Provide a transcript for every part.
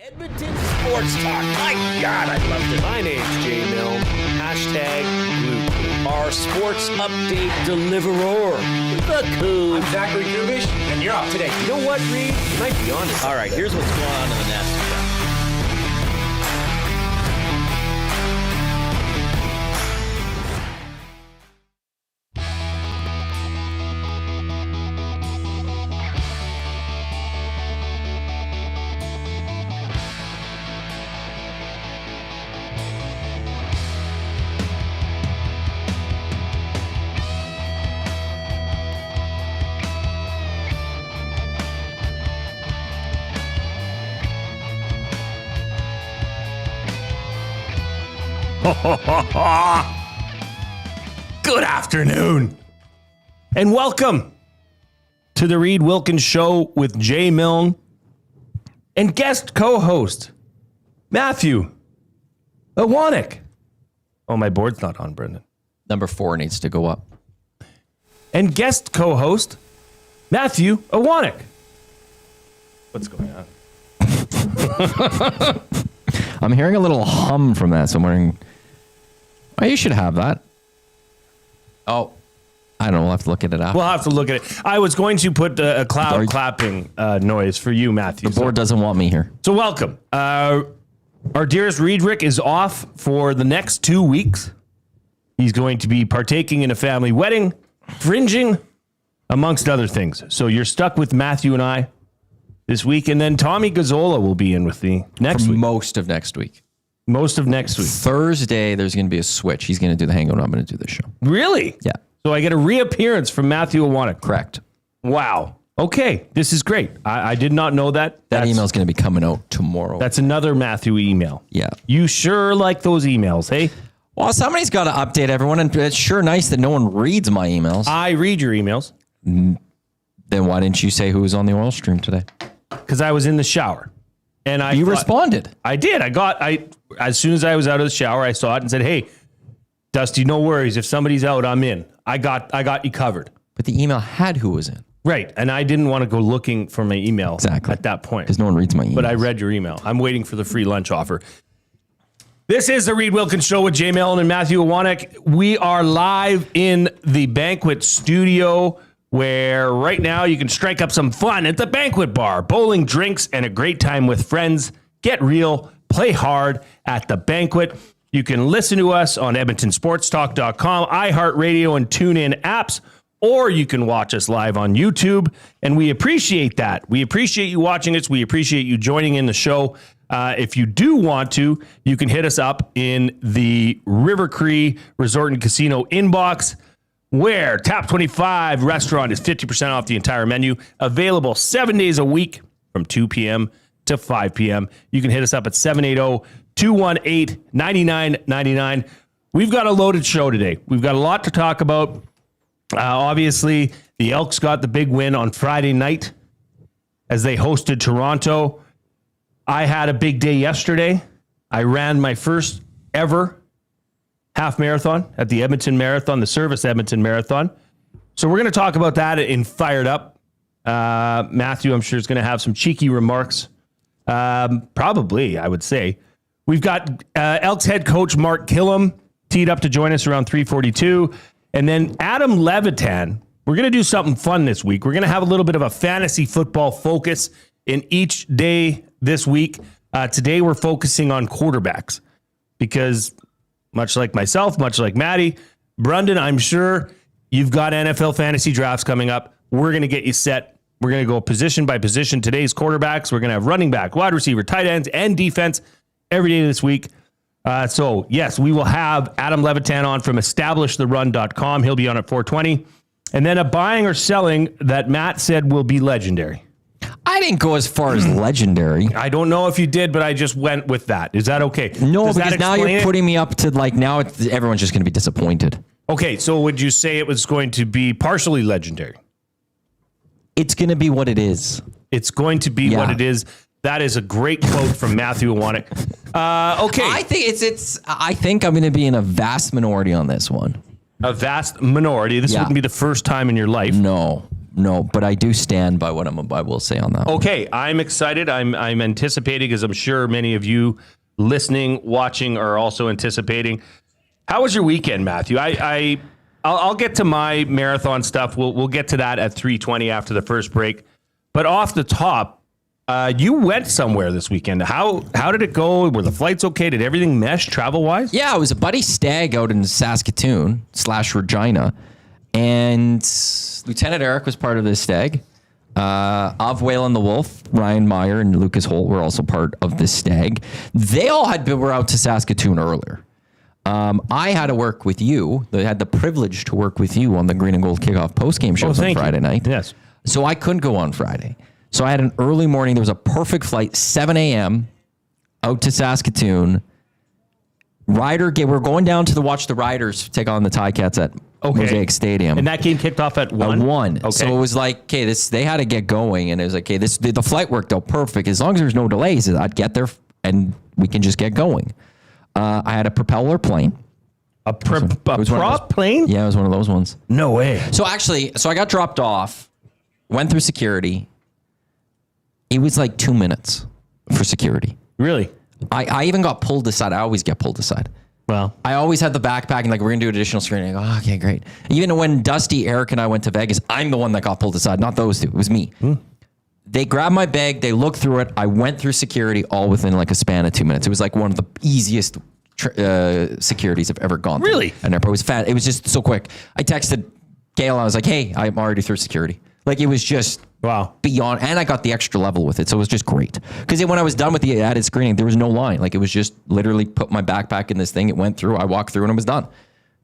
Edmonton Sports Talk. My God, I loved it. My name's Jay Milne. #Blue. Our sports update deliverer. The Coon. I'm Zachary Kubish, and you're up today. You know what, Reid? You might be honest. All right, here's what's going on in the nest. Good afternoon, and welcome to the Reid Wilkins Show with Jay Milne and guest co-host Matthew Iwanyk. Oh, my board's not on, Brendan. Number 4 needs to go up. And guest co-host Matthew Iwanyk. What's going on? I'm hearing a little hum from that, so I'm wondering. Oh, you should have that. Oh, I don't know. We'll have to look at it after. We'll have to look at it. I was going to put a cloud clapping noise for you, Matthew. The board doesn't want me here. So welcome. Our dearest Reidrick is off for the next 2 weeks. He's going to be partaking in a family wedding, fringing, amongst other things. So you're stuck with Matthew and I this week, and then Tommy Gazzola will be in with the next week. Most of next week. Most of next week. Thursday, there's going to be a switch. He's going to do the hangout. I'm going to do the show. Really? Yeah. So I get a reappearance from Matthew Iwanyk. Correct. Wow. Okay. This is great. I did not know that. That email is going to be coming out tomorrow. That's another Matthew email. Yeah. You sure like those emails, hey? Well, somebody's got to update everyone, and it's sure nice that no one reads my emails. I read your emails. Then why didn't you say who was on the oil stream today? Because I was in the shower. And You responded. I did. As soon as I was out of the shower, I saw it and said, "Hey, Dusty, no worries. If somebody's out, I'm in. I got you covered." But the email had who was in. Right. And I didn't want to go looking for my email at that point. Because no one reads my email. But I read your email. I'm waiting for the free lunch offer. This is the Reid Wilkins Show with Jay Milne and Matthew Iwanyk. We are live in the banquet studio, where right now you can strike up some fun at the banquet bar, bowling, drinks, and a great time with friends. Get real, play hard at the banquet. You can listen to us on EdmontonSportsTalk.com, iHeartRadio, and TuneIn apps, or you can watch us live on YouTube, and we appreciate that. We appreciate you watching us. We appreciate you joining in the show. If you do want to, you can hit us up in the River Cree Resort and Casino inbox, where Tap 25 restaurant is 50% off the entire menu, available 7 days a week from 2 p.m. to 5 p.m. You can hit us up at 780-218-9999. We've got a loaded show today. We've got a lot to talk about. Obviously, the Elks got the big win on Friday night as they hosted Toronto. I had a big day yesterday. I ran my first ever half marathon at the Edmonton Marathon, the Service Edmonton Marathon. So we're going to talk about that in Fired Up. Matthew, I'm sure, is going to have some cheeky remarks. Probably, I would say. We've got Elks head coach Mark Kllum teed up to join us around 3:42. And then Adam Levitan. We're going to do something fun this week. We're going to have a little bit of a fantasy football focus in each day this week. Today, we're focusing on quarterbacks because much like myself, much like Maddie, Brendan, I'm sure you've got NFL fantasy drafts coming up. We're going to get you set. We're going to go position by position. Today's quarterbacks, we're going to have running back, wide receiver, tight ends, and defense every day this week. So, yes, we will have Adam Levitan on from EstablishTheRun.com. He'll be on at 4:20. And then a buying or selling that Matt said will be legendary. I didn't go as far as legendary. I don't know if you did, but I just went with that. Is that okay? No, because now you're putting me up to now everyone's just going to be disappointed. Okay, so would you say it was going to be partially legendary? It's going to be what it is. It's going to be what it is. That is a great quote from Matthew Iwanyk. Okay. I think I'm going to be in a vast minority on this one. A vast minority. This wouldn't be the first time in your life. No. but I do stand by what I will say on that. Okay, I'm excited. I'm anticipating, as I'm sure many of you listening, watching are also anticipating. How was your weekend, Matthew? I'll get to my marathon stuff. We'll get to that at 3:20 after the first break. But off the top, you went somewhere this weekend. How did it go? Were the flights okay? Did everything mesh travel-wise? Yeah, it was a buddy stag out in Saskatoon / Regina. And Lieutenant Eric was part of this stag. Of Whale and the Wolf, Ryan Meyer and Lucas Holt were also part of this stag. They all were out to Saskatoon earlier. I had to work with you. I had the privilege to work with you on the Green and Gold Kickoff postgame shows on Friday night. Yes. So I couldn't go on Friday. So I had an early morning. There was a perfect flight, 7 a.m. out to Saskatoon. We're going down to watch the Riders take on the Ticats at Mosaic Stadium. And that game kicked off at 1? At 1. Okay. So it was like, okay, they had to get going. And it was like, okay, the flight worked out perfect. As long as there's no delays, I'd get there and we can just get going. I had a propeller plane. A prop plane? Yeah, it was one of those ones. No way. So I got dropped off, went through security. It was like 2 minutes for security. Really? I even got pulled aside. I always get pulled aside. Well, I always had the backpack and like, we're going to do additional screening. I go, oh, okay, great. Even when Dusty, Eric, and I went to Vegas, I'm the one that got pulled aside, not those two. It was me. They grabbed my bag. They looked through it. I went through security all within like a span of 2 minutes. It was like one of the easiest securities I've ever gone through. Really? And it was fat. It was just so quick. I texted Gail. I was like, hey, I'm already through security. Like it was just beyond. And I got the extra level with it. So it was just great. Because when I was done with the added screening, there was no line. Like it was just literally put my backpack in this thing. It went through. I walked through and it was done.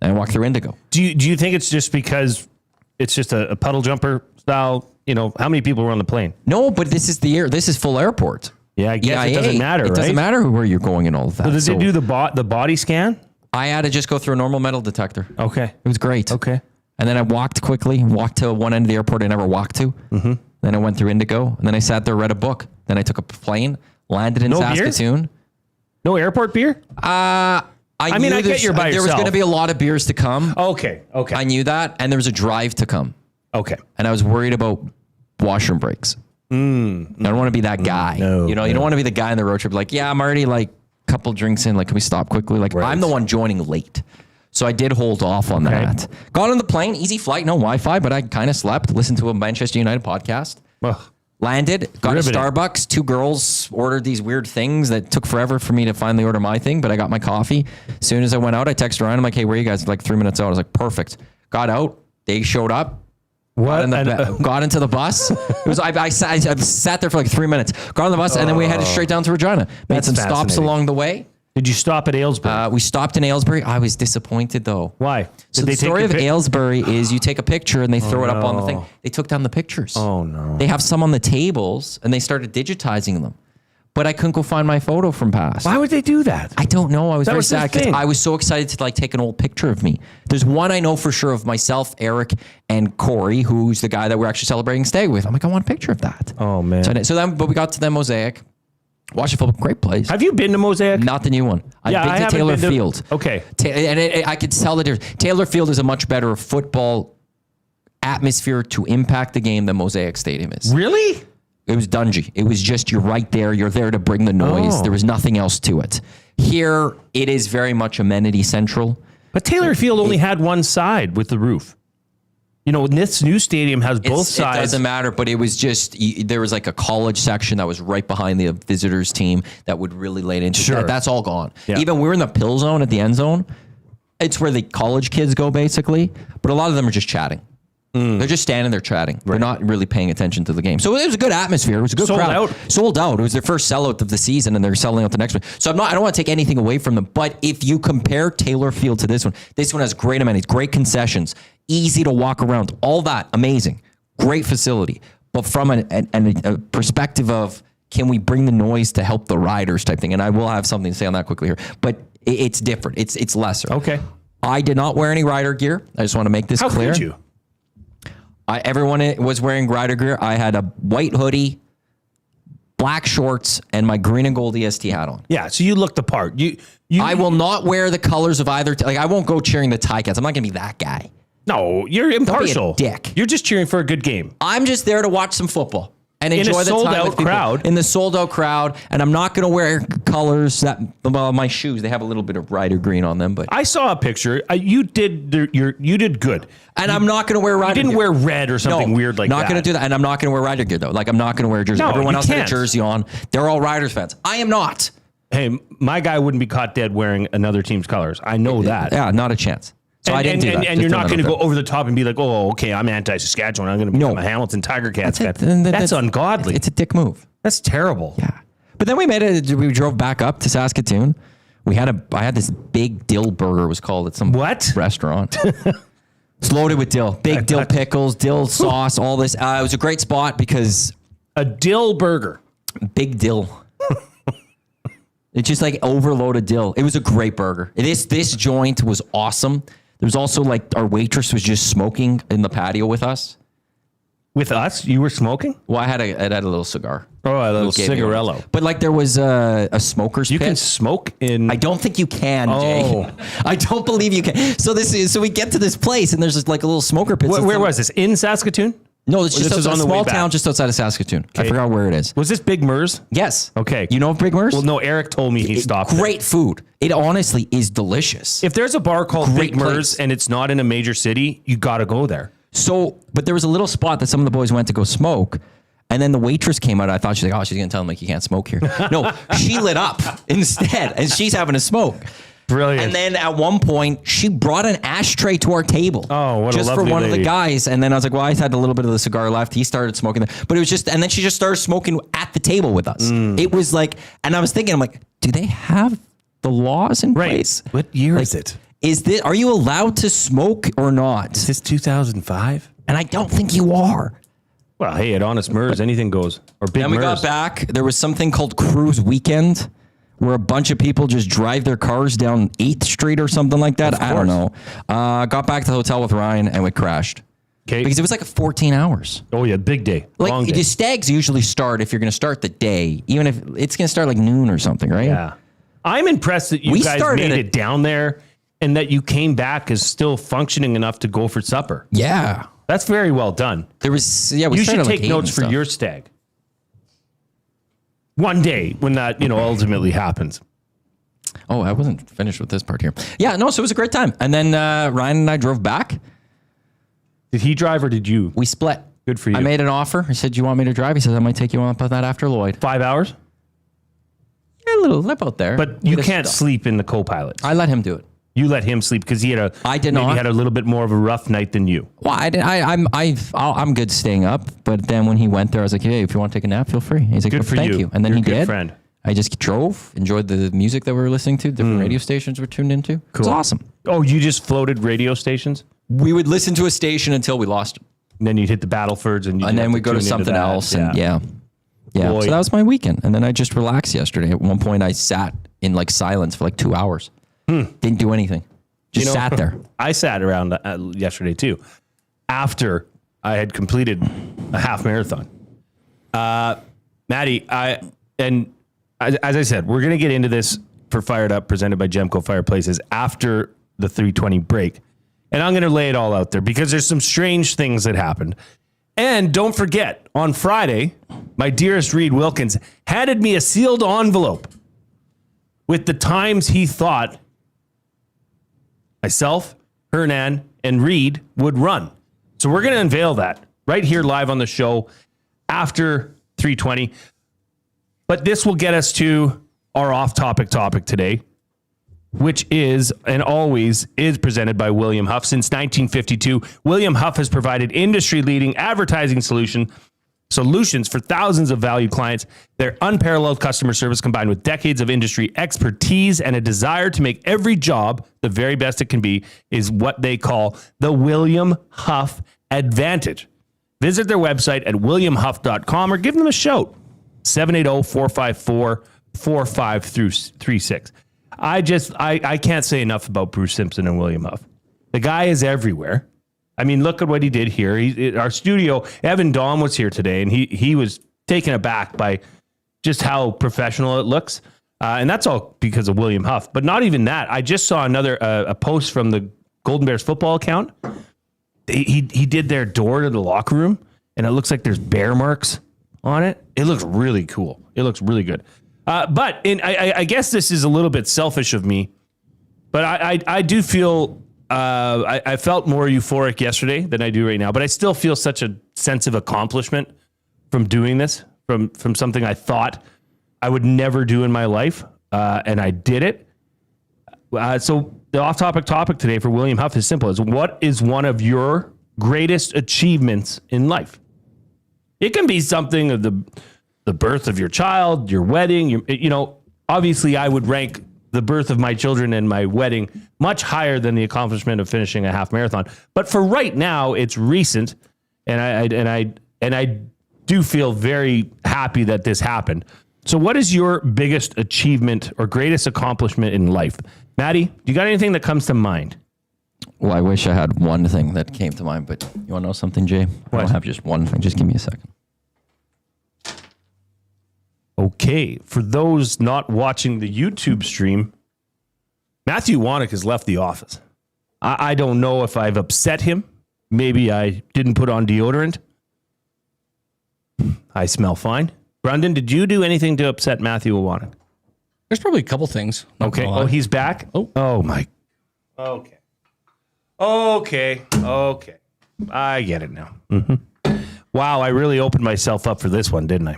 And I walked through Indigo. Do you think it's just because it's just a puddle jumper style? You know, how many people were on the plane? No, but this is full airport. Yeah, I guess it doesn't matter, right? It doesn't matter where you're going and all of that. So did they do the body scan? I had to just go through a normal metal detector. Okay. It was great. Okay. And then I walked to one end of the airport I never walked to. Mm-hmm. Then I went through Indigo. And then I sat there, read a book. Then I took a plane, landed in Saskatoon. Beer? No airport beer? I get you're by yourself. There was going to be a lot of beers to come. Okay. I knew that. And there was a drive to come. Okay. And I was worried about washroom breaks. I don't want to be that guy. You don't want to be the guy in the road trip. Like, yeah, I'm already like a couple drinks in. Like, can we stop quickly? Like, I'm the one joining late. So I did hold off on that. Got on the plane, easy flight, no Wi-Fi, but I kind of slept, listened to a Manchester United podcast. Landed, got a Starbucks. 2 girls ordered these weird things that took forever for me to finally order my thing, but I got my coffee. As soon as I went out, I texted Ryan. I'm like, hey, where are you guys? Like 3 minutes out. I was like, perfect. Got out. They showed up. Got into the bus. It was I sat there for like 3 minutes. Got on the bus and then we headed straight down to Regina. Made some stops along the way. Did you stop at Aylesbury? We stopped in Aylesbury. I was disappointed though. Why? So the story of Aylesbury is you take a picture and they throw it up on the thing. They took down the pictures. Oh no. They have some on the tables and they started digitizing them. But I couldn't go find my photo from past. Why would they do that? I don't know. I was very sad because I was so excited to like take an old picture of me. There's one I know for sure of myself, Eric, and Corey, who's the guy that we're actually celebrating stay with. I'm like, I want a picture of that. Oh man. But we got to the Mosaic. Watch it, great place. Have you been to Mosaic? Not the new one. I've been to Taylor Field. Okay. And I could tell the difference. Taylor Field is a much better football atmosphere to impact the game than Mosaic Stadium is. Really? It was dungy. It was just, you're right there. You're there to bring the noise. There was nothing else to it. Here, it is very much amenity central. But Taylor Field only had one side with the roof. You know, this new stadium has both sides. It doesn't matter, but it was just, there was like a college section that was right behind the visitors team that would really lay it into. Sure. That's all gone. Yeah. Even we're in the pill zone at the end zone. It's where the college kids go basically, but a lot of them are just chatting. They're just standing there chatting. Right. They're not really paying attention to the game. So it was a good atmosphere. It was a good crowd. Sold out. It was their first sellout of the season, and they're selling out the next one. So I don't want to take anything away from them. But if you compare Taylor Field to this one has great amenities, great concessions, easy to walk around, all that, amazing, great facility. But from a perspective of, can we bring the noise to help the riders type thing? And I will have something to say on that quickly here. But it's different. It's lesser. Okay. I did not wear any rider gear. I just want to make this clear. How could you? Everyone was wearing rider gear. I had a white hoodie, black shorts, and my green and gold EST hat on. Yeah, so you looked the part. I will not wear the colors of either. Like I won't go cheering the Ticats. I'm not going to be that guy. No, you're impartial. dick. You're just cheering for a good game. I'm just there to watch some football and enjoy the sold time out with people. crowd. In the sold out crowd, and I'm not going to wear colors that my shoes. They have a little bit of Ryder green on them, but I saw a picture. You did good. and I'm not going to wear Ryder. You didn't gear. wear red or something weird like that. Not going to do that, and I'm not going to wear Ryder gear though. Like I'm not going to wear a jersey. No, Everyone you else had a can't. jersey on. They're all Riders fans. I am not. Hey, my guy wouldn't be caught dead wearing another team's colors. I know that. Yeah, not a chance. So I didn't do that. And you're not going to go over the top and be like, oh, okay, I'm anti-Saskatchewan. I'm going to become a Hamilton Tiger Cats fan. That's ungodly. It's a dick move. That's terrible. Yeah. But then we drove back up to Saskatoon. I had this big dill burger, was called at some restaurant. It's loaded with dill. Big dill pickles, dill sauce, all this. It was a great spot because a dill burger. Big dill. It's just like overloaded dill. It was a great burger. This joint was awesome. There was also like our waitress was just smoking in the patio with us. With us? You were smoking? Well, I had a little cigar. Oh, a little cigarello. But like there was a smoker's pit. You can smoke in... I don't think you can, Jay. I don't believe you can. So we get to this place and there's just like a little smoker pit. Where was this? In Saskatoon? No, it's just on a the small way back? town just outside of Saskatoon. I forgot where it is. Was this Big Mers? Yes. Okay. You know Big Mers? Well, no, Eric told me he stopped there. Great food. It honestly is delicious. If there's a bar called Great Big Mers place. and it's not in a major city, you got to go there. So, but there was a little spot that some of the boys went to go smoke. And then the waitress came out. I thought she's like, oh, she's going to tell them like you can't smoke here. No, she lit up instead and she's having a smoke. Brilliant. And then at one point, she brought an ashtray to our table. Oh, what a just for lovely one of the lady. guys. And then I was like, well, I had a little bit of the cigar left. He started smoking there. But it was just, and then she just started smoking at the table with us. It was like, and I was thinking, I'm like, do they have the laws in place? What year is it? Are you allowed to smoke or not? Is this 2005? And I don't think you are. Well, hey, at Honest Mers, anything goes. Or Big Then we got Mers. back. There was something called Cruise Weekend, where a bunch of people just drive their cars down 8th Street or something like that. I don't know. Got back to the hotel with Ryan and we crashed. Okay. Because it was like 14 hours. Oh, yeah, big day. Long Like day. the stags usually start if you're going to start the day, even if it's going to start like noon or something, right? Yeah. I'm impressed that you We guys started made it- it down there and that you came back as still functioning enough to go for supper. Yeah. That's very well done. There was, we You started should like take 8 notes and for stuff. your stag. One day when that, ultimately happens. Oh, I wasn't finished with this part here. Yeah, no, so it was a great time. And then Ryan and I drove back. Did he drive or did you? We split. Good for you. I made an offer. I said, "Do you want me to drive?" He says, "I might take you on that after Lloyd." 5 hours? Yeah, a little lip out there. But you can't sleep in the co-pilot. I let him do it. You let him sleep because he had I did maybe not. had a little bit more of a rough night than you. Well, I'm good staying up. But then when he went there, I was like, "Hey, if you want to take a nap, feel free." He's like, Good "Oh, for thank you. you." And then You're he a good did. friend. I just drove, enjoyed the music that we were listening to, different radio stations we're tuned into. It was awesome. Oh, you just floated radio stations? We would listen to a station until we lost it. And then you'd hit the Battlefords and And then we go to something else. And yeah. Boy. So that was my weekend. And then I just relaxed yesterday. At one point, I sat in like silence for like 2 hours. Didn't do anything. Just sat there. I sat around yesterday too, after I had completed a half marathon. Maddie, as I said, we're going to get into this for Fired Up, presented by Gemco Fireplaces, after the 3:20 break. And I'm going to lay it all out there because there's some strange things that happened. And don't forget, on Friday, my dearest Reid Wilkins handed me a sealed envelope with the times he thought myself, Hernan, and Reid would run. So we're going to unveil that right here live on the show after 3:20. But this will get us to our off-topic topic today, which is and always is presented by William Huff. Since 1952, William Huff has provided industry-leading advertising solutions for thousands of valued clients. Their unparalleled customer service combined with decades of industry expertise and a desire to make every job the very best it can be is what they call the William Huff Advantage. Visit their website at williamhuff.com or give them a shout. 780-454-4536. I can't say enough about Bruce Simpson and William Huff. The guy is everywhere. I mean, look at what he did here. Our studio, Evan Dahm was here today, and he was taken aback by just how professional it looks. And that's all because of William Huff. But not even that. I just saw a post from the Golden Bears football account he did their door to the locker room, and it looks like there's bear marks on it. It looks really cool. It looks really good. But I guess this is a little bit selfish of me, but I do feel I felt more euphoric yesterday than I do right now. But I still feel such a sense of accomplishment from doing this, from something I thought I would never do in my life, and I did it. So the off-topic topic today for William Huff is simple: what is one of your greatest achievements in life? It can be something of the birth of your child, your wedding. Obviously, I would rank the birth of my children and my wedding much higher than the accomplishment of finishing a half marathon. But for right now, it's recent, and I do feel very happy that this happened. So, what is your biggest achievement or greatest accomplishment in life, Maddie? Do you got anything that comes to mind? Well, I wish I had one thing that came to mind, but you want to know something, Jay? What? I don't have just one thing. Just give me a second. Okay, for those not watching the YouTube stream, Matthew Iwanyk has left the office. I don't know if I've upset him. Maybe I didn't put on deodorant. I smell fine. Brendan, did you do anything to upset Matthew Iwanyk? There's probably a couple things. Okay. Oh, he's back? Oh my. Okay. I get it now. Mm-hmm. Wow, I really opened myself up for this one, didn't I?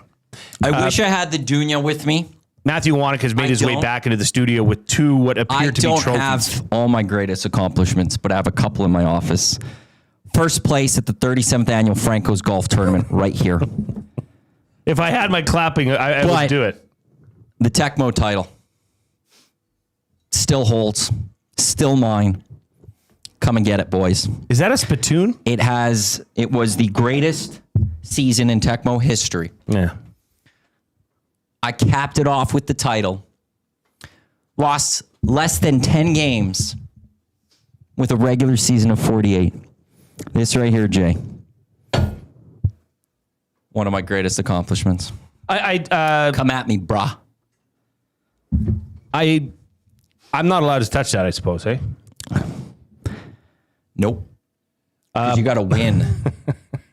I wish I had the Dunya with me. Matthew Iwanyk has made his way back into the studio with two what appear to be trophies. I don't have all my greatest accomplishments, but I have a couple in my office. First place at the 37th annual Franco's Golf Tournament right here. If I had my clapping, I would do it. The Tecmo title still holds, still mine. Come and get it, boys. Is that a spittoon? It was the greatest season in Tecmo history. Yeah. I capped it off with the title. Lost less than 10 games with a regular season of 48. This right here, Jay. One of my greatest accomplishments. Come at me, brah. I'm not allowed to touch that, I suppose, eh? Nope. 'Cause you got to win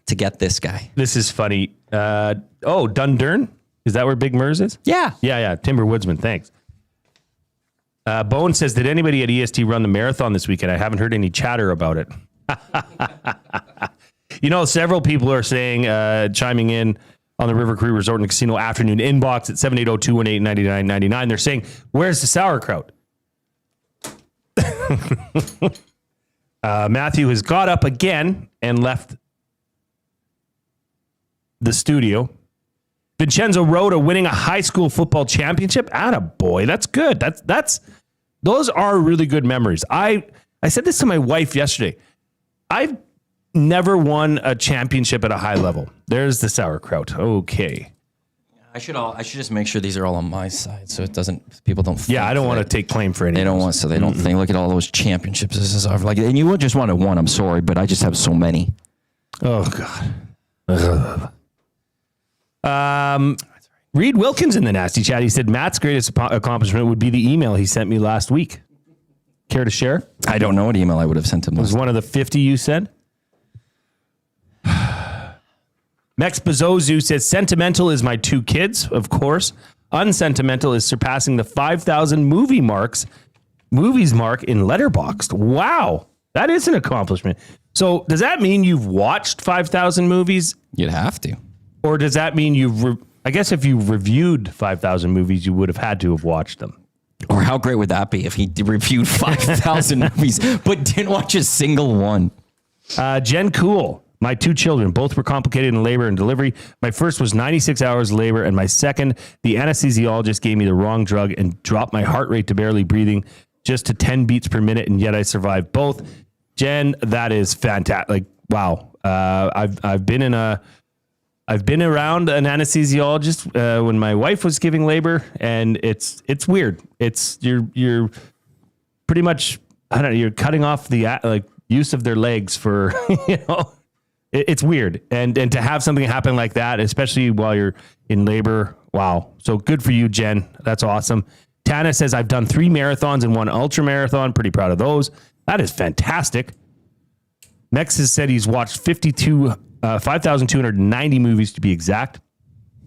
to get this guy. This is funny. Dundurn? Is that where Big Mers is? Yeah. Yeah. Timber Woodsman, thanks. Bowen says, did anybody at EST run the marathon this weekend? I haven't heard any chatter about it. Several people are saying, chiming in on the River Cree Resort and Casino afternoon inbox at 780-218-9999. They're saying, where's the sauerkraut? Matthew has got up again and left the studio. Vincenzo Rota winning a high school football championship. Attaboy. That's good. Those are really good memories. I said this to my wife yesterday. I've never won a championship at a high level. There's the sauerkraut. Okay. I should just make sure these are all on my side so people don't think. Yeah, I don't want to take claim for anything. They don't want, so they don't think, look at all those championships. This is like, and you would just want to one, I'm sorry, but I just have so many. Oh, God. Reid Wilkins in the nasty chat. He said Matt's greatest accomplishment would be the email he sent me last week. Care to share? I don't know what email I would have sent him. It was one of the 50 you said. Mex Bezozu says sentimental is my 2 kids, of course. Unsentimental is surpassing the 5,000 movies mark in Letterboxd. Wow, that is an accomplishment. So does that mean you've watched 5,000 movies? You'd have to. Or does that mean I guess if you reviewed 5,000 movies, you would have had to have watched them. Or how great would that be if he reviewed 5,000 movies, but didn't watch a single one? Jen Cool. My 2 children, both were complicated in labor and delivery. My first was 96 hours labor, and my second, the anesthesiologist gave me the wrong drug and dropped my heart rate to barely breathing, just to 10 beats per minute, and yet I survived both. Jen, that is fantastic. Like, wow. I've been around an anesthesiologist when my wife was giving labor, and it's weird. It's you're pretty much, I don't know, you're cutting off the use of their legs for It's weird. And to have something happen like that, especially while you're in labor, wow. So good for you, Jen. That's awesome. Tana says, I've done 3 marathons and 1 ultra marathon. Pretty proud of those. That is fantastic. Mex has said he's watched 5,290 movies to be exact.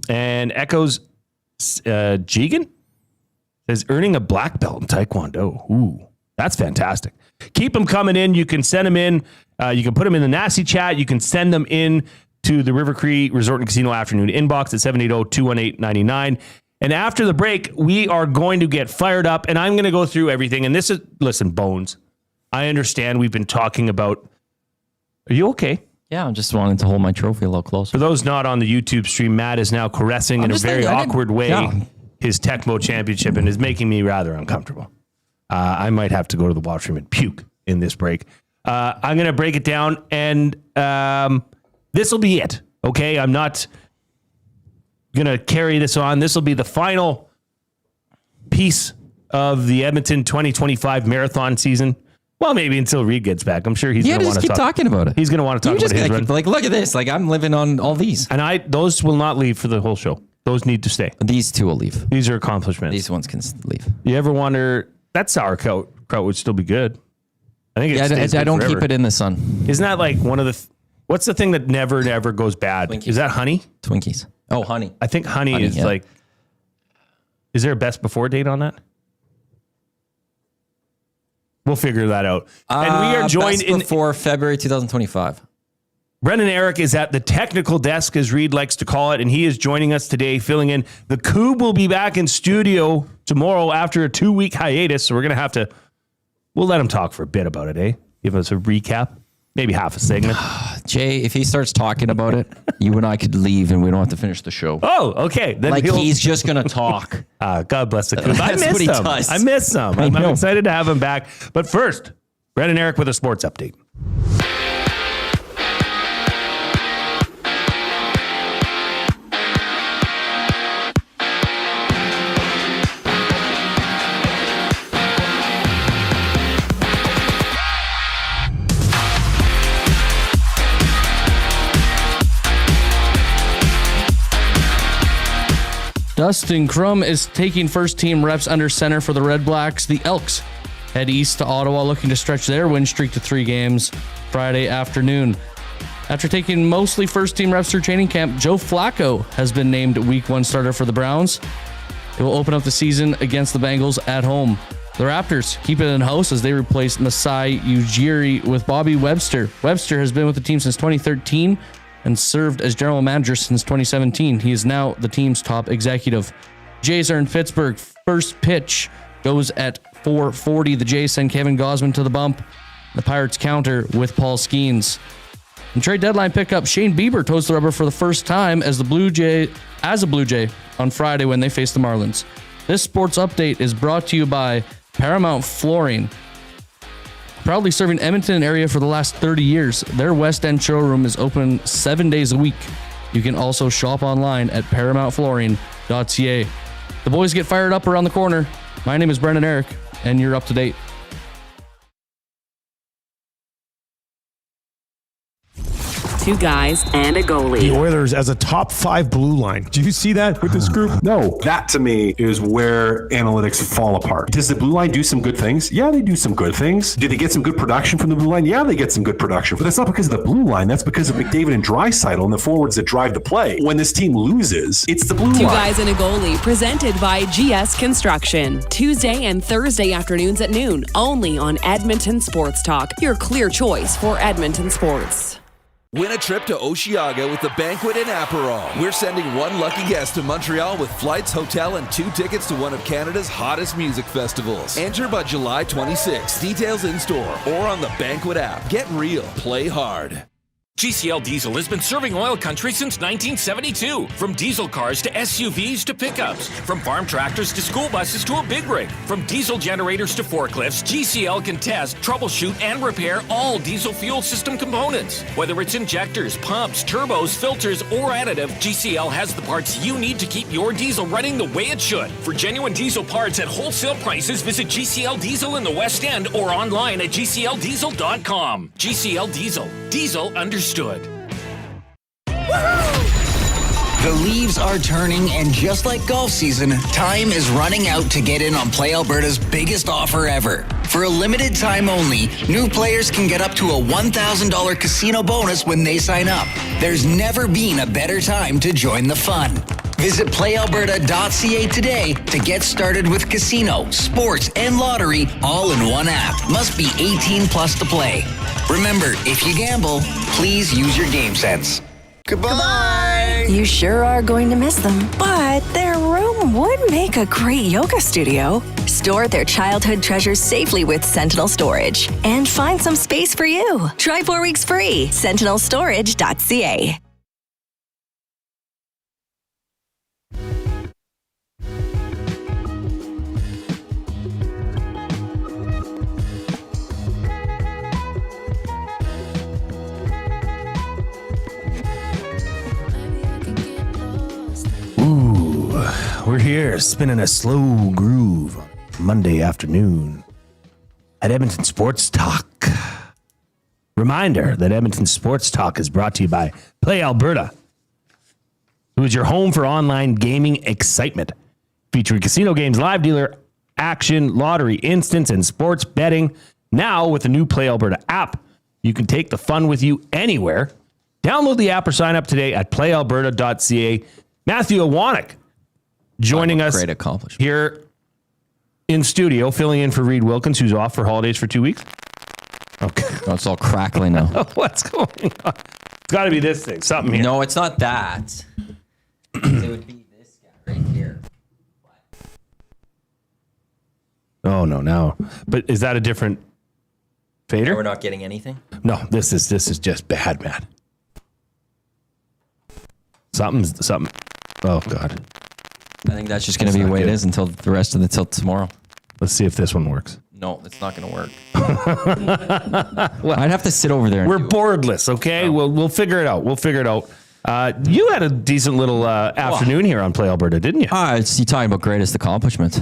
And Echoes Jigan says earning a black belt in Taekwondo. Ooh, that's fantastic. Keep them coming in. You can send them in. You can put them in the Nasty Chat. You can send them in to the River Cree Resort and Casino afternoon inbox at 780-218-99. And after the break, we are going to get fired up, and I'm going to go through everything. And this is, listen, Bones, I understand we've been talking about, are you okay? Yeah, I'm just wanting to hold my trophy a little closer. For those not on the YouTube stream, Matt is now caressing in a very awkward way his Tecmo championship and is making me rather uncomfortable. I might have to go to the washroom and puke in this break. I'm going to break it down, and this will be it. Okay, I'm not going to carry this on. This will be the final piece of the Edmonton 2025 marathon season. Well, maybe until Reid gets back. I'm sure he's going to want to keep talking about it. He's going to want to talk about his run. Like, look at this. Like, I'm living on all these. And those will not leave for the whole show. Those need to stay. These two will leave. These are accomplishments. These ones can leave. You ever wonder, that sauerkraut would still be good. I think I don't keep it in the sun. Isn't that like one of the, what's the thing that never goes bad? Twinkies. Is that honey? Twinkies. Oh, honey. I think honey is like, is there a best before date on that? We'll figure that out. And we are joined before February 2025. Brendan Eric is at the technical desk, as Reid likes to call it, and he is joining us today, filling in. The Coob will be back in studio tomorrow after a 2-week hiatus, so we're going to we'll let him talk for a bit about it, eh? Give us a recap, maybe half a segment. Jay, if he starts talking about it, you and I could leave and we don't have to finish the show. Oh, okay. Then he's just going to talk. God bless the Coob. I miss him. I'm excited to have him back. But first, Brendan Eric with a sports update. Dustin Krum is taking first-team reps under center for the Red Blacks. The Elks head east to Ottawa looking to stretch their win streak to 3 games Friday afternoon. After taking mostly first-team reps through training camp, Joe Flacco has been named Week 1 starter for the Browns. It will open up the season against the Bengals at home. The Raptors keep it in-house as they replace Masai Ujiri with Bobby Webster. Webster has been with the team since 2013 and served as general manager since 2017. He is now the team's top executive. Jays are in Pittsburgh. First pitch goes at 4:40. The Jays send Kevin Gausman to the bump. The Pirates counter with Paul Skeens. In trade deadline pickup, Shane Bieber toes the rubber for the first time as a Blue Jay on Friday when they face the Marlins. This sports update is brought to you by Paramount Flooring. Proudly serving Edmonton area for the last 30 years, their West End showroom is open 7 days a week. You can also shop online at paramountflooring.ca. The boys get fired up around the corner. My name is Brendan Eric, and you're up to date. Two guys and a goalie. The Oilers as a top 5 blue line. Do you see that with this group? No, that to me is where analytics fall apart. Does the blue line do some good things? Yeah, they do some good things. Do they get some good production from the blue line? Yeah, they get some good production. But that's not because of the blue line. That's because of McDavid and Draisaitl and the forwards that drive the play. When this team loses, it's the blue line. Two guys and a goalie, presented by GS Construction. Tuesday and Thursday afternoons at noon, only on Edmonton Sports Talk. Your clear choice for Edmonton sports. Win a trip to Osheaga with the Banquet and Aperol. We're sending one lucky guest to Montreal with flights, hotel, and 2 tickets to one of Canada's hottest music festivals. Enter by July 26. Details in store or on the Banquet app. Get real. Play hard. GCL Diesel has been serving oil country since 1972. From diesel cars to SUVs to pickups. From farm tractors to school buses to a big rig. From diesel generators to forklifts, GCL can test, troubleshoot, and repair all diesel fuel system components. Whether it's injectors, pumps, turbos, filters, or additive, GCL has the parts you need to keep your diesel running the way it should. For genuine diesel parts at wholesale prices, visit GCL Diesel in the West End or online at gcldiesel.com. GCL Diesel. Diesel understood. The leaves are turning, and just like golf season, time is running out to get in on Play Alberta's biggest offer ever. For a limited time only, new players can get up to a $1,000 casino bonus when they sign up. There's never been a better time to join the fun. Visit playalberta.ca today to get started with casino, sports, and lottery all in one app. Must be 18 plus to play. Remember, if you gamble, please use your game sense. Goodbye. You sure are going to miss them, but their room would make a great yoga studio. Store their childhood treasures safely with Sentinel Storage and find some space for you. Try 4 weeks free. SentinelStorage.ca. We're here spinning a slow groove on Monday afternoon at Edmonton Sports Talk. Reminder that Edmonton Sports Talk is brought to you by Play Alberta, who is your home for online gaming excitement, featuring casino games, live dealer action, lottery, instants, and sports betting. Now with the new Play Alberta app, you can take the fun with you anywhere. Download the app or sign up today at playalberta.ca. Matthew Iwanyk joining us great accomplishment here in studio, filling in for Reid Wilkins, who's off for holidays for 2 weeks. Okay. Oh, it's all crackling now. What's going on? It's got to be this thing. Something here. No, it's not that. It would be this guy right here. Oh, no, now. But is that a different fader? We're not getting anything? No, this is just bad, man. Something. Oh, God. I think that's just going to be the way it is until the rest of the till tomorrow. Let's see if this one works. No, it's not going to work. I'd have to sit over there. We're boardless, okay? Oh. We'll figure it out. You had a decent little afternoon here on Play Alberta, didn't you? You talking about greatest accomplishment.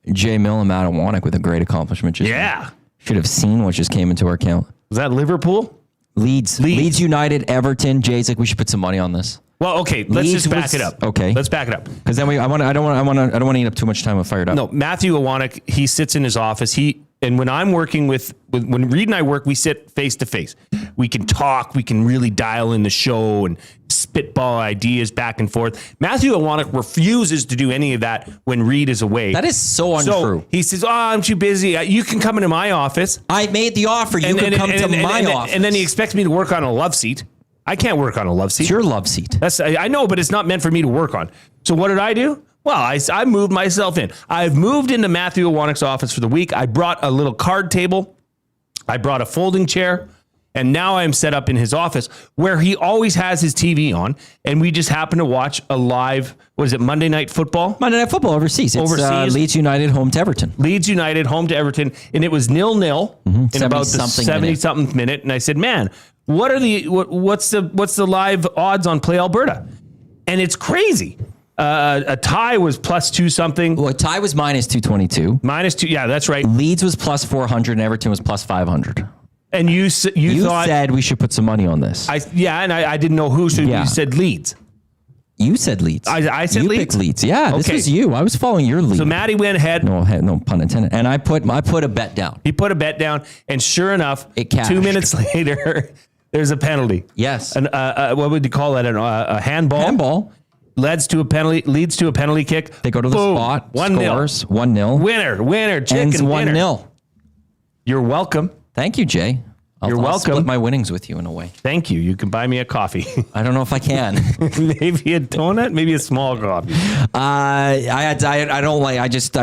Milne and Matthew Iwanyk with a great accomplishment. Should have seen what just came into our account. Was that Liverpool? Leeds United, Everton. Jay's like, we should put some money on this. Well, okay, let's just back it up. Okay. Let's back it up. Because then I don't want to eat up too much time with Fired Up. No, Matthew Iwanyk, he sits in his office. And when I'm working when Reid and I work, we sit face to face. We can talk, we can really dial in the show and spitball ideas back and forth. Matthew Iwanyk refuses to do any of that when Reid is away. That is so untrue. So he says, I'm too busy. You can come into my office. I made the offer. You can come to my office. And then he expects me to work on a love seat. I can't work on a love seat. It's your love seat. I know, but it's not meant for me to work on. So what did I do? Well, I moved myself in. I've moved into Matthew Iwanyk's office for the week. I brought a little card table. I brought a folding chair. And now I'm set up in his office where he always has his TV on. And we just happen to watch a live, Monday Night Football? Monday Night Football overseas. It's Leeds United home to Everton. Leeds United home to Everton. And it was 0-0 in about the 70-something minute. And I said, man, what's the live odds on Play Alberta? And it's crazy. A tie was plus 2 something. Well, a tie was minus 222. Minus 2. Yeah, that's right. Leeds was plus 400 and Everton was plus 500. And you thought, said we should put some money on this. I didn't know who. So you said Leeds. You said Leeds. I said Leeds. You picked Leeds. Yeah, this was you. I was following your lead. So Matty went ahead. No pun intended. And I put a bet down. He put a bet down, and sure enough, it cashed. 2 minutes later, there's a penalty. Yes. What would you call that? A handball. Handball. Leads to a penalty kick. They go to the spot. 1-0. 1-0. Winner. Chicken Ends dinner. 1-0. You're welcome. Thank you, Jay. You're welcome. I'll split my winnings with you in a way. Thank you. You can buy me a coffee. I don't know if I can. Maybe a donut. Maybe a small coffee. I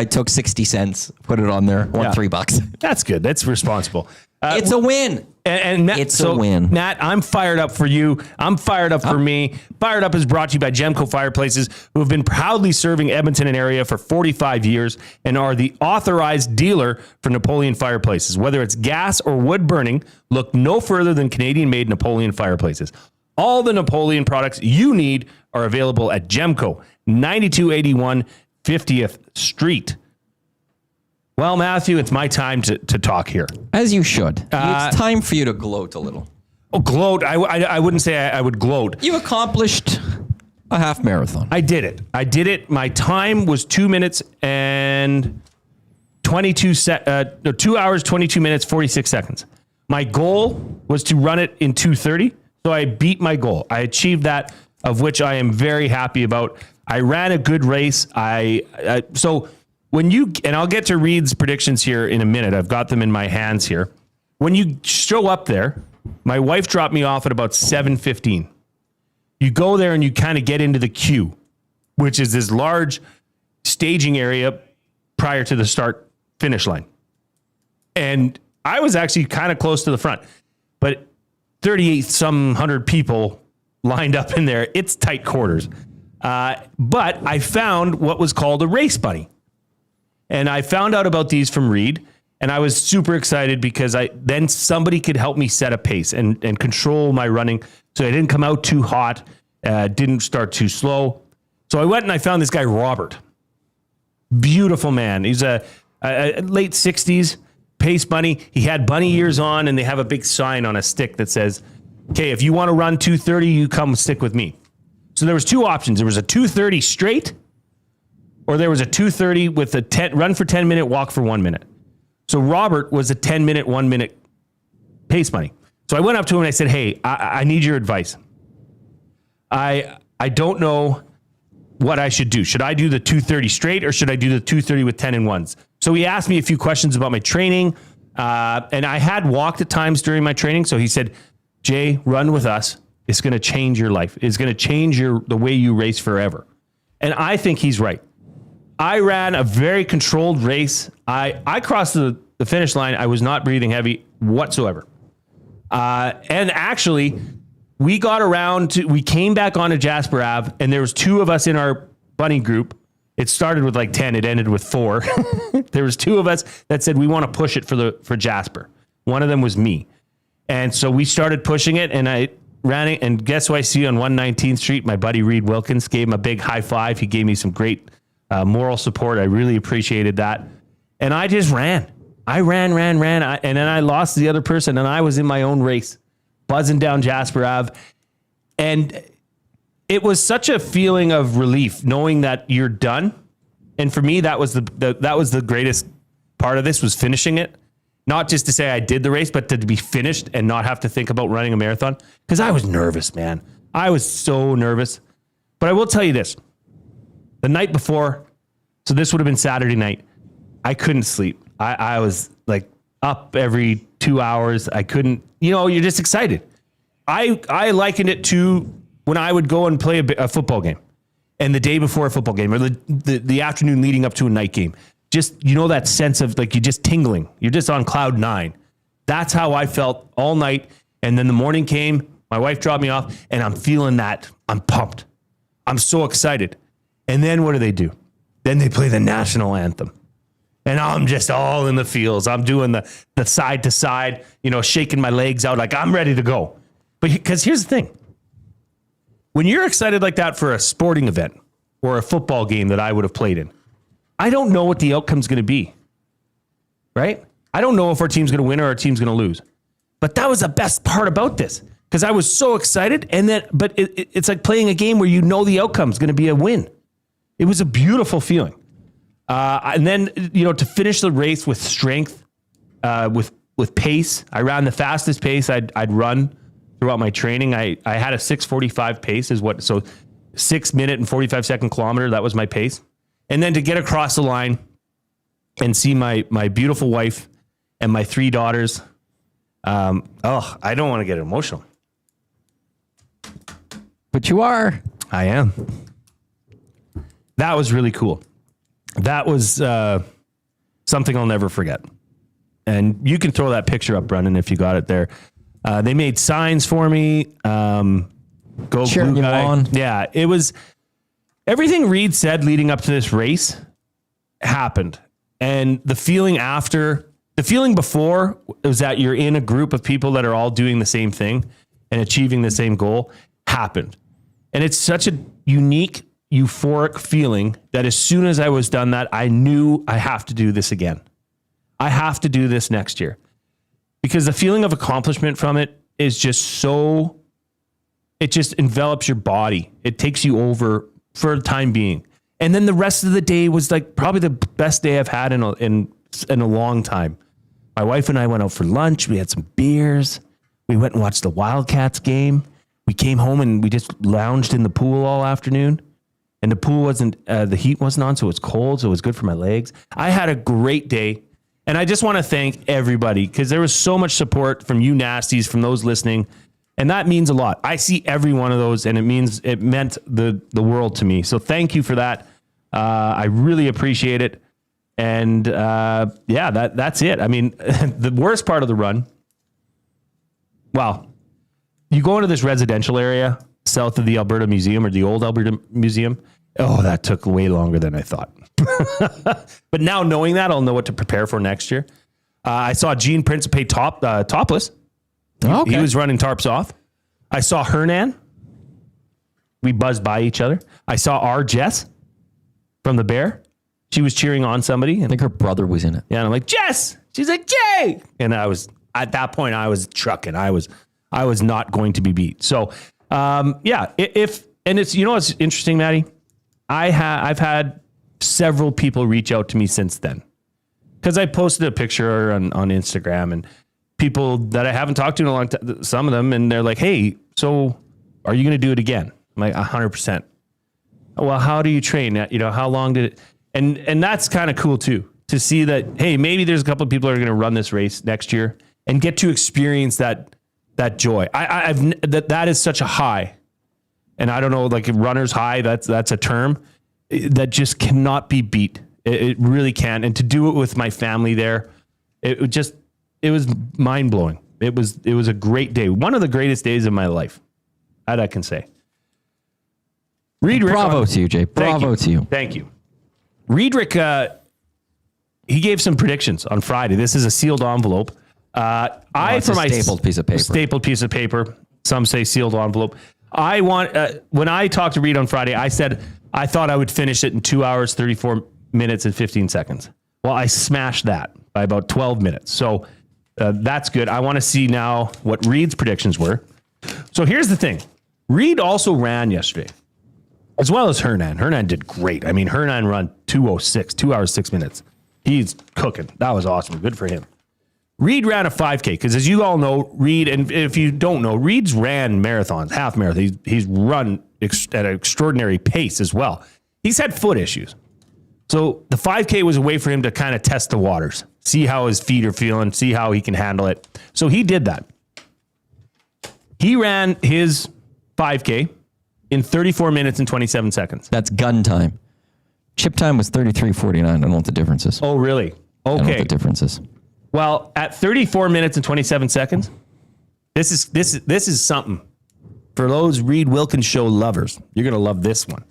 took 60 cents, put it on there, won $3. That's good. That's responsible. It's a win. And Matt, it's a win. Matt, I'm fired up for you. I'm fired up for me. Fired Up is brought to you by Gemco Fireplaces, who have been proudly serving Edmonton and area for 45 years and are the authorized dealer for Napoleon Fireplaces. Whether it's gas or wood burning, look no further than Canadian-made Napoleon Fireplaces. All the Napoleon products you need are available at Gemco, 9281 50th Street. Well, Matthew, it's my time to talk here. As you should. It's time for you to gloat a little. Oh, gloat. I wouldn't say I would gloat. You accomplished a half marathon. I did it. My time was 2 minutes and 2 hours, 22 minutes, 46 seconds. My goal was to run it in 2:30. So I beat my goal. I achieved that, of which I am very happy about. I ran a good race. So when you, and I'll get to Reid's predictions here in a minute. I've got them in my hands here. When you show up there, my wife dropped me off at about 7:15. You go there and you kind of get into the queue, which is this large staging area prior to the start finish line. And I was actually kind of close to the front, but 3,800 people lined up in there. It's tight quarters. But I found what was called a race bunny. And I found out about these from Reid, and I was super excited because then somebody could help me set a pace and control my running so I didn't come out too hot, didn't start too slow. So I went and I found this guy, Robert. Beautiful man. He's a late 60s pace bunny. He had bunny ears on, and they have a big sign on a stick that says, okay, if you want to run 2:30, you come stick with me. So there was two options. There was a 2:30 straight, or there was a 2:30 with a run for 10 minute, walk for 1 minute. So Robert was a 10 minute, 1 minute pace bunny. So I went up to him and I said, hey, I need your advice. I don't know what I should do. Should I do the 2:30 straight, or should I do the 2:30 with 10 and 1s? So he asked me a few questions about my training. And I had walked at times during my training. So he said, Jay, run with us. It's going to change your life. It's going to change the way you race forever. And I think he's right. I ran a very controlled race. I crossed the finish line. I was not breathing heavy whatsoever. And actually, we got we came back onto Jasper Ave, and there was 2 of us in our bunny group. It started with like 10. It ended with 4. There was 2 of us that said, we want to push it for Jasper. One of them was me. And so we started pushing it, and I ran it. And guess who I see on 119th Street? My buddy Reid Wilkins. Gave him a big high five. He gave me some great moral support. I really appreciated that. And I just ran. I ran. And then I lost the other person, and I was in my own race, buzzing down Jasper Ave. And it was such a feeling of relief knowing that you're done. And for me, that was the greatest part of this, was finishing it. Not just to say I did the race, but to be finished and not have to think about running a marathon. Because I was nervous, man. I was so nervous. But I will tell you this. The night before, so this would have been Saturday night, I couldn't sleep. I was like up every 2 hours. I couldn't, you're just excited. I likened it to when I would go and play a football game, and the day before a football game, or the afternoon leading up to a night game. Just, that sense of like, you're just tingling. You're just on cloud 9. That's how I felt all night. And then the morning came, my wife dropped me off, and I'm feeling that. I'm pumped. I'm so excited. And then what do? Then they play the national anthem. And I'm just all in the feels. I'm doing the side to side, shaking my legs out like I'm ready to go. But because here's the thing. When you're excited like that for a sporting event or a football game that I would have played in, I don't know what the outcome's going to be, right? I don't know if our team's going to win or our team's going to lose. But that was the best part about this, because I was so excited. But it's like playing a game where the outcome's going to be a win. It was a beautiful feeling. And then, to finish the race with strength, with pace. I ran the fastest pace I'd run throughout my training. I had a 6:45 pace so 6 minute and 45 second kilometer. That was my pace. And then to get across the line and see my beautiful wife and my 3 daughters. I don't want to get emotional. But you are. I am. That was really cool. That was something I'll never forget. And you can throw that picture up, Brendan, if you got it there. They made signs for me. Go Cheering Blue Guy. on. Yeah, it was everything Reid said leading up to this race happened. And the feeling before was that you're in a group of people that are all doing the same thing and achieving the same goal happened. And it's such a unique, euphoric feeling that as soon as I was done that, I knew I have to do this again. I have to do this next year, because the feeling of accomplishment from it is just it just envelops your body. It takes you over for the time being. And then the rest of the day was like probably the best day I've had in in a long time. My wife and I went out for lunch. We had some beers. We went and watched the Wildcats game. We came home and we just lounged in the pool all afternoon. And the pool wasn't, the heat wasn't on, so it was cold, so it was good for my legs. I had a great day. And I just want to thank everybody because there was so much support from you nasties, from those listening. And that means a lot. I see every one of those, and it meant the world to me. So thank you for that. I really appreciate it. And that's it. I mean, the worst part of the run, well, you go into this residential area south of the Alberta Museum or the old Alberta Museum. Oh, that took way longer than I thought. But now knowing that, I'll know what to prepare for next year. I saw Gene Principe topless. Okay. He was running tarps off. I saw Hernan. We buzzed by each other. I saw our Jess from the Bear. She was cheering on somebody. I think her brother was in it. Yeah, and I'm like, Jess. She's like, Jay. And I was, at that point, I was trucking. I was not going to be beat. So, it's, you know what's interesting, Maddie? I've had several people reach out to me since then because I posted a picture on Instagram, and people that I haven't talked to in a long time, some of them, and they're like, hey, so are you going to do it again? I'm like, 100%. Well, how do you train? You know, how long did it? And that's kind of cool too, to see that, hey, maybe there's a couple of people that are going to run this race next year and get to experience that joy. That is such a high. And I don't know, like runner's high, that's a term that just cannot be beat. It really can. And to do it with my family there, it was mind blowing. It was a great day. One of the greatest days of my life. That I can say. Bravo to you, Jay. Bravo to you. Thank you. Riedrich, he gave some predictions on Friday. This is a sealed envelope. Stapled piece of paper. Stapled piece of paper. Some say sealed envelope. When I talked to Reid on Friday, I said I thought I would finish it in 2 hours, 34 minutes, and 15 seconds. Well, I smashed that by about 12 minutes. So that's good. I want to see now what Reid's predictions were. So here's the thing. Reid also ran yesterday, as well as Hernan. Hernan did great. I mean, Hernan run 2:06, 2 hours, 6 minutes. He's cooking. That was awesome. Good for him. Reid ran a 5K because, as you all know, Reid, and if you don't know, Reid's ran marathons, half marathons. He's run at an extraordinary pace as well. He's had foot issues. So the 5K was a way for him to kind of test the waters, see how his feet are feeling, see how he can handle it. So he did that. He ran his 5K in 34 minutes and 27 seconds. That's gun time. Chip time was 33:49. I don't know what the difference is. Oh, really? Okay. I don't know what the difference is. Well, at 34 minutes and 27 seconds, this is something for those Reid Wilkins Show lovers. You're going to love this one.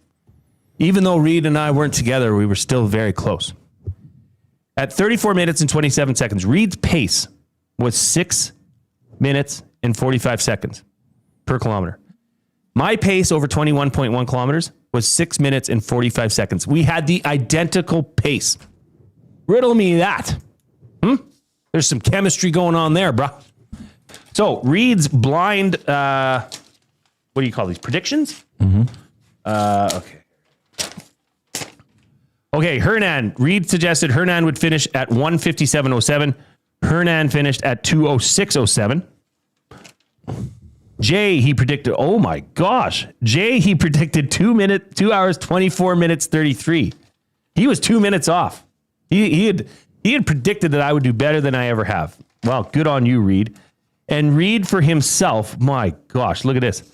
Even though Reid and I weren't together, we were still very close. At 34 minutes and 27 seconds, Reid's pace was 6 minutes and 45 seconds per kilometer. My pace over 21.1 kilometers was 6 minutes and 45 seconds. We had the identical pace. Riddle me that. There's some chemistry going on there, bro. So Reid's blind, what do you call these? Predictions? Mm-hmm. Okay. Okay, Hernan. Reid suggested Hernan would finish at 1:57.07. Hernan finished at 2:06.07. Jay, he predicted, oh my gosh. Jay, he predicted 2 hours, 24 minutes, 33. He was 2 minutes off. He had predicted that I would do better than I ever have. Well, good on you, Reid. And Reid for himself, my gosh, look at this.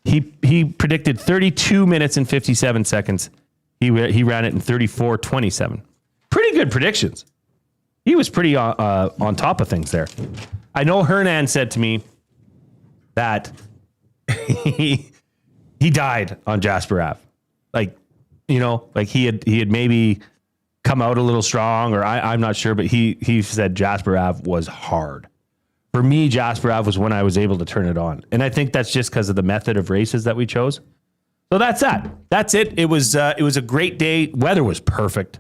He predicted 32 minutes and 57 seconds. He ran it in 34:27. Pretty good predictions. He was pretty on top of things there. I know Hernan said to me that he died on Jasper Ave. Like, you know, like he had maybe come out a little strong, or I'm not sure, but he said Jasper Ave was hard. For me, Jasper Ave was when I was able to turn it on. And I think that's just because of the method of races that we chose. So that's that. That's it. It was a great day. Weather was perfect.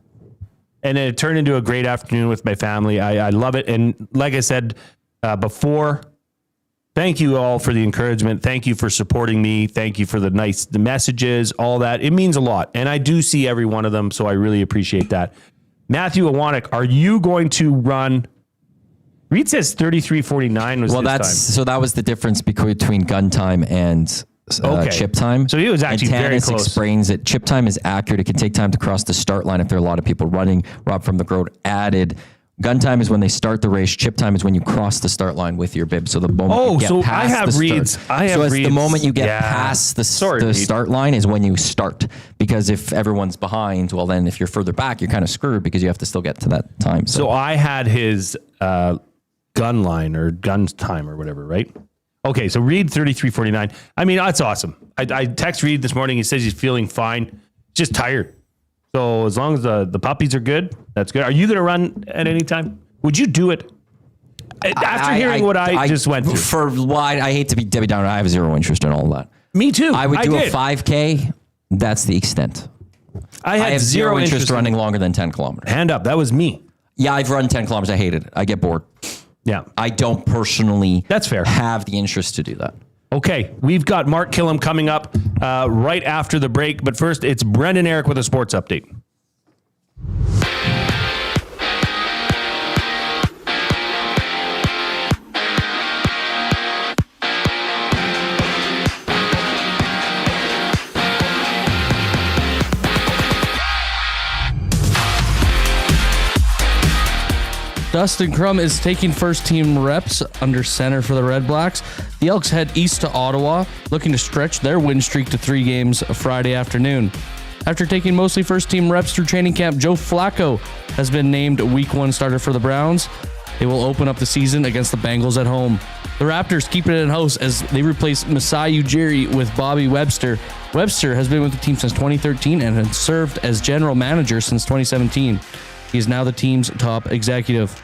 And it turned into a great afternoon with my family. I love it. And like I said before, thank you all for the encouragement. Thank you for supporting me. Thank you for the messages, all that. It means a lot. And I do see every one of them, so I really appreciate that. Matthew Iwanyk, are you going to run? Reid says 33:49 was his time. So that was the difference between gun time and chip time. So he was actually very Tanis close. explains that chip time is accurate. It can take time to cross the start line if there are a lot of people running. Rob from the Grove added, gun time is when they start the race. Chip time is when you cross the start line with your bib. So the moment you get past the moment you get past the start line is when you start. Because if everyone's behind, well, then if you're further back, you're kind of screwed because you have to still get to that time. So I had his gun line or gun time or whatever, right? Okay, so Reid 33:49. I mean, that's awesome. I text Reid this morning. He says he's feeling fine, just tired. So as long as the puppies are good, that's good. Are you going to run at any time? Would you do it? After hearing what I just went through. For why I hate to be Debbie Downer, I have zero interest in all of that. Me too. I would do a 5K. That's the extent. I have zero interest running longer than 10 kilometers. Hand up. That was me. Yeah, I've run 10 kilometers. I hated it. I get bored. Yeah. I don't personally That's fair. have the interest to do that. Okay, we've got Mark Kllum coming up right after the break. But first, it's Brendan Eric with a sports update. Dustin Kllum is taking first team reps under center for the Red Blacks. The Elks head east to Ottawa, looking to stretch their win streak to 3 games Friday afternoon. After taking mostly first team reps through training camp, Joe Flacco has been named Week 1 starter for the Browns. They will open up the season against the Bengals at home. The Raptors keep it in-house as they replace Masai Ujiri with Bobby Webster. Webster has been with the team since 2013 and has served as general manager since 2017. He is now the team's top executive.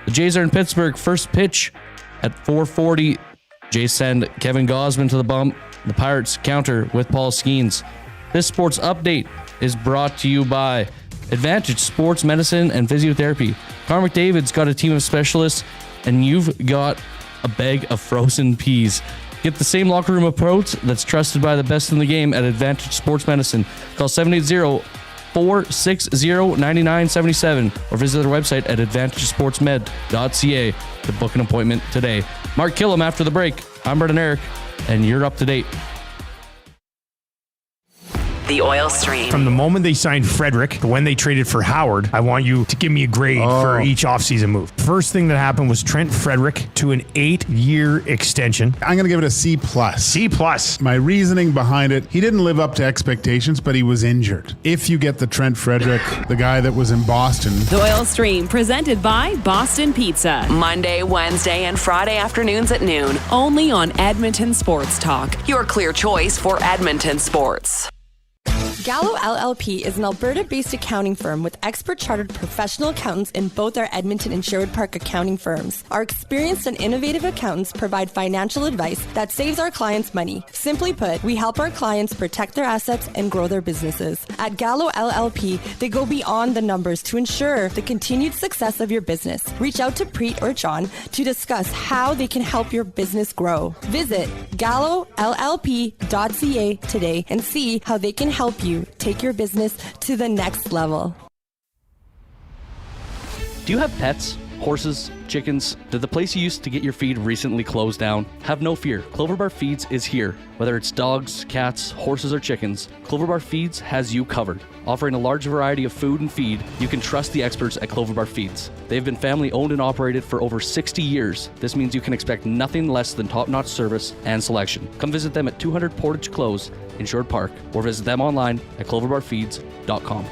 The Jays are in Pittsburgh. First pitch at 4:40. Jays send Kevin Gausman to the bump. The Pirates counter with Paul Skeens. This sports update is brought to you by Advantage Sports Medicine and Physiotherapy. Carl McDavid's got a team of specialists, and you've got a bag of frozen peas. Get the same locker room approach that's trusted by the best in the game at Advantage Sports Medicine. Call 780-460-9977 or visit their website at advantagesportsmed.ca to book an appointment today. Mark Kllum after the break. I'm Brendan Eric, and you're up to date. The Oil Stream. From the moment they signed Frederick to when they traded for Howard, I want you to give me a grade for each offseason move. First thing that happened was Trent Frederick to an 8-year extension. I'm going to give it a C+. C+. My reasoning behind it, he didn't live up to expectations, but he was injured. If you get the Trent Frederick, the guy that was in Boston. The Oil Stream, presented by Boston Pizza. Monday, Wednesday, and Friday afternoons at noon. Only on Edmonton Sports Talk. Your clear choice for Edmonton sports. Gallo LLP is an Alberta-based accounting firm with expert chartered professional accountants in both our Edmonton and Sherwood Park accounting firms. Our experienced and innovative accountants provide financial advice that saves our clients money. Simply put, we help our clients protect their assets and grow their businesses. At Gallo LLP, they go beyond the numbers to ensure the continued success of your business. Reach out to Preet or John to discuss how they can help your business grow. Visit gallollp.ca today and see how they can help you take your business to the next level. Do you have pets? Horses? Chickens? Did the place you used to get your feed recently close down? Have no fear. Clover Bar Feeds is here. Whether it's dogs, cats, horses, or chickens, Clover Bar Feeds has you covered. Offering a large variety of food and feed, you can trust the experts at Clover Bar Feeds. They've been family owned and operated for over 60 years. This means you can expect nothing less than top-notch service and selection. Come visit them at 200 Portage Close in Sherwood Park or visit them online at cloverbarfeeds.com.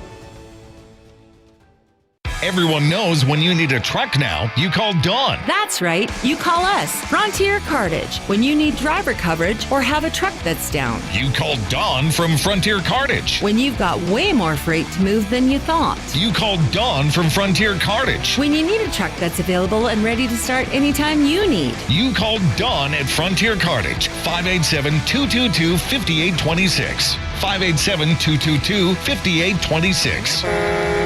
Everyone knows when you need a truck now, you call Dawn. That's right. You call us, Frontier Cartage, when you need driver coverage or have a truck that's down. You call Dawn from Frontier Cartage. When you've got way more freight to move than you thought. You call Dawn from Frontier Cartage. When you need a truck that's available and ready to start anytime you need. You call Dawn at Frontier Cartage, 587-222-5826. 587-222-5826.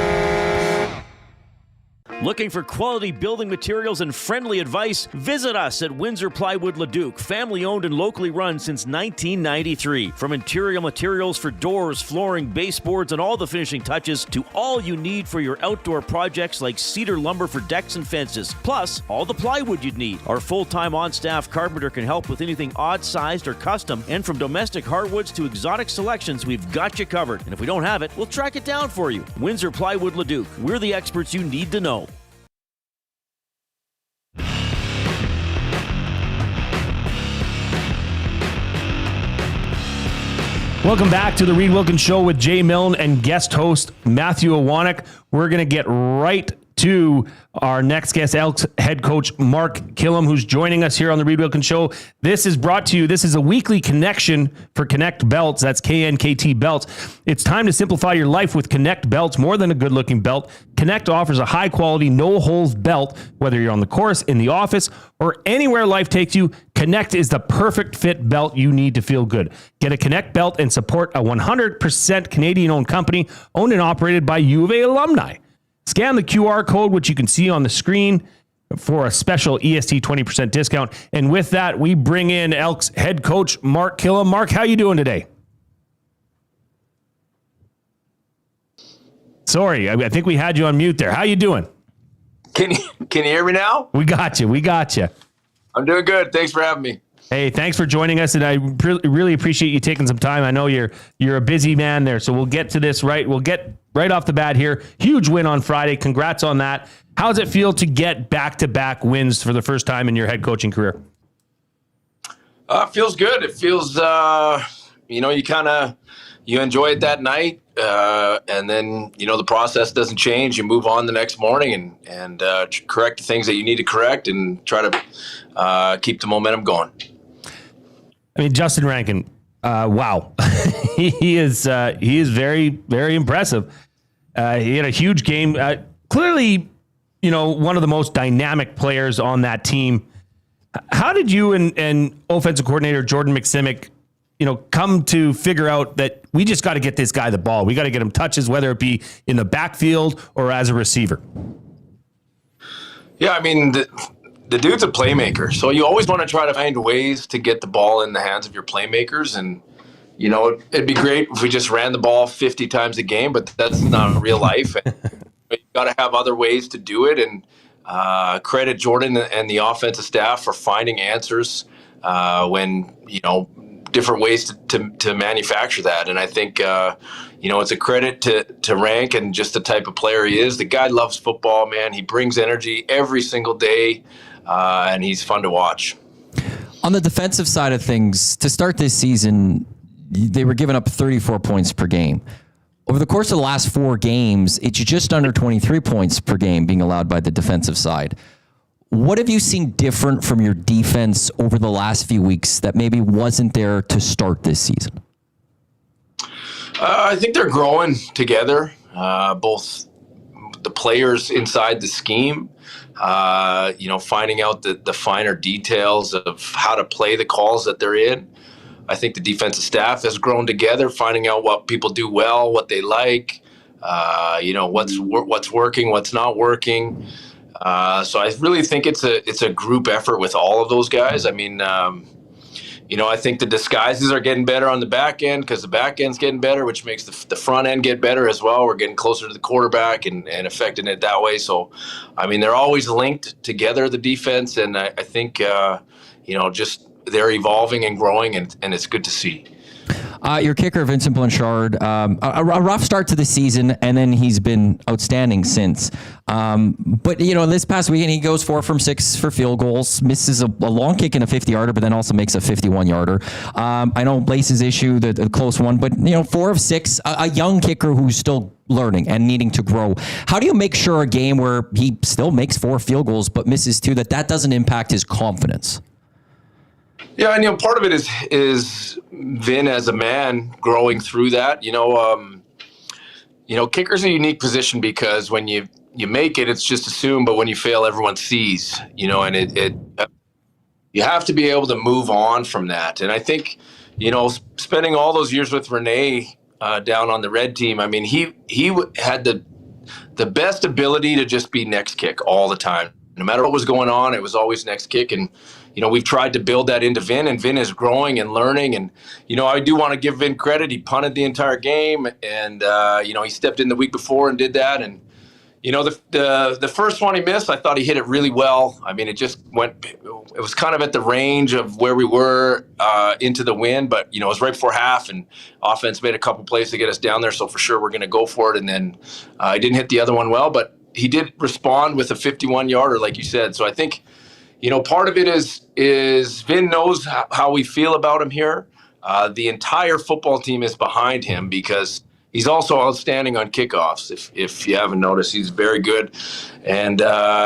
Looking for quality building materials and friendly advice? Visit us at Windsor Plywood Leduc, family owned and locally run since 1993. From interior materials for doors, flooring, baseboards, and all the finishing touches to all you need for your outdoor projects like cedar lumber for decks and fences, plus all the plywood you'd need. Our full-time on-staff carpenter can help with anything odd-sized or custom, and from domestic hardwoods to exotic selections, we've got you covered. And if we don't have it, we'll track it down for you. Windsor Plywood Leduc. We're the experts you need to know. Welcome back to the Reid Wilkins Show with Jay Milne and guest host Matthew Iwanyk. We're going to get right to our next guest, Elks head coach Mark Kllum, who's joining us here on the Reid Wilkins Show. This is brought to you. This is a weekly connection for Connect Belts. That's KNKT Belts. It's time to simplify your life with Connect Belts. More than a good-looking belt, Connect offers a high-quality, no-holes belt. Whether you're on the course, in the office, or anywhere life takes you, Connect is the perfect fit belt you need to feel good. Get a Connect belt and support a 100% Canadian-owned company, owned and operated by U of A alumni. Scan the QR code, which you can see on the screen, for a special EST 20% discount. And with that, we bring in Elks head coach Mark Kllum. Mark, how you doing today? Sorry, I think we had you on mute there. How you doing? Can you hear me now? We got you. I'm doing good. Thanks for having me. Hey, thanks for joining us, and I really appreciate you taking some time. I know you're a busy man there, so we'll get to this right. We'll get right off the bat here. Huge win on Friday. Congrats on that. How does it feel to get back-to-back wins for the first time in your head coaching career? It feels good. It feels, you enjoy it that night, and then, the process doesn't change. You move on the next morning and correct the things that you need to correct and try to keep the momentum going. I mean, Justin Rankin, wow. he is very, very impressive. He had a huge game. Clearly, one of the most dynamic players on that team. How did you and offensive coordinator Jordan McSimic, come to figure out that we just got to get this guy the ball? We got to get him touches, whether it be in the backfield or as a receiver. Yeah, I mean, the dude's a playmaker. So you always want to try to find ways to get the ball in the hands of your playmakers. And, it'd be great if we just ran the ball 50 times a game, but that's not real life. And you've got to have other ways to do it. And credit Jordan and the offensive staff for finding answers when, different ways to manufacture that. And I think, it's a credit to Rank and just the type of player he is. The guy loves football, man. He brings energy every single day, and he's fun to watch. On the defensive side of things, to start this season, they were giving up 34 points per game. Over the course of the last 4 games, it's just under 23 points per game being allowed by the defensive side. What have you seen different from your defense over the last few weeks that maybe wasn't there to start this season? I think they're growing together, both the players inside the scheme, finding out the finer details of how to play the calls that they're in. I think the defensive staff has grown together, finding out what people do well, what they like, what's working, what's not working. So I really think it's a group effort with all of those guys. I mean, I think the disguises are getting better on the back end because the back end's getting better, which makes the front end get better as well. We're getting closer to the quarterback and affecting it that way. So, I mean, they're always linked together, the defense, and I think, just they're evolving and growing, and it's good to see. Your kicker, Vincent Blanchard, a rough start to the season, and then he's been outstanding since. But, this past weekend, he goes 4 from 6 for field goals, misses a long kick in a 50-yarder, but then also makes a 51-yarder. I know Blace's issue, the close one, but, 4 of 6, a young kicker who's still learning and needing to grow. How do you make sure a game where he still makes 4 field goals but misses 2, that doesn't impact his confidence? Yeah, and part of it is Vin as a man growing through that. Kicker's a unique position because when you make it, it's just assumed, but when you fail, everyone sees. And you have to be able to move on from that. And I think, spending all those years with Renee down on the red team, I mean, he had the best ability to just be next kick all the time. No matter what was going on, it was always next kick. And, we've tried to build that into Vin, and Vin is growing and learning. And, I do want to give Vin credit. He punted the entire game, and, he stepped in the week before and did that. And, the first one he missed, I thought he hit it really well. I mean, it was kind of at the range of where we were into the wind, but, it was right before half, and offense made a couple plays to get us down there. So for sure, we're going to go for it. And then I didn't hit the other one well, but he did respond with a 51-yarder, like you said. So I think, part of it is Vin knows how we feel about him here. The entire football team is behind him because he's also outstanding on kickoffs. If you haven't noticed, he's very good, and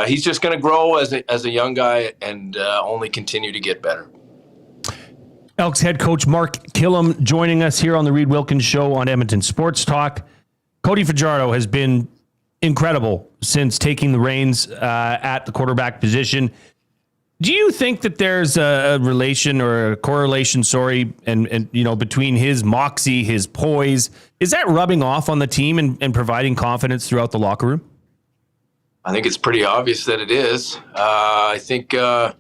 he's just going to grow as a young guy and only continue to get better. Elks head coach Mark Kllum joining us here on the Reid Wilkins Show on Edmonton Sports Talk. Cody Fajardo has been incredible since taking the reins at the quarterback position. Do you think that there's a relation or a correlation, and between his moxie, his poise, is that rubbing off on the team and providing confidence throughout the locker room? I think it's pretty obvious that it is. I think, and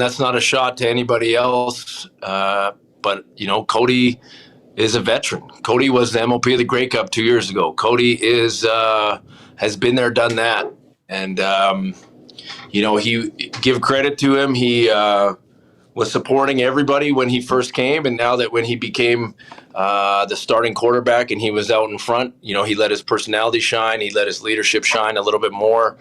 that's not a shot to anybody else, but, Cody is a veteran. Cody was the MOP of the Grey Cup 2 years ago. Cody has been there, done that. And, he give credit to him. He was supporting everybody when he first came. And now that when he became the starting quarterback and he was out in front, he let his personality shine. He let his leadership shine a little bit more.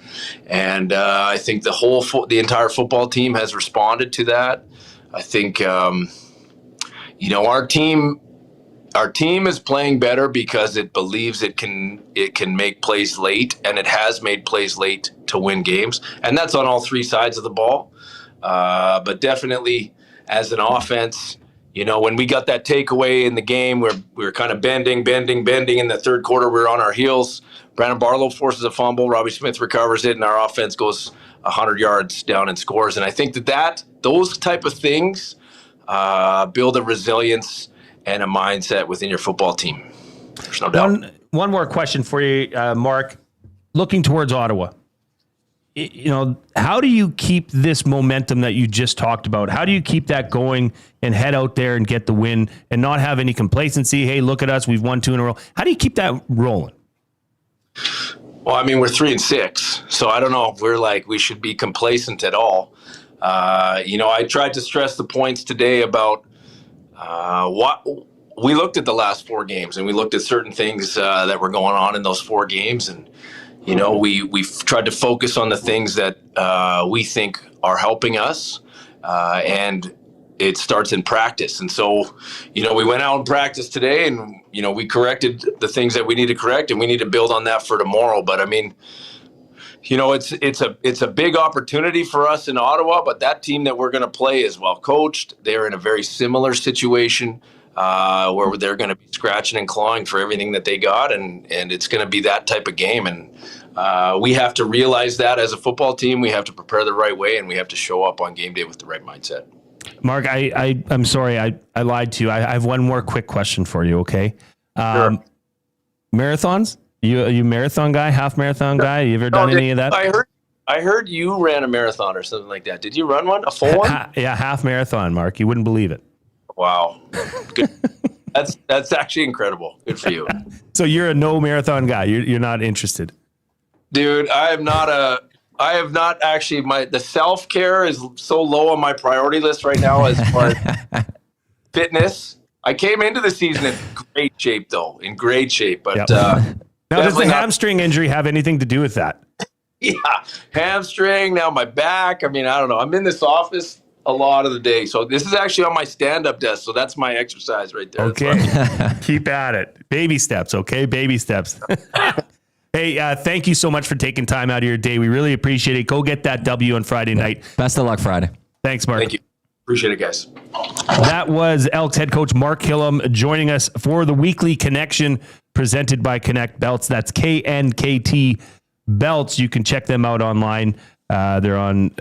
And I think the entire football team has responded to that. I think, our team is playing better because it believes it can make plays late, and it has made plays late to win games, and that's on all three sides of the ball. But definitely, as an offense, when we got that takeaway in the game, we were kind of bending. In the third quarter, we were on our heels. Brandon Barlow forces a fumble. Robbie Smith recovers it, and our offense goes 100 yards down and scores. And I think that those type of things build a resilience and a mindset within your football team. There's no doubt. One more question for you, Mark. Looking towards Ottawa, how do you keep this momentum that you just talked about? How do you keep that going and head out there and get the win and not have any complacency? Hey, look at us. We've won 2 in a row. How do you keep that rolling? Well, I mean, we're 3-6, so I don't know if we should be complacent at all. I tried to stress the points today about what we looked at the last 4 games, and we looked at certain things that were going on in those 4 games, and we've tried to focus on the things that we think are helping us, and it starts in practice. And so, we went out and practiced today, and we corrected the things that we need to correct, and we need to build on that for tomorrow. But I mean, it's a big opportunity for us in Ottawa, but that team that we're going to play is well coached. They're in a very similar situation where they're going to be scratching and clawing for everything that they got, and it's going to be that type of game. And we have to realize that as a football team. We have to prepare the right way, and we have to show up on game day with the right mindset. Mark, I'm sorry, I lied to you. I have one more quick question for you, okay? Sure. Marathons? You a marathon guy, half marathon guy? You ever done any of that? I heard you ran a marathon or something like that. Did you run one? A full one? Yeah, half marathon, Mark. You wouldn't believe it. Wow. Good. That's actually incredible. Good for you. So you're a no marathon guy. You're not interested. Dude, I have not actually, the self-care is so low on my priority list right now as far as fitness. I came into the season in great shape, but yep. Now, does the hamstring injury have anything to do with that? Yeah, hamstring, now my back. I mean, I don't know. I'm in this office a lot of the day. So this is actually on my stand-up desk. So that's my exercise right there. Okay, keep at it. Baby steps, okay? Baby steps. Hey, thank you so much for taking time out of your day. We really appreciate it. Go get that W on Friday night. Best of luck Friday. Thanks, Mark. Thank you. Appreciate it, guys. That was Elks head coach Mark Kllum joining us for the weekly connection presented by Connect Belts. That's KNKT Belts. You can check them out online. They're on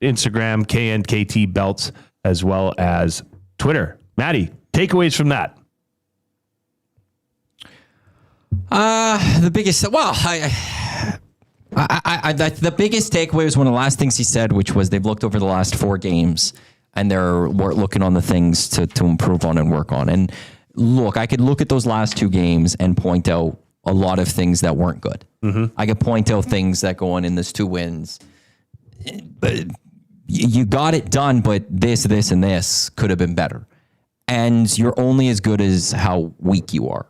Instagram, KNKT Belts, as well as Twitter. Maddie, takeaways from that. The biggest, the biggest takeaway was one of the last things he said, which was they've looked over the last 4 games and they're looking on the things to improve on and work on. And look, I could look at those last 2 games and point out a lot of things that weren't good. I could point out things that go on in this 2 wins. But you got it done, but this, and this could have been better. And you're only as good as how weak you are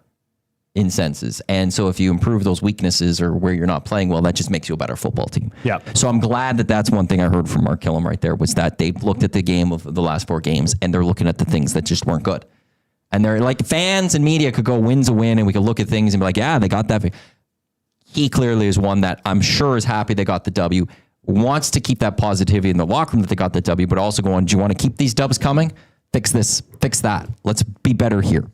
in senses. And so if you improve those weaknesses or where you're not playing well, that just makes you a better football team. Yeah. So I'm glad that that's one thing I heard from Mark Kllum right there, was that they've looked at the game of the last 4 games and they're looking at the things that just weren't good. And they're like, fans and media could go win's a win and we could look at things and be like, yeah, they got that. He clearly is one that I'm sure is happy they got the W, wants to keep that positivity in the locker room that they got the W, but also going, do you want to keep these dubs coming? Fix this, fix that. Let's be better here.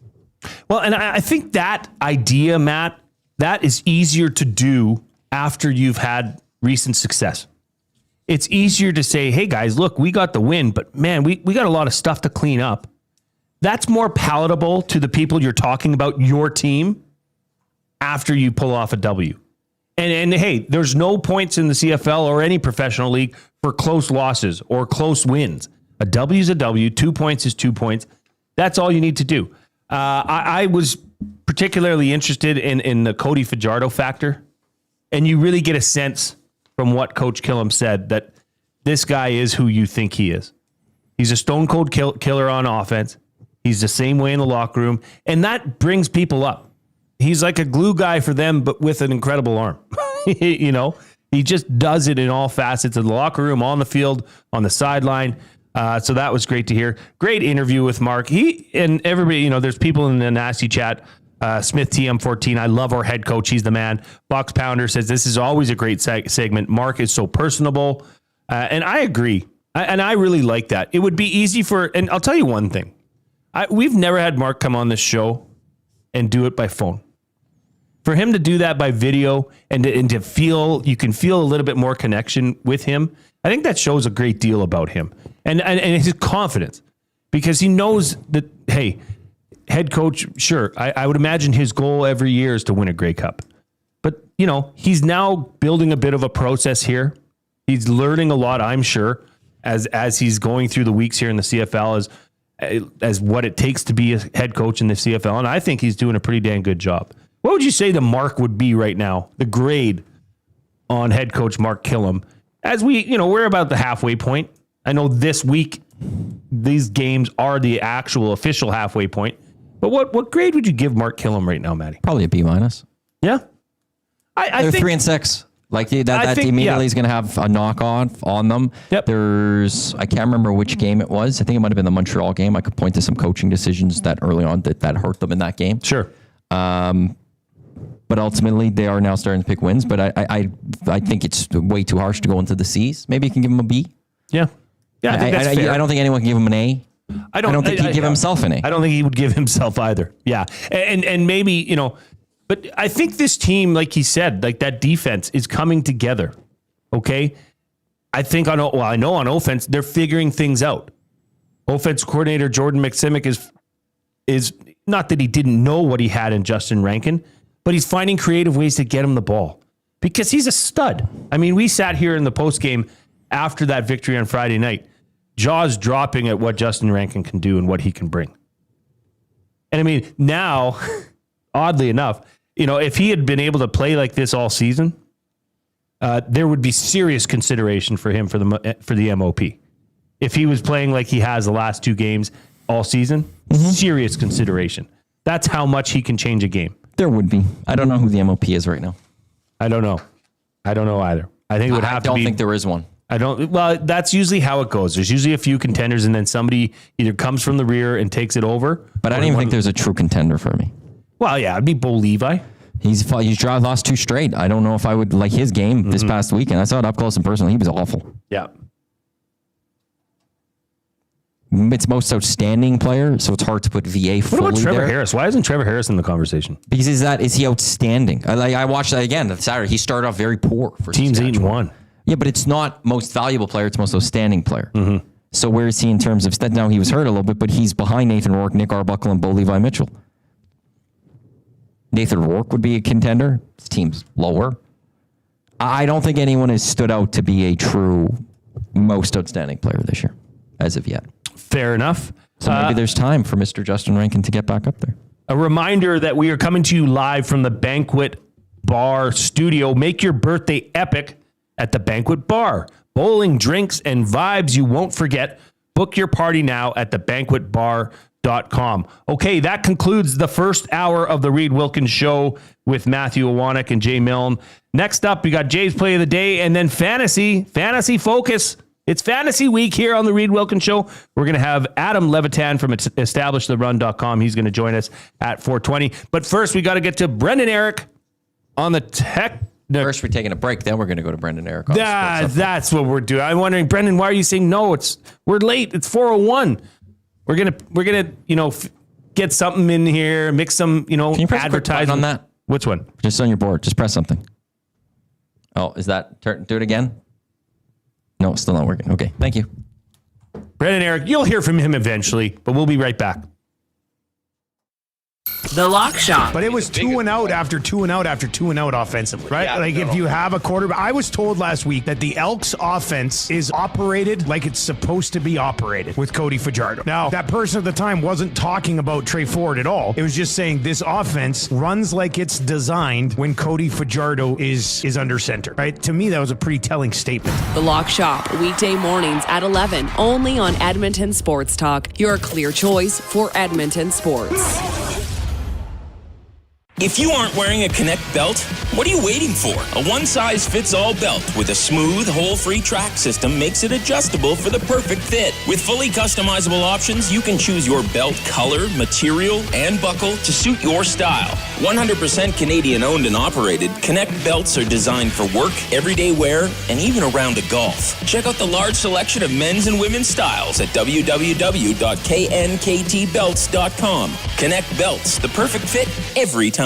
Well, and I think that idea, Matt, that is easier to do after you've had recent success. It's easier to say, hey guys, look, we got the win, but man, we got a lot of stuff to clean up. That's more palatable to the people you're talking about, your team, after you pull off a W. And hey, there's no points in the CFL or any professional league for close losses or close wins. A W is a W. 2 points is 2 points. That's all you need to do. I was particularly interested in the Cody Fajardo factor. And you really get a sense from what Coach Kilam said that this guy is who you think he is. He's a stone cold killer on offense. He's the same way in the locker room. And that brings people up. He's like a glue guy for them, but with an incredible arm. You know, he just does it in all facets of the locker room, on the field, on the sideline. So that was great to hear. Great interview with Mark. He and everybody, you know, there's people in the nasty chat. Smith TM14, I love our head coach. He's the man. Box Pounder says this is always a great segment. Mark is so personable. And I agree. And I really like that. It would be easy and I'll tell you one thing. We've never had Mark come on this show and do it by phone. For him to do that by video and to feel, you can feel a little bit more connection with him. I think that shows a great deal about him and his confidence, because he knows that, hey, head coach, sure, I would imagine his goal every year is to win a Grey Cup. But, you know, he's now building a bit of a process here. He's learning a lot, I'm sure, as he's going through the weeks here in the CFL as what it takes to be a head coach in the CFL. And I think he's doing a pretty dang good job. What would you say the mark would be right now, the grade on head coach Mark Kllum? As we're about the halfway point. I know this week, these games are the actual official halfway point. But what grade would you give Mark Kllum right now, Matty? Probably a B-. Yeah. They're 3-6. Like that immediately is going to have a knock on them. Yep. I can't remember which game it was. I think it might have been the Montreal game. I could point to some coaching decisions that early on that hurt them in that game. Sure. But ultimately, they are now starting to pick wins. But I think it's way too harsh to go into the C's. Maybe you can give him a B. Yeah. Yeah, I think that's fair. I don't think anyone can give him an A. I don't think he'd give himself an A. I don't think he would give himself either. Yeah. And maybe, but I think this team, like he said, like that defense is coming together. Okay. I think I know on offense, they're figuring things out. Offense coordinator Jordan McSimic is not that he didn't know what he had in Justin Rankin, but he's finding creative ways to get him the ball because he's a stud. I mean, we sat here in the post game after that victory on Friday night, jaws dropping at what Justin Rankin can do and what he can bring. And I mean, now, oddly enough, if he had been able to play like this all season, there would be serious consideration for him for the MOP. If he was playing like he has the last 2 games all season, serious consideration. That's how much he can change a game. There would be. I don't know who the MOP is right now. I don't know either. I think it would have to be. I don't think there is one. Well, that's usually how it goes. There's usually a few contenders and then somebody either comes from the rear and takes it over. But I don't even think there's a true contender for me. Well, yeah, it'd be Bo Levi. He's lost 2 straight. I don't know if I would like his game this past weekend. I saw it up close and personal. He was awful. Yeah. It's most outstanding player, so it's hard to put VA fully there. What about Trevor Harris? Why isn't Trevor Harris in the conversation? Because is he outstanding? I watched that again on Saturday. He started off very poor for teams 8-1. Yeah, but it's not most valuable player. It's most outstanding player. Mm-hmm. So where is he in terms of now? He was hurt a little bit, but he's behind Nathan Rourke, Nick Arbuckle, and Bo Levi Mitchell. Nathan Rourke would be a contender. His team's lower. I don't think anyone has stood out to be a true most outstanding player this year, as of yet. Fair enough. So maybe there's time for Mr. Justin Rankin to get back up there. A reminder that we are coming to you live from the Banquet Bar studio. Make your birthday epic at the Banquet Bar. Bowling, drinks, and vibes you won't forget. Book your party now at thebanquetbar.com. Okay, that concludes the first hour of the Reid Wilkins Show with Matthew Iwanyk and Jay Milne. Next up, we got Jay's Play of the Day and then Fantasy Focus. It's Fantasy Week here on the Reid Wilkins Show. We're going to have Adam Levitan from EstablishTheRun.com. He's going to join us at 4:20. But first, we got to get to Brendan Eric on the tech. First, we're taking a break. Then we're going to go to Brendan Eric. That's what we're doing. I'm wondering, Brendan, why are you saying no? We're late. It's 4:01. We're gonna get something in here, mix some Can you press advertising on that. Which one? Just on your board. Just press something. Oh, is that do it again? No, it's still not working. Okay, thank you. Brendan Eric, you'll hear from him eventually, but we'll be right back. The Lock Shop. But it was 2-and-out after 2-and-out after 2-and-out offensively, right? Yeah, if you have a quarterback. I was told last week that the Elks offense is operated like it's supposed to be operated with Cody Fajardo. Now, that person at the time wasn't talking about Trey Ford at all. It was just saying this offense runs like it's designed when Cody Fajardo is under center, right? To me, that was a pretty telling statement. The Lock Shop, weekday mornings at 11, only on Edmonton Sports Talk, your clear choice for Edmonton sports. If you aren't wearing a Connect belt, what are you waiting for? A one-size-fits-all belt with a smooth, hole-free track system makes it adjustable for the perfect fit. With fully customizable options, you can choose your belt color, material, and buckle to suit your style. 100% Canadian-owned and operated, Connect belts are designed for work, everyday wear, and even a round of golf. Check out the large selection of men's and women's styles at www.knktbelts.com. Connect belts, the perfect fit every time.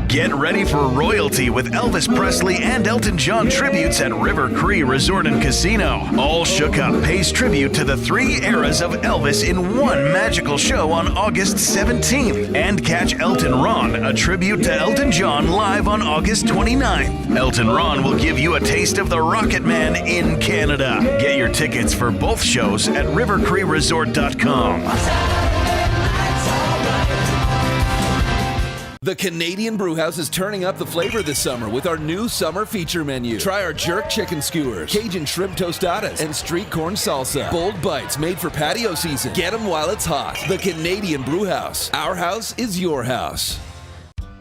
Get ready for royalty with Elvis Presley and Elton John tributes at River Cree Resort and Casino. All Shook Up pays tribute to the three eras of Elvis in one magical show on August 17th. And catch Elton Ron, a tribute to Elton John, live on August 29th. Elton Ron will give you a taste of the Rocket Man in Canada. Get your tickets for both shows at rivercreeresort.com. The Canadian Brewhouse is turning up the flavor this summer with our new summer feature menu. Try our jerk chicken skewers, Cajun shrimp tostadas, and street corn salsa. Bold bites made for patio season. Get them while it's hot. The Canadian Brewhouse. Our house is your house.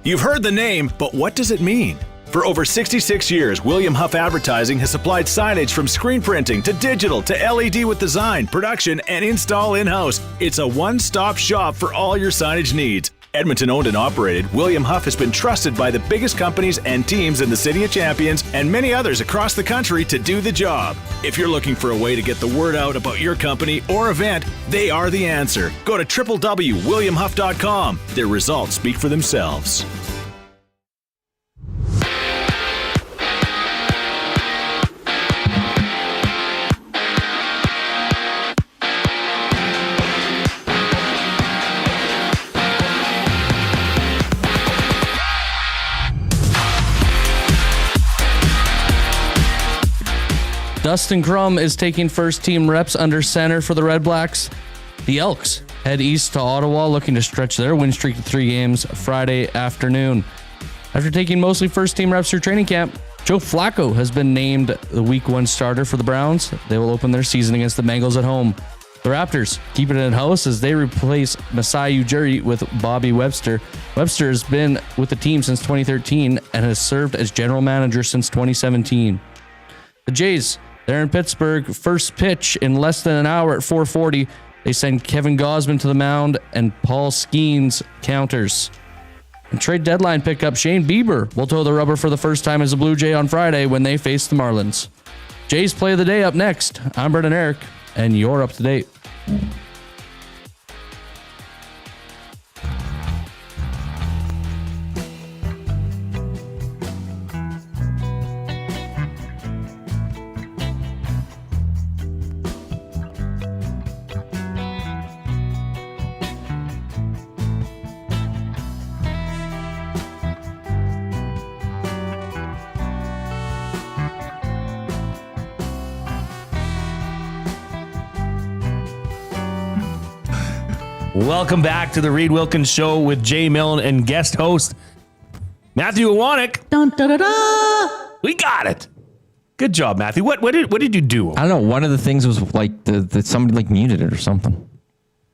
You've heard the name, but what does it mean? For over 66 years, William Huff Advertising has supplied signage from screen printing to digital to LED with design, production, and install in-house. It's a one-stop shop for all your signage needs. Edmonton owned and operated, William Huff has been trusted by the biggest companies and teams in the City of Champions and many others across the country to do the job. If you're looking for a way to get the word out about your company or event, they are the answer. Go to www.williamhuff.com. Their results speak for themselves. Dustin Kllum is taking first-team reps under center for the Red Blacks. The Elks head east to Ottawa, looking to stretch their win streak to 3 games Friday afternoon. After taking mostly first-team reps through training camp, Joe Flacco has been named the Week 1 starter for the Browns. They will open their season against the Bengals at home. The Raptors keep it in-house as they replace Masai Ujiri with Bobby Webster. Webster has been with the team since 2013 and has served as general manager since 2017. The Jays, they're in Pittsburgh. First pitch in less than an hour at 4:40. They send Kevin Gausman to the mound and Paul Skeens counters. And trade deadline pickup Shane Bieber will toe the rubber for the first time as a Blue Jay on Friday when they face the Marlins. Jays Play of the Day up next. I'm Brendan Eric, and you're up to date. Welcome back to the Reid Wilkins Show with Jay Milne and guest host Matthew Iwanyk. Dun, da, da, da. We got it. Good job, Matthew. What did you do? I don't know. One of the things was like the somebody like muted it or something.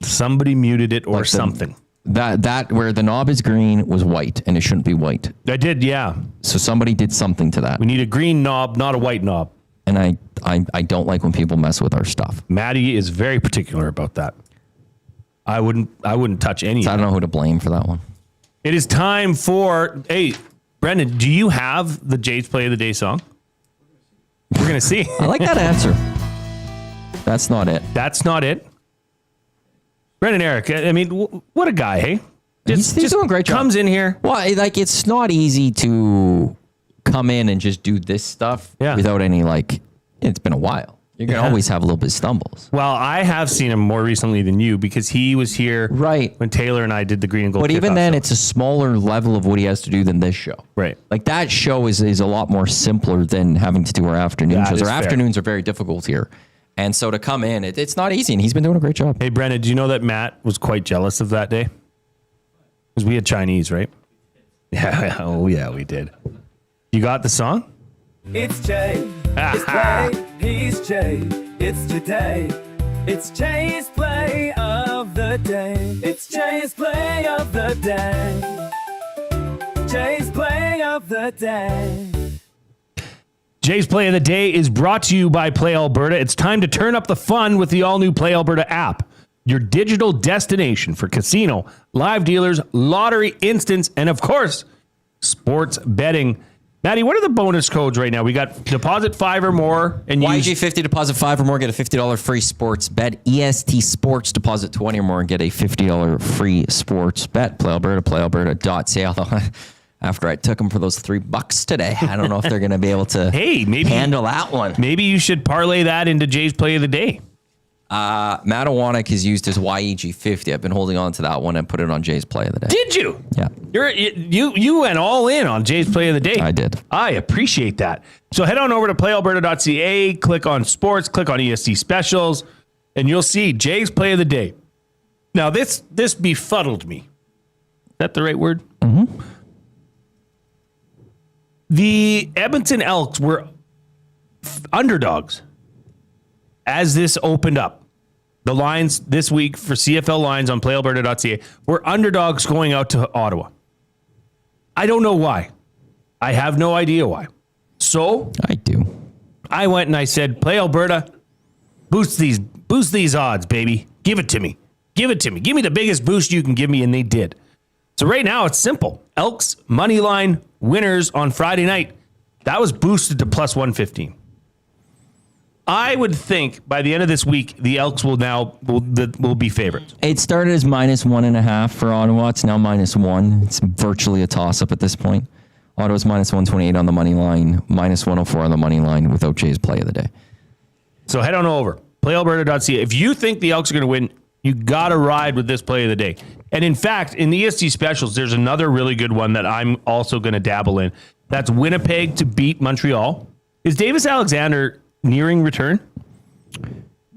Somebody muted it or like something. That where the knob is green was white, and it shouldn't be white. I did, yeah. So somebody did something to that. We need a green knob, not a white knob. And I don't like when people mess with our stuff. Maddie is very particular about that. I wouldn't touch any. So I don't know who to blame for that one. It is time for, hey, Brendan, do you have the Jays Play of the Day song? We're going to see. I like that answer. That's not it. That's not it. Brendan Eric, I mean, what a guy, hey? He's doing a great job. Comes in here. Well, like, it's not easy to come in and just do this stuff without any, like, it's been a while. You're going to always have a little bit of stumbles. Well, I have seen him more recently than you because he was here when Taylor and I did the green and gold. But even then, it's a smaller level of what he has to do than this show. Right. Like, that show is a lot more simpler than having to do our afternoon shows. Our afternoons are very difficult here. And so to come in, it's not easy, and he's been doing a great job. Hey, Brennan, do you know that Matt was quite jealous of that day? Because we had Chinese, right? Yeah. Oh, yeah, we did. You got the song? It's Jay. It's Play. He's Jay. It's today. It's Jay's Play of the Day. It's Jay's Play of the Day. Jay's Play of the Day. Jay's Play of the Day is brought to you by Play Alberta. It's time to turn up the fun with the all-new Play Alberta app, your digital destination for casino, live dealers, lottery instants, and, of course, sports betting. Maddie, what are the bonus codes right now? We got deposit 5 or more. And YG50, deposit 5 or more, get a $50 free sports bet. EST Sports, deposit 20 or more and get a $50 free sports bet. Play Alberta, playalberta.ca. Although after I took them for those $3 today, I don't know if they're going to be able to handle that one. Maybe you should parlay that into Jay's Play of the Day. Matt Iwanyk has used his YEG50. I've been holding on to that one and put it on Jay's Play of the Day. Did you? Yeah. You went all in on Jay's Play of the Day. I did. I appreciate that. So head on over to playalberta.ca, click on sports, click on ESC specials, and you'll see Jay's Play of the Day. Now, this befuddled me. Is that the right word? Mm-hmm. The Edmonton Elks were underdogs as this opened up. The lines this week for CFL lines on playalberta.ca were underdogs going out to Ottawa. I don't know why. I have no idea why. So I do. I went and I said, Play Alberta, boost these odds, baby. Give it to me. Give it to me. Give me the biggest boost you can give me, and they did. So right now it's simple. Elks money line winners on Friday night. That was boosted to plus 115. I would think by the end of this week, the Elks will be favorites. It started as minus 1.5 for Ottawa. It's now minus 1. It's virtually a toss-up at this point. Ottawa's minus 128 on the money line, minus 104 on the money line without Jay's Play of the Day. So head on over, playalberta.ca. If you think the Elks are going to win, you got to ride with this Play of the Day. And in fact, in the EST specials, there's another really good one that I'm also going to dabble in. That's Winnipeg to beat Montreal. Is Davis Alexander nearing return?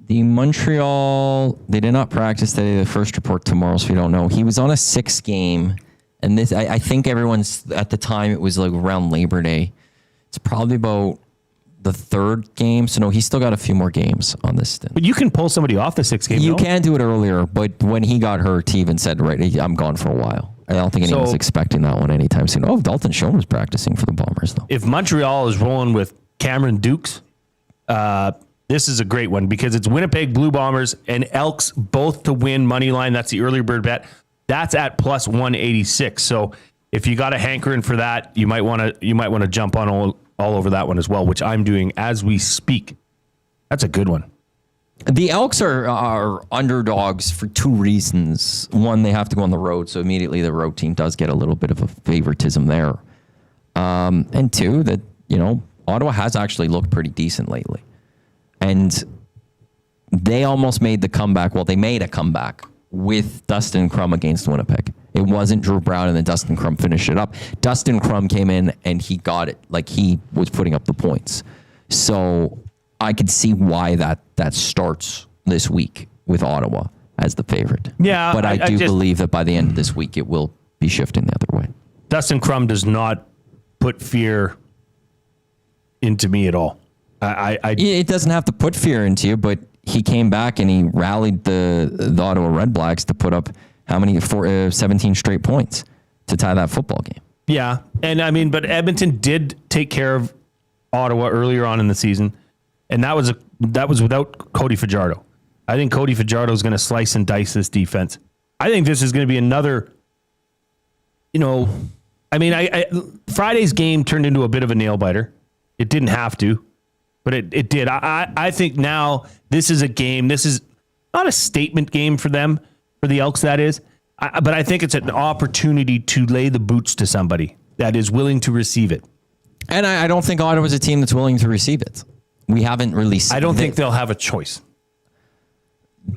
The Montreal, they did not practice today. The first report tomorrow, so we don't know. He was on a 6 game, and this I think everyone's at the time it was like around Labor Day. It's probably about the 3rd game, so no, he's still got a few more games on this stint. But you can pull somebody off the 6 game. You can do it earlier, but when he got hurt, he even said, "Right, I'm gone for a while." I don't think anyone's expecting that one anytime soon. Oh, Dalton Schoen was practicing for the Bombers though. If Montreal is rolling with Cameron Dukes, this is a great one because it's Winnipeg Blue Bombers and Elks both to win money line. That's the early bird bet. That's at plus 186. So if you got a hankering for that, you might want to jump on all over that one as well, which I'm doing as we speak. That's a good one. The Elks are underdogs for 2 reasons. One, they have to go on the road, so immediately the road team does get a little bit of a favoritism there. And 2, that Ottawa has actually looked pretty decent lately. And they almost made the comeback. Well, they made a comeback with Dustin Crum against Winnipeg. It wasn't Drew Brown and then Dustin Crum finished it up. Dustin Crum came in and he got it. Like, he was putting up the points. So I could see why that starts this week with Ottawa. as the favorite. Yeah, but I do just believe that by the end of this week, it will be shifting the other way. Dustin Crum does not put fear into me at all. It doesn't have to put fear into you, but he came back and he rallied the Ottawa Red Blacks to put up 17 straight points to tie that football game. Yeah, and I mean, but Edmonton did take care of Ottawa earlier on in the season, and that was without Cody Fajardo. I think Cody Fajardo is going to slice and dice this defense. I think this is going to be another. Friday's game turned into a bit of a nail biter. It didn't have to, but it did. I think now this is a game. This is not a statement game for them, for the Elks, that is. But I think it's an opportunity to lay the boots to somebody that is willing to receive it. And I don't think Ottawa's a team that's willing to receive it. We haven't really seen I don't think they'll have a choice.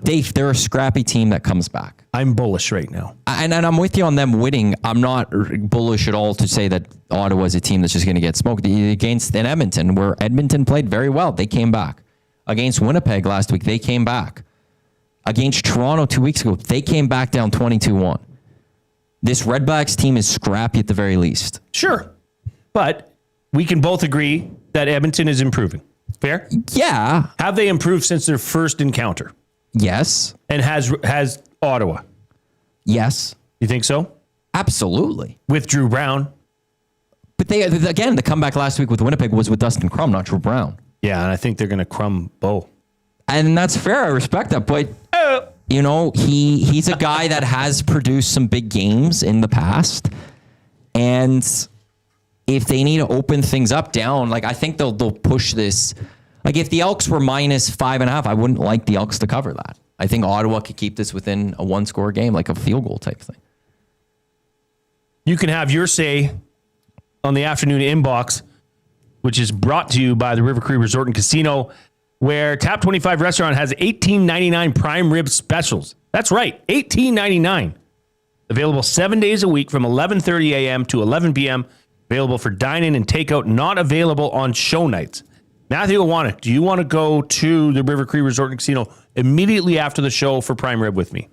They're a scrappy team that comes back. I'm bullish right now. And I'm with you on them winning. I'm not bullish at all to say that Ottawa is a team that's just going to get smoked. Against Edmonton, where Edmonton played very well, they came back. Against Winnipeg last week, they came back. Against Toronto 2 weeks ago, they came back down 22-1. This Red Blacks team is scrappy at the very least. Sure. But we can both agree that Edmonton is improving. Fair? Yeah. Have they improved since their first encounter? Yes. And has Ottawa? Yes. You think so? Absolutely. With Drew Brown? But again, the comeback last week with Winnipeg was with Dustin Crum, not Drew Brown. Yeah, and I think they're going to Crum Bo. And that's fair. I respect that. But, he's a guy that has produced some big games in the past. And if they need to open things up down, I think they'll push this. If the Elks were minus 5.5, I wouldn't like the Elks to cover that. I think Ottawa could keep this within a one-score game, like a field goal type thing. You can have your say on the afternoon inbox, which is brought to you by the River Cree Resort and Casino, where Tap 25 Restaurant has $18.99 prime rib specials. That's right, $18.99. Available 7 days a week from 11:30 a.m. to 11 p.m. Available for dine-in and takeout, not available on show nights. Matthew Iwanyk, do you want to go to the River Cree Resort and Casino immediately after the show for prime rib with me?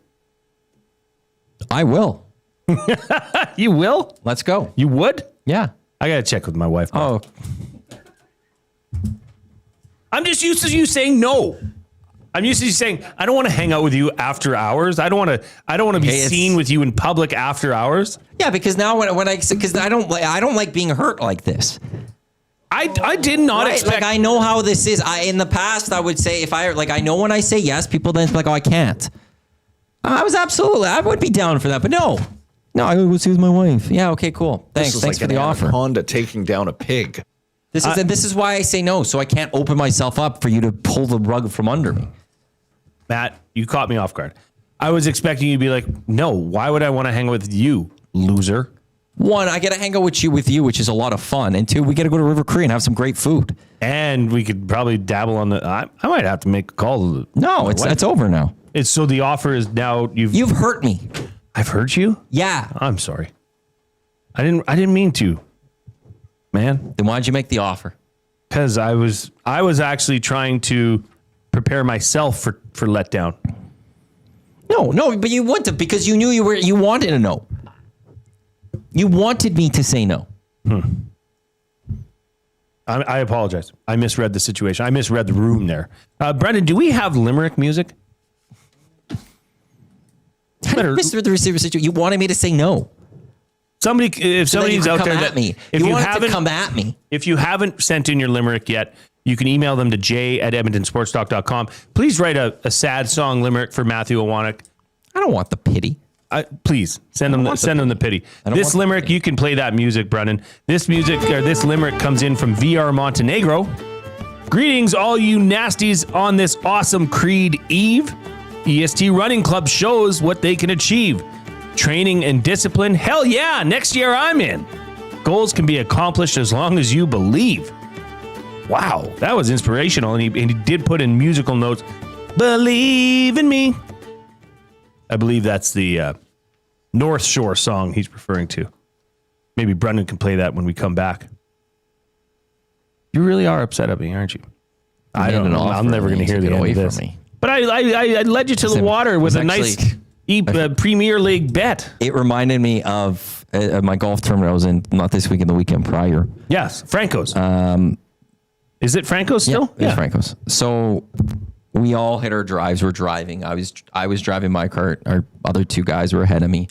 I will. You will? Let's go. You would? Yeah. I got to check with my wife. Oh. I'm just used to you saying no. I'm used to you saying, I don't want to hang out with you after hours. I don't want to be seen with you in public after hours. Yeah, because now because I don't like being hurt like this. I did not expect. I know how this is. In the past, I would say I know when I say yes, people then like, oh, I can't. I would be down for that, but no, I would see with my wife. Yeah, okay, cool. Thanks for the offer. Honda taking down a pig. This is why I say no, so I can't open myself up for you to pull the rug from under me. Matt, you caught me off guard. I was expecting you to be like, no, why would I want to hang out with you, loser? One, I get to hang out with you, which is a lot of fun. And two, we get to go to River Cree and have some great food. And we could probably dabble on the... I might have to make a call. No, it's over now. So the offer is now... You've hurt me. I've hurt you? Yeah. I'm sorry. I didn't mean to, man. Then why'd you make the offer? Because I was actually trying to prepare myself for letdown. No, but you wouldn't have, because you knew you wanted to know. You wanted me to say no. I apologize. I misread the situation. I misread the room there. Brendan, do we have Limerick music? I misread the receiver situation. You wanted me to say no. If somebody's out there at me, you wanted to come at me. If you haven't sent in your Limerick yet, you can email them to j@edmontonsportstalk.com. Please write a sad song Limerick for Matthew Iwanyk. I don't want the pity. Please send them the pity. This Limerick, you can play that music, Brennan. This Limerick comes in from VR Montenegro. Greetings, all you nasties on this awesome Creed Eve. EST Running Club shows what they can achieve. Training and discipline, hell yeah, next year I'm in. Goals can be accomplished as long as you believe. Wow, that was inspirational, and he did put in musical notes. Believe in me. I believe that's the North Shore song he's referring to. Maybe Brendan can play that when we come back. You really are upset at me, aren't you? I don't know. I'm never going to hear the end of this. But I led you to the water with a nice Premier League bet. It reminded me of my golf tournament I was in, not this week, in the weekend prior. Yes, Franco's. Is it Franco's still? Yeah, it's Franco's. So we all hit our drives. We're driving. I was driving my cart. Our other two guys were ahead of me.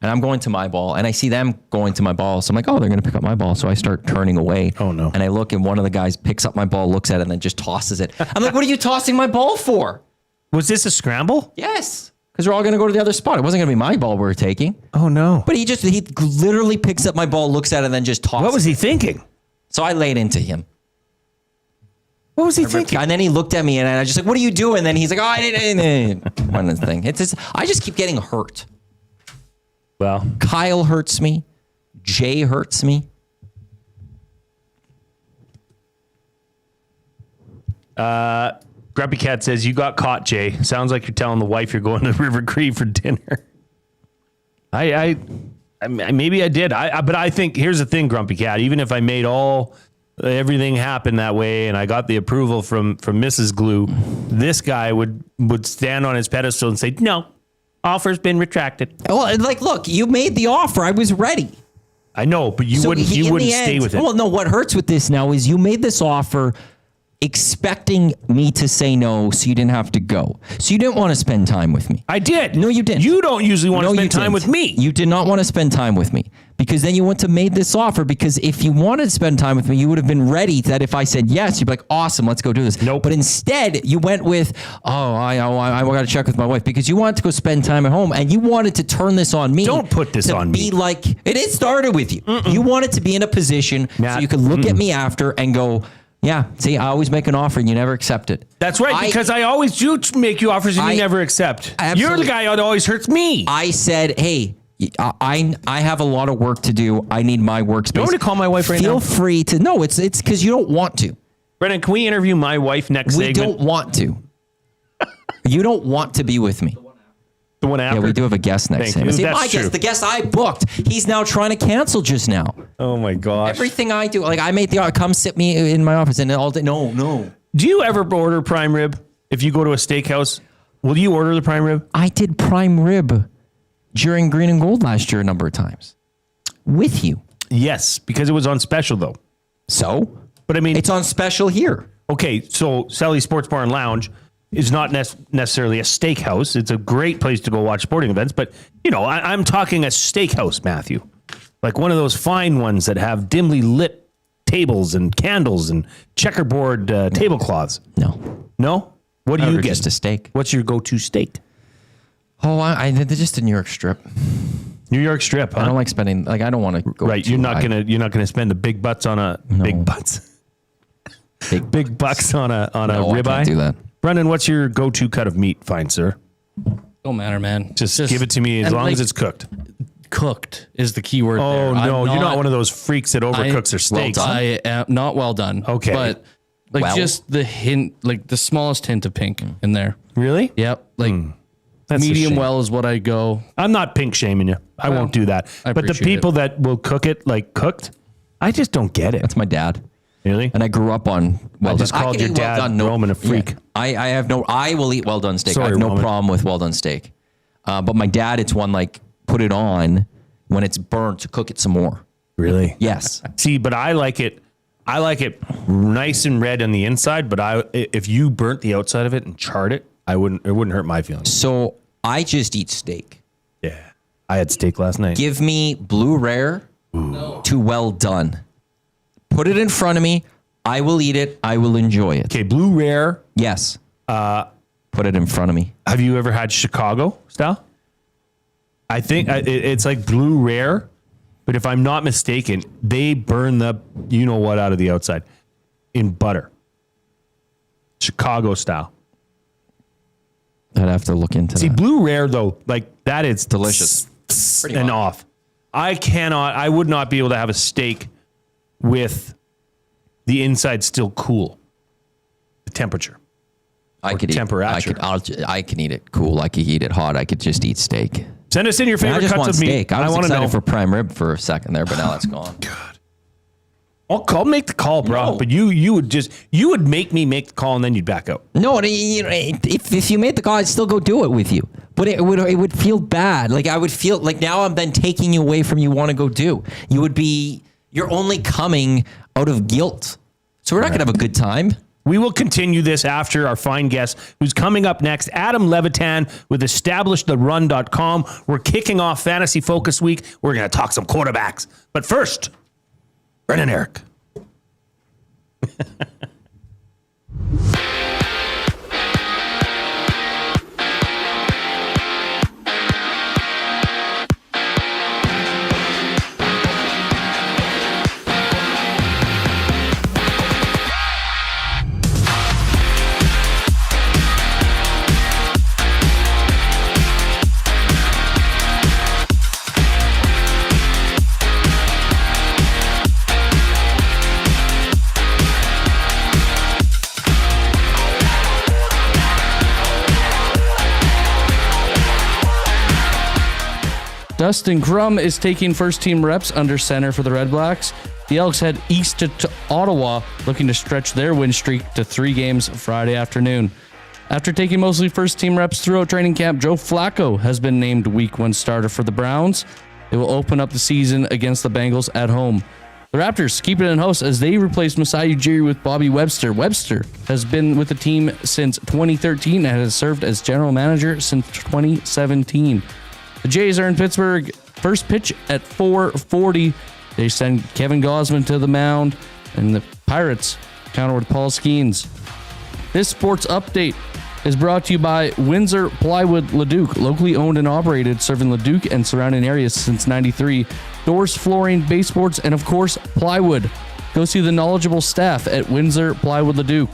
And I'm going to my ball, and I see them going to my ball. So I'm like, oh, they're going to pick up my ball. So I start turning away. Oh, no. And I look, and one of the guys picks up my ball, looks at it, and then just tosses it. I'm like, what are you tossing my ball for? Was this a scramble? Yes. Because we're all going to go to the other spot. It wasn't going to be my ball we were taking. Oh, no. But he literally picks up my ball, looks at it, and then just tosses it. What was he thinking? So I laid into him. What was he thinking? And then he looked at me, and I just like, what are you doing? And then he's like, oh, I didn't. One thing. I just keep getting hurt. Well, Kyle hurts me. Jay hurts me. Grumpy Cat says, you got caught, Jay. Sounds like you're telling the wife you're going to River Cree for dinner. I maybe I did. But I think, here's the thing, Grumpy Cat. Even if I made everything happen that way and I got the approval from Mrs. Glue, this guy would stand on his pedestal and say, no. Offer's been retracted. Well, like, look, you made the offer. I was ready. I know, but you wouldn't stay with it. Well, no, what hurts with this now is you made this offer expecting me to say no so you didn't have to go. So you didn't want to spend time with me. I did. No, you didn't. You don't usually want to spend time with me. You did not want to spend time with me because then you went to made this offer because if you wanted to spend time with me, you would have been ready that if I said yes, you'd be like, awesome, let's go do this. Nope. But instead you went with, I got to check with my wife because you wanted to go spend time at home and you wanted to turn this on me. Don't put this on me. Be like, it started with you. You wanted to be in a position so you could look at me after and go, yeah, see, I always make an offer and you never accept it. That's right, because I always do make you offers and you never accept. You're the guy that always hurts me. I said, hey, I have a lot of work to do. I need my workspace. You want me to call my wife right now? Feel free to. No, it's because you don't want to. Brendan, can we interview my wife next segment? We don't want to. You don't want to be with me. The one after? Yeah, we do have a guest next time. See, my guest, the guest I booked, he's now trying to cancel just now. Oh my gosh. Everything I do, like I made the come sit me in my office and all day. No. Do you ever order prime rib? If you go to a steakhouse, will you order the prime rib? I did prime rib during Green and Gold last year a number of times. With you. Yes, because it was on special though. So? But I mean, it's on special here. Okay, so Sally's Sports Bar and Lounge is not necessarily a steakhouse. It's a great place to go watch sporting events. But, you know, I'm talking a steakhouse, Matthew. Like one of those fine ones that have dimly lit tables and candles and checkerboard tablecloths. No? What do you get? Just a steak. What's your go-to steak? Oh, I just a New York strip. New York strip, huh? I don't like spending, like, I don't want to go. Right, you're not gonna spend the big bucks on a big bucks. Big bucks on a ribeye. I can't do that. Brendan, what's your go-to cut of meat, fine sir? Don't matter, man. Just give it to me as long as it's cooked. Cooked is the key word. Oh no, you're not one of those freaks that overcooks their steaks. I am not well done. Okay, but like just the hint, like the smallest hint of pink in there. Really? Yep. Like medium well is what I go. I'm not pink shaming you. I won't do that. But the people that will cook it like cooked, I just don't get it. That's my dad. Really? And I grew up on well done. I just called your dad Roman a freak. Yeah. I will eat well done steak. Sorry, I have no Roman. problem with well done steak. But my dad, it's one like put it on when it's burnt to cook it some more. Really? Yes. See, but I like it nice and red on the inside, but if you burnt the outside of it and charred it, it wouldn't hurt my feelings. So I just eat steak. Yeah. I had steak last night. Give me blue rare to well done. Put it in front of me. I will eat it. I will enjoy it. Okay, blue rare. Yes. Put it in front of me. Have you ever had Chicago style? I think it's like blue rare, but if I'm not mistaken, they burn the you-know-what out of the outside in butter. Chicago style. I'd have to look into that. See, blue rare, though, like that is delicious. And off. I would not be able to have a steak with the inside still cool. The temperature. I could temperature. I can eat it cool. I could eat it hot. I could just eat steak. Send us in your favorite cuts of meat. I was want to excited know for prime rib for a second there, but now that's gone. God. I'll make the call, bro. No. But you would make me make the call and then you'd back out. No, if you made the call, I'd still go do it with you. But it would feel bad. Like I would feel like now I'm then taking you away from you want to go do. You're only coming out of guilt. So we're not going to have a good time. We will continue this after our fine guest who's coming up next, Adam Levitan with EstablishTheRun.com. We're kicking off Fantasy Focus Week. We're going to talk some quarterbacks. But first, Brennan Eric. Dustin Kllum is taking first-team reps under center for the Red Blacks. The Elks head east to Ottawa, looking to stretch their win streak to 3 games Friday afternoon. After taking mostly first-team reps throughout training camp, Joe Flacco has been named Week 1 starter for the Browns. They will open up the season against the Bengals at home. The Raptors keep it in-house as they replace Masai Ujiri with Bobby Webster. Webster has been with the team since 2013 and has served as general manager since 2017. The Jays are in Pittsburgh. First pitch at 4:40. They send Kevin Gausman to the mound, and the Pirates counter with Paul Skeens. This sports update is brought to you by Windsor Plywood Leduc, locally owned and operated, serving Leduc and surrounding areas since '93. Doors, flooring, baseboards, and of course, plywood. Go see the knowledgeable staff at Windsor Plywood Leduc.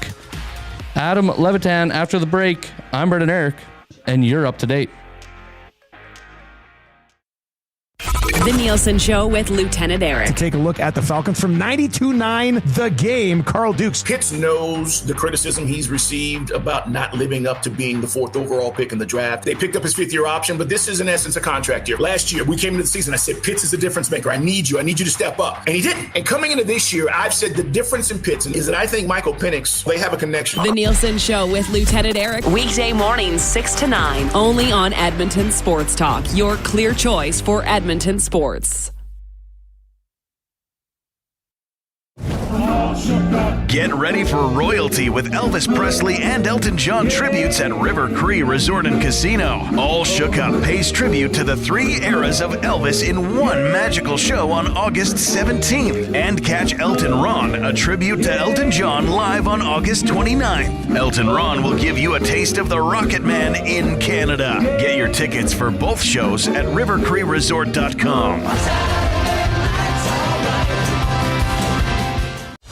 Adam Levitan after the break. I'm Brendan Eric, and you're up to date. The Nielsen Show with Lieutenant Eric. To take a look at the Falcons from 92-9, the game. Carl Dukes. Pitts knows the criticism he's received about not living up to being the 4th overall pick in the draft. They picked up his 5th-year option, but this is in essence a contract year. Last year, we came into the season, I said, Pitts is the difference maker. I need you to step up. And he didn't. And coming into this year, I've said the difference in Pitts is that I think Michael Penix, they have a connection. The Nielsen Show with Lieutenant Eric. Weekday mornings 6 to 9. Only on Edmonton Sports Talk. Your clear choice for Edmonton sports. Get ready for royalty with Elvis Presley and Elton John tributes at River Cree Resort and Casino. All Shook Up pays tribute to the 3 eras of Elvis in one magical show on August 17th. And catch Elton Ron, a tribute to Elton John, live on August 29th. Elton Ron will give you a taste of the Rocket Man in Canada. Get your tickets for both shows at rivercreeresort.com.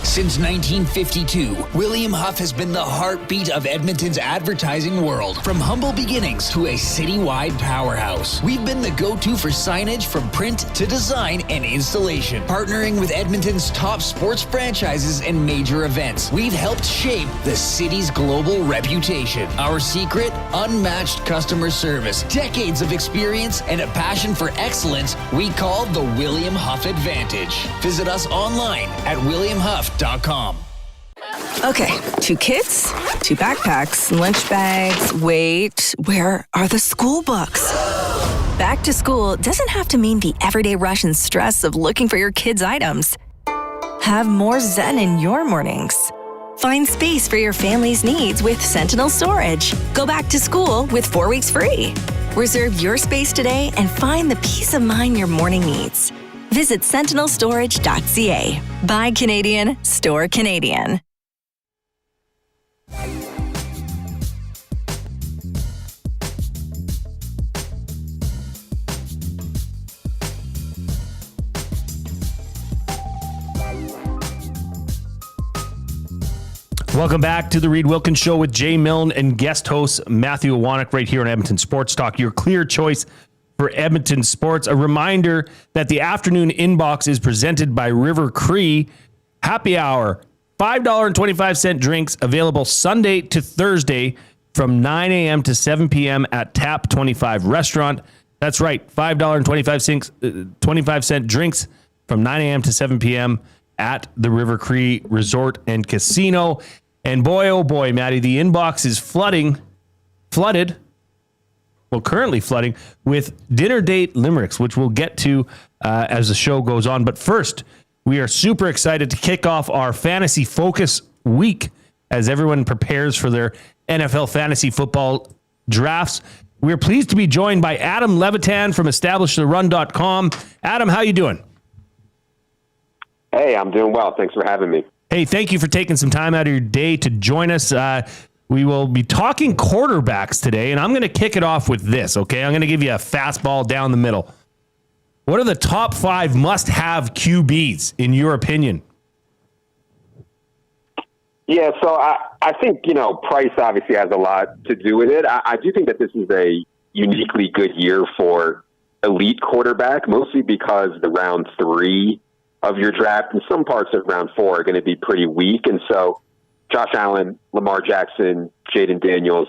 Since 1952, William Huff has been the heartbeat of Edmonton's advertising world. From humble beginnings to a citywide powerhouse, we've been the go-to for signage from print to design and installation. Partnering with Edmonton's top sports franchises and major events, we've helped shape the city's global reputation. Our secret? Unmatched customer service, decades of experience, and a passion for excellence we call the William Huff Advantage. Visit us online at williamhuff.com. Okay, 2 kids, 2 backpacks, lunch bags. Wait, where are the school books? Back to school doesn't have to mean the everyday rush and stress of looking for your kids' items. Have more zen in your mornings. Find space for your family's needs with Sentinel Storage. Go back to school with 4 weeks free. Reserve your space today and find the peace of mind your morning needs. Visit sentinelstorage.ca. Buy Canadian, store Canadian. Welcome back to the Reid Wilkins Show with Jay Milne and guest host Matthew Iwanyk right here on Edmonton Sports Talk. Your clear choice for Edmonton sports. A reminder that the afternoon inbox is presented by River Cree. Happy hour, $5.25 drinks available Sunday to Thursday from 9 a.m. to 7 p.m. at Tap 25 Restaurant. That's right, $5.25 drinks from 9 a.m. to 7 p.m. at the River Cree Resort and Casino. And boy, oh boy, Maddie, the inbox is currently flooding with dinner date limericks, which we'll get to as the show goes on. But first, we are super excited to kick off our Fantasy Focus Week as everyone prepares for their NFL fantasy football drafts. We're pleased to be joined by Adam Levitan from EstablishTheRun.com. Adam, how you doing? Hey, I'm doing well. Thanks for having me. Hey, thank you for taking some time out of your day to join us. We will be talking quarterbacks today, and I'm going to kick it off with this, okay? I'm going to give you a fastball down the middle. What are the top 5 must-have QBs, in your opinion? Yeah, so I think, price obviously has a lot to do with it. I do think that this is a uniquely good year for elite quarterback, mostly because the round 3 of your draft and some parts of round 4 are going to be pretty weak. And so Josh Allen, Lamar Jackson, Jaden Daniels,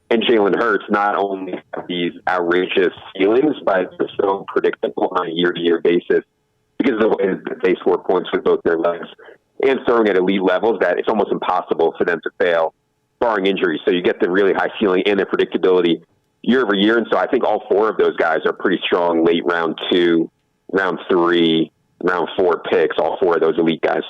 and Jalen Hurts not only have these outrageous ceilings, but they're so predictable on a year-to-year basis because of the way that they score points with both their legs and throwing at elite levels that it's almost impossible for them to fail, barring injuries. So you get the really high ceiling and the predictability year over year. And so I think all 4 of those guys are pretty strong late round 2, round 3, round 4 picks, all 4 of those elite guys.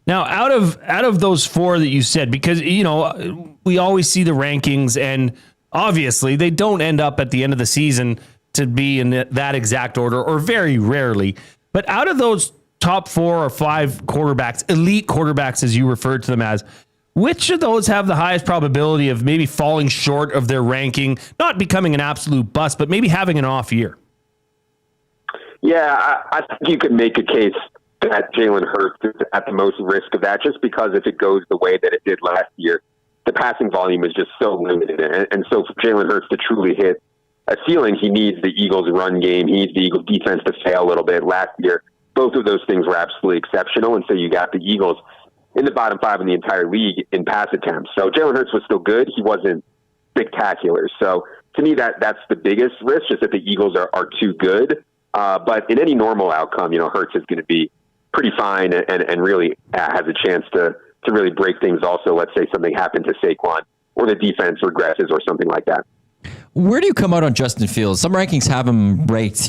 Now, out of those 4 that you said, because, we always see the rankings, and obviously they don't end up at the end of the season to be in that exact order, or very rarely. But out of those top 4 or 5 quarterbacks, elite quarterbacks, as you referred to them as, which of those have the highest probability of maybe falling short of their ranking, not becoming an absolute bust, but maybe having an off year? Yeah, I think you could make a case that Jalen Hurts is at the most risk of that, just because if it goes the way that it did last year, the passing volume is just so limited. And so for Jalen Hurts to truly hit a ceiling, he needs the Eagles' run game. He needs the Eagles' defense to fail a little bit. Last year, both of those things were absolutely exceptional, and so you got the Eagles in the bottom 5 in the entire league in pass attempts. So Jalen Hurts was still good. He wasn't spectacular. So to me, that's the biggest risk, just that the Eagles are too good. But in any normal outcome, Hurts is going to be pretty fine and really has a chance to really break things also. Let's say something happened to Saquon or the defense regresses or something like that. Where do you come out on Justin Fields? Some rankings have him ranked,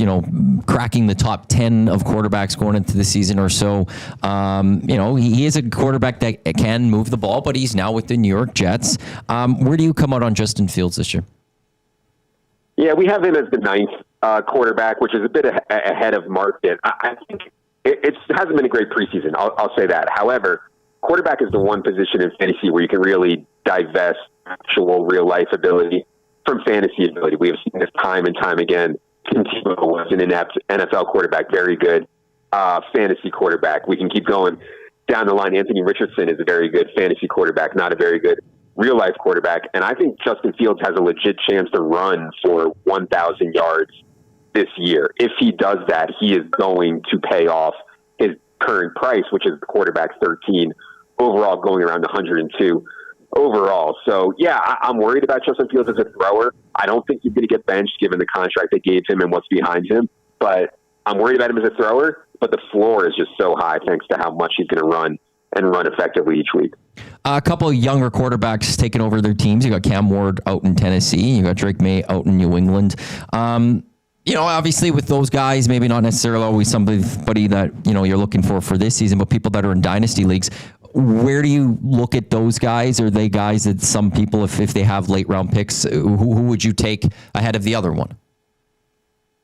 cracking the top 10 of quarterbacks going into the season or so. He is a quarterback that can move the ball, but he's now with the New York Jets. Where do you come out on Justin Fields this year? Yeah, we have him as the 9th quarterback, which is a bit ahead of market. I think it hasn't been a great preseason. I'll say that. However, quarterback is the one position in fantasy where you can really divest actual real life ability from fantasy ability. We have seen this time and time again. Tim Tebow was an inept NFL quarterback, very good fantasy quarterback. We can keep going down the line. Anthony Richardson is a very good fantasy quarterback, not a very good real life quarterback. And I think Justin Fields has a legit chance to run for 1,000 yards this year. If he does that, he is going to pay off his current price, which is the quarterback 13 overall, going around 102 overall. So, yeah, I'm worried about Justin Fields as a thrower. I don't think he's going to get benched given the contract they gave him and what's behind him. But I'm worried about him as a thrower. But the floor is just so high thanks to how much he's going to run and run effectively each week. A couple of younger quarterbacks taking over their teams. You got Cam Ward out in Tennessee. You got Drake May out in New England. Obviously with those guys, maybe not necessarily always somebody that, you're looking for this season, but people that are in dynasty leagues. Where do you look at those guys? Are they guys that some people, if they have late round picks, who would you take ahead of the other one?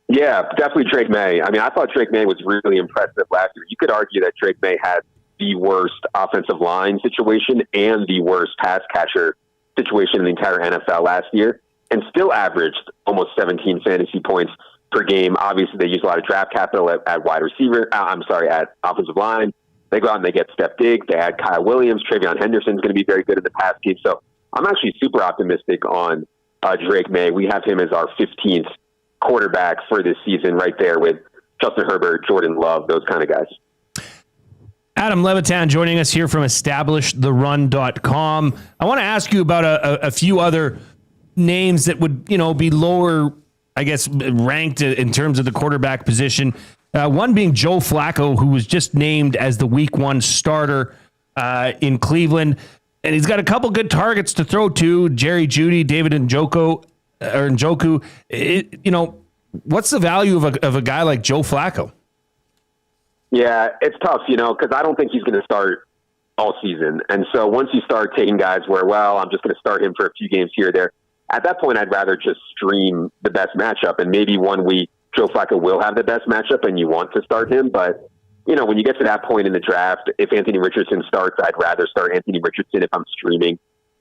Yeah, definitely Drake May. I mean, I thought Drake May was really impressive last year. You could argue that Drake May had the worst offensive line situation and the worst pass catcher situation in the entire NFL last year, and still averaged almost 17 fantasy points per game. Obviously, they use a lot of draft capital at wide receiver. At offensive line. They go out and they get Steph Diggs. They add Kyle Williams. Travion Henderson's going to be very good in the pass game. So I'm actually super optimistic on Drake May. We have him as our 15th quarterback for this season, right there with Justin Herbert, Jordan Love, those kind of guys. Adam Levitan joining us here from EstablishTheRun.com. I want to ask you about a few other names that would, be lower, I guess, ranked in terms of the quarterback position. One being Joe Flacco, who was just named as the Week 1 starter in Cleveland. And he's got a couple good targets to throw to. Jerry Jeudy, David Njoku. What's the value of a guy like Joe Flacco? Yeah, it's tough, because I don't think he's going to start all season. And so once you start taking guys where, I'm just going to start him for a few games here or there, at that point, I'd rather just stream the best matchup. And maybe 1 week, Joe Flacco will have the best matchup and you want to start him. But, when you get to that point in the draft, if Anthony Richardson starts, I'd rather start Anthony Richardson if I'm streaming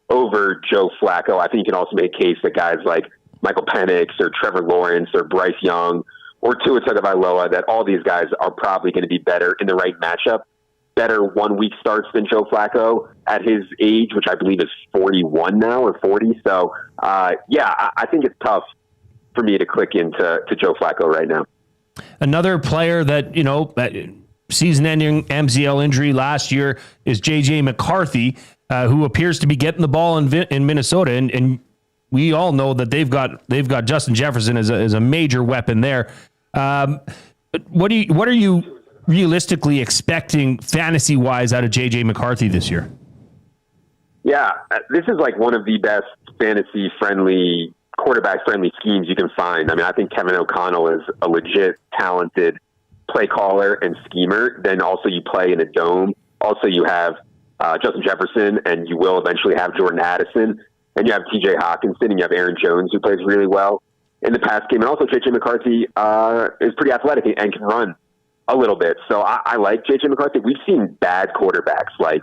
over Joe Flacco. I think you can also make a case that guys like Michael Penix or Trevor Lawrence or Bryce Young or Tua Tagovailoa, that all these guys are probably going to be better in the right matchup, better 1 week starts than Joe Flacco at his age, which I believe is 41 now or 40. So, I think it's tough for me to click into Joe Flacco right now. Another player that, season-ending MCL injury last year is J.J. McCarthy, who appears to be getting the ball in Minnesota, and we all know that they've got Justin Jefferson as a major weapon there. What are you realistically expecting fantasy-wise out of J.J. McCarthy this year? Yeah, this is like one of the best fantasy-friendly, quarterback-friendly schemes you can find. I mean, I think Kevin O'Connell is a legit talented play caller and schemer. Then also you play in a dome. Also you have Justin Jefferson, and you will eventually have Jordan Addison, and you have TJ Hawkinson, and you have Aaron Jones, who plays really well in the pass game. And also J.J. McCarthy is pretty athletic and can run a little bit. So I like J.J. McCarthy. We've seen bad quarterbacks like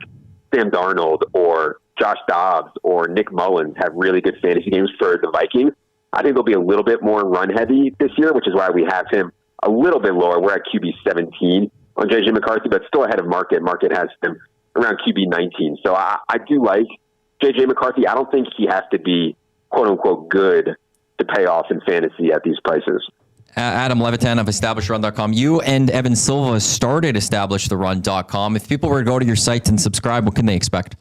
Sam Darnold or Josh Dobbs or Nick Mullins have really good fantasy games for the Vikings. I think they'll be a little bit more run-heavy this year, which is why we have him a little bit lower. We're at QB 17 on J.J. McCarthy, but still ahead of Market. Market has him around QB 19. So I do like J.J. McCarthy. I don't think he has to be, quote-unquote, good to pay off in fantasy at these prices. Adam Levitan of EstablishTheRun.com. You and Evan Silva started EstablishTheRun.com. If people were to go to your site and subscribe, what can they expect?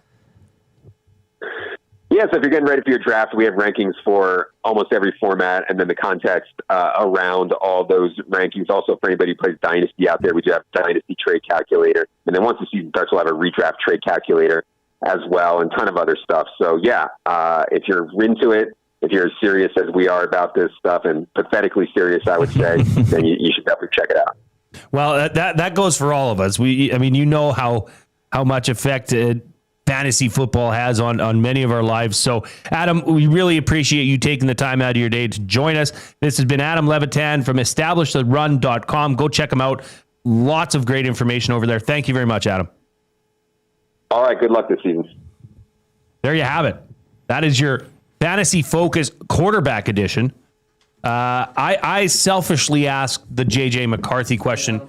Yeah, so if you're getting ready for your draft, we have rankings for almost every format, and then the context around all those rankings. Also, for anybody who plays Dynasty out there, we do have Dynasty Trade Calculator. And then once the season starts, we'll have a redraft trade calculator as well, and a ton of other stuff. So, if you're into it, if you're as serious as we are about this stuff, and pathetically serious, I would say, then you should definitely check it out. Well, that goes for all of us. How much effect fantasy football has on many of our lives. So, Adam, we really appreciate you taking the time out of your day to join us. This has been Adam Levitan from EstablishTheRun.com. Go check him out. Lots of great information over there. Thank you very much, Adam. All right. Good luck this season. There you have it. That is your fantasy-focused quarterback edition. I selfishly asked the J.J. McCarthy question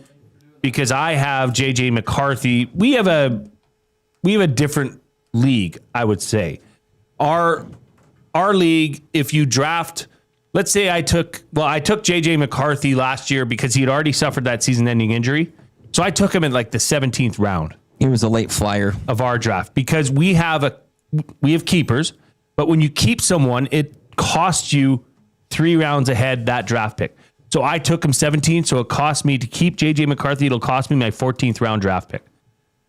because I have J.J. McCarthy. We have a different league, I would say. Our league, if you draft, let's say I took J.J. McCarthy last year because he had already suffered that season-ending injury. So I took him in like the 17th round. He was a late flyer of our draft because we have keepers, but when you keep someone, it costs you 3 rounds ahead that draft pick. So I took him 17th, so it cost me to keep J.J. McCarthy. It'll cost me my 14th round draft pick.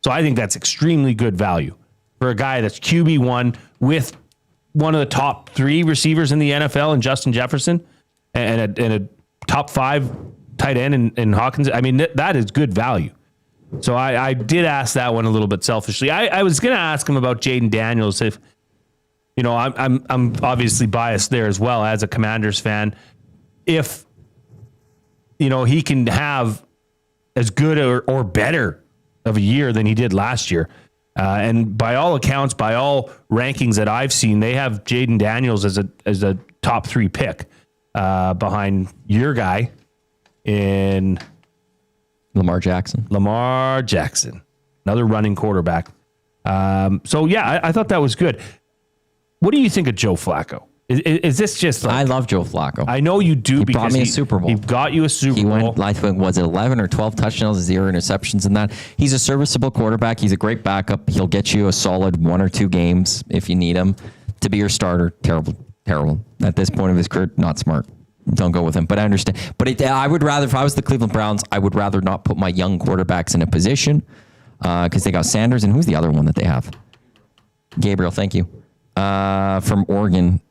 So I think that's extremely good value for a guy that's QB1 with one of the top 3 receivers in the NFL in Justin Jefferson and a top 5 tight end in Hawkins. I mean, that is good value. So I did ask that one a little bit selfishly. I was going to ask him about Jaden Daniels. If I'm obviously biased there as well as a Commanders fan. If he can have as good or better of a year than he did last year. And by all accounts, by all rankings that I've seen, they have Jaden Daniels as a top 3 pick behind your guy in Lamar Jackson, another running quarterback. I thought that was good. What do you think of Joe Flacco? Is this just like, I love Joe Flacco. I know you do. He brought me a Super Bowl. He got you a Super Bowl. He went, I think, was it 11 or 12 touchdowns, 0 interceptions in that. He's a serviceable quarterback. He's a great backup. He'll get you a solid 1 or 2 games if you need him. To be your starter, terrible. At this point of his career, not smart. don't go with him. But I understand. But I would rather, if I was the Cleveland Browns, I would rather not put my young quarterbacks in a position because they got Sanders, and who's the other one that they have? Gabriel, thank you. From Oregon.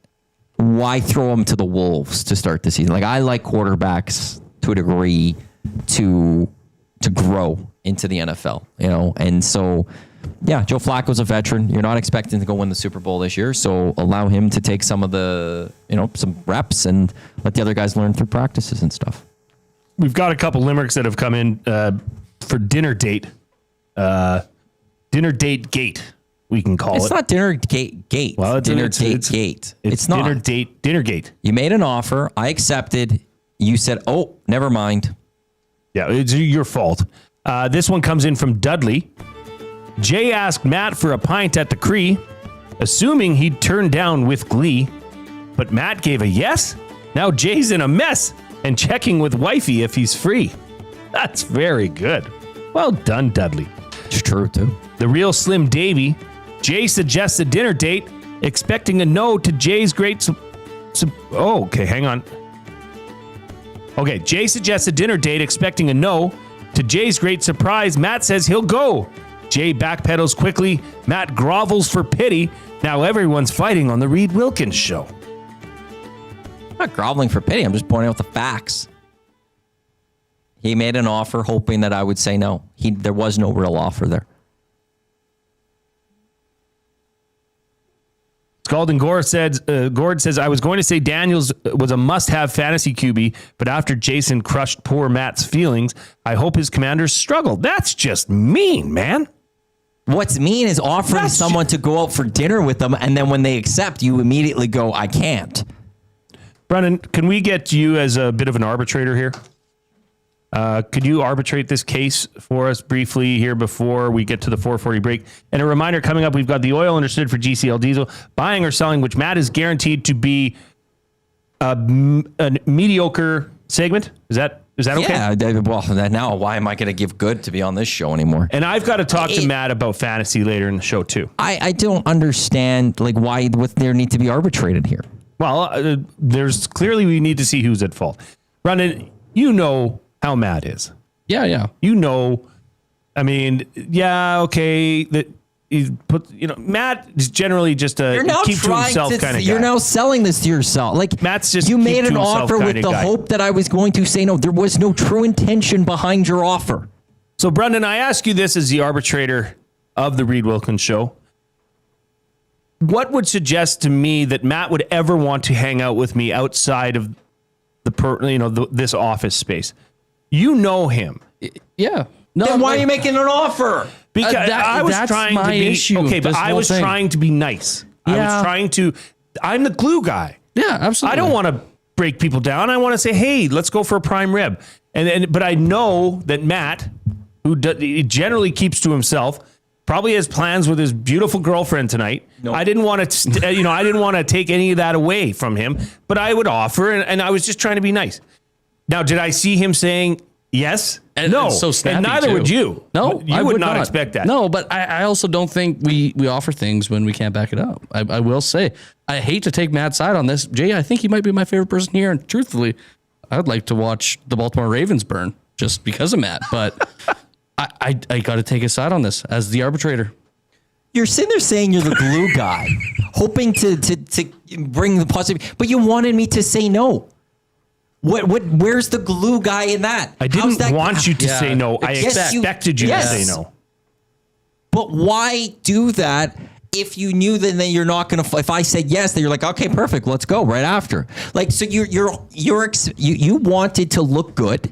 Why throw them to the Wolves to start the season? Like, I like quarterbacks to a degree to grow into the NFL, you know? And so, yeah, Joe Flacco's a veteran. You're not expecting to go win the Super Bowl this year, so allow him to take some of the, some reps and let the other guys learn through practices and stuff. We've got a couple limericks that have come in for dinner date. Dinner date gate, we can call it. It's not dinner gate. Well, it's dinner gate. It's not. Dinner gate. You made an offer. I accepted. You said, oh, never mind. Yeah, it's your fault. This one comes in from Dudley. Jay asked Matt for a pint at the Cree, assuming he'd turn down with glee. But Matt gave a yes. Now Jay's in a mess and checking with wifey if he's free. That's very good. Well done, Dudley. It's true, too. The real Slim Davy. Jay suggests a dinner date, expecting a no to Jay's great... okay, hang on. Okay, Jay suggests a dinner date, expecting a no. To Jay's great surprise, Matt says he'll go. Jay backpedals quickly. Matt grovels for pity. Now everyone's fighting on the Reid Wilkins Show. I'm not groveling for pity. I'm just pointing out the facts. He made an offer hoping that I would say no. There was no real offer there. Scalding Gord says, I was going to say Daniels was a must-have fantasy QB, but after Jason crushed poor Matt's feelings, I hope his Commanders struggle. That's just mean, man. What's mean is offering someone to go out for dinner with them, and then when they accept, you immediately go, I can't. Brennan, can we get you as a bit of an arbitrator here? Could you arbitrate this case for us briefly here before we get to the 4:40 break? And a reminder, coming up, we've got the oil understood for GCL diesel, buying or selling, which Matt is guaranteed to be a mediocre segment. Is that okay? Yeah, well, now why am I going to give good to be on this show anymore? And I've got to talk to Matt about fantasy later in the show, too. I don't understand why there need to be arbitrated here. Well, there's clearly we need to see who's at fault. Brennan, you know how Matt is. Yeah. You know, I mean, yeah, okay. That he put, Matt is generally just a keep to himself kind of guy. You're now selling this to yourself. Like, Matt's just you made an offer with the hope that I was going to say no. There was no true intention behind your offer. So, Brendan, I ask you this as the arbitrator of the Reid Wilkins Show. What would suggest to me that Matt would ever want to hang out with me outside of this office space? You know him. Yeah. No, then why are you making an offer? Because I was trying to be issue. Okay, but I was trying to be nice. Yeah. I'm the glue guy. Yeah, absolutely. I don't want to break people down. I want to say, hey, let's go for a prime rib. But I know that Matt, who generally keeps to himself, probably has plans with his beautiful girlfriend tonight. Nope. I didn't want to, I didn't want to take any of that away from him, but I would offer, and I was just trying to be nice. Now, did I see him saying yes? No. So and neither would you. No, I would not expect that. No, but I also don't think we offer things when we can't back it up. I will say, I hate to take Matt's side on this. Jay, I think he might be my favorite person here, and truthfully, I would like to watch the Baltimore Ravens burn just because of Matt, but I got to take his side on this as the arbitrator. You're sitting there saying you're the glue guy, hoping to bring the positive, but you wanted me to say no. Where's the glue guy in that? I didn't want you to say no. I expected you to say no. But why do that if you knew that then you're not going to? If I said yes, then you're like, okay, perfect, let's go right after. Like, so you wanted to look good,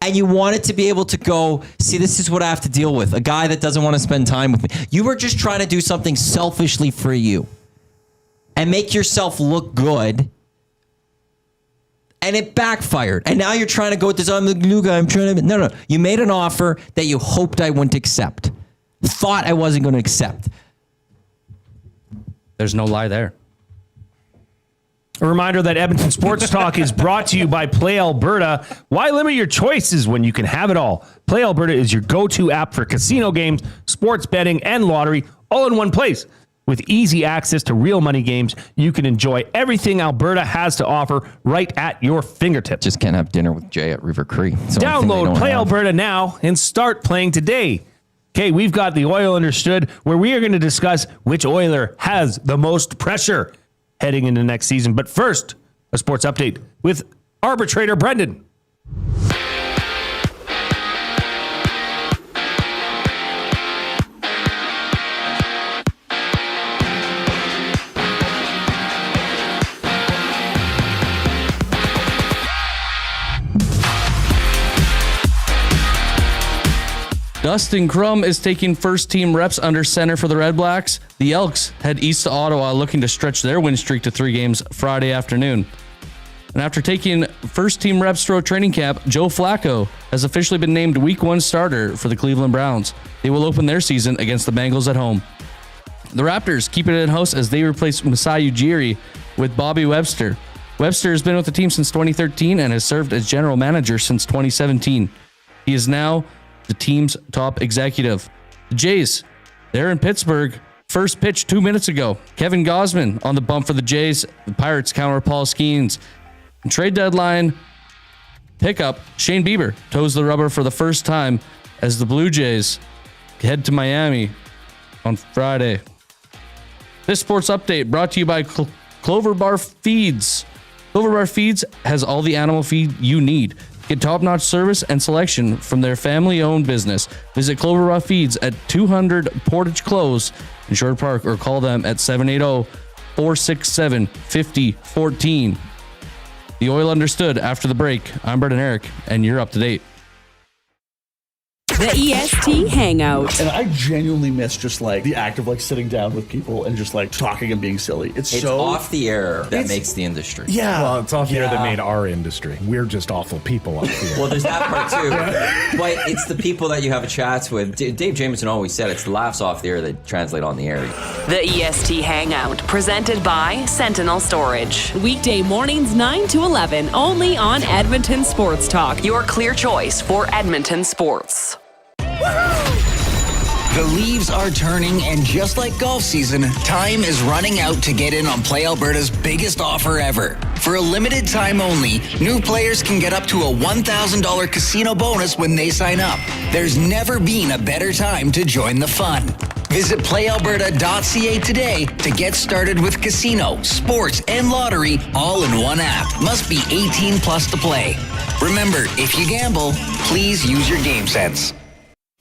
and you wanted to be able to go, see, this is what I have to deal with. A guy that doesn't want to spend time with me. You were just trying to do something selfishly for you, and make yourself look good. And it backfired. And now you're trying to go with this, I'm the glue guy. I'm trying to... No. You made an offer that you hoped I wouldn't accept. Thought I wasn't going to accept. There's no lie there. A reminder that Edmonton Sports Talk is brought to you by Play Alberta. Why limit your choices when you can have it all? Play Alberta is your go-to app for casino games, sports betting, and lottery, all in one place. With easy access to real money games, you can enjoy everything Alberta has to offer right at your fingertips. Just can't have dinner with Jay at River Cree. Download Play Alberta now and start playing today. Okay, we've got the Oil Understood, where we are going to discuss which Oiler has the most pressure heading into next season. But first, a sports update with arbitrator Brendan. Dustin Kllum is taking first-team reps under center for the Red Blacks. The Elks head east to Ottawa looking to stretch their win streak to 3 games Friday afternoon. And after taking first-team reps throughout training camp, Joe Flacco has officially been named Week 1 starter for the Cleveland Browns. They will open their season against the Bengals at home. The Raptors keep it in-house as they replace Masai Ujiri with Bobby Webster. Webster has been with the team since 2013 and has served as general manager since 2017. He is now the team's top executive. The Jays, they're in Pittsburgh. First pitch 2 minutes ago. Kevin Gausman on the bump for the Jays. The Pirates counter Paul Skeens. And trade deadline pickup, Shane Bieber toes the rubber for the first time as the Blue Jays head to Miami on Friday. This sports update brought to you by Clover Bar Feeds. Clover Bar Feeds has all the animal feed you need. Get top-notch service and selection from their family-owned business. Visit Clover Bar Feeds at 200 Portage Close in Sherwood Park or call them at 780-467-5014. The Oil Understood after the break. I'm Brendan Eric, and you're up to date. The EST Hangout. And I genuinely miss just like the act of like sitting down with people and just like talking and being silly. It's so off the air that makes the industry. Yeah. Well, it's off the air that made our industry. We're just awful people off the air. Well, there's that part too. But it's the people that you have a chats with. Dave Jamieson always said it's the laughs off the air that translate on the air. The EST Hangout, presented by Sentinel Storage. Weekday mornings 9 to 11, only on Edmonton Sports Talk. Your clear choice for Edmonton sports. The leaves are turning, and just like golf season, time is running out to get in on Play Alberta's biggest offer ever. For a limited time only, new players can get up to a $1,000 casino bonus when they sign up. There's never been a better time to join the fun. Visit playalberta.ca today to get started with casino, sports, and lottery all in one app. Must be 18 plus to play. Remember, if you gamble, please use your game sense.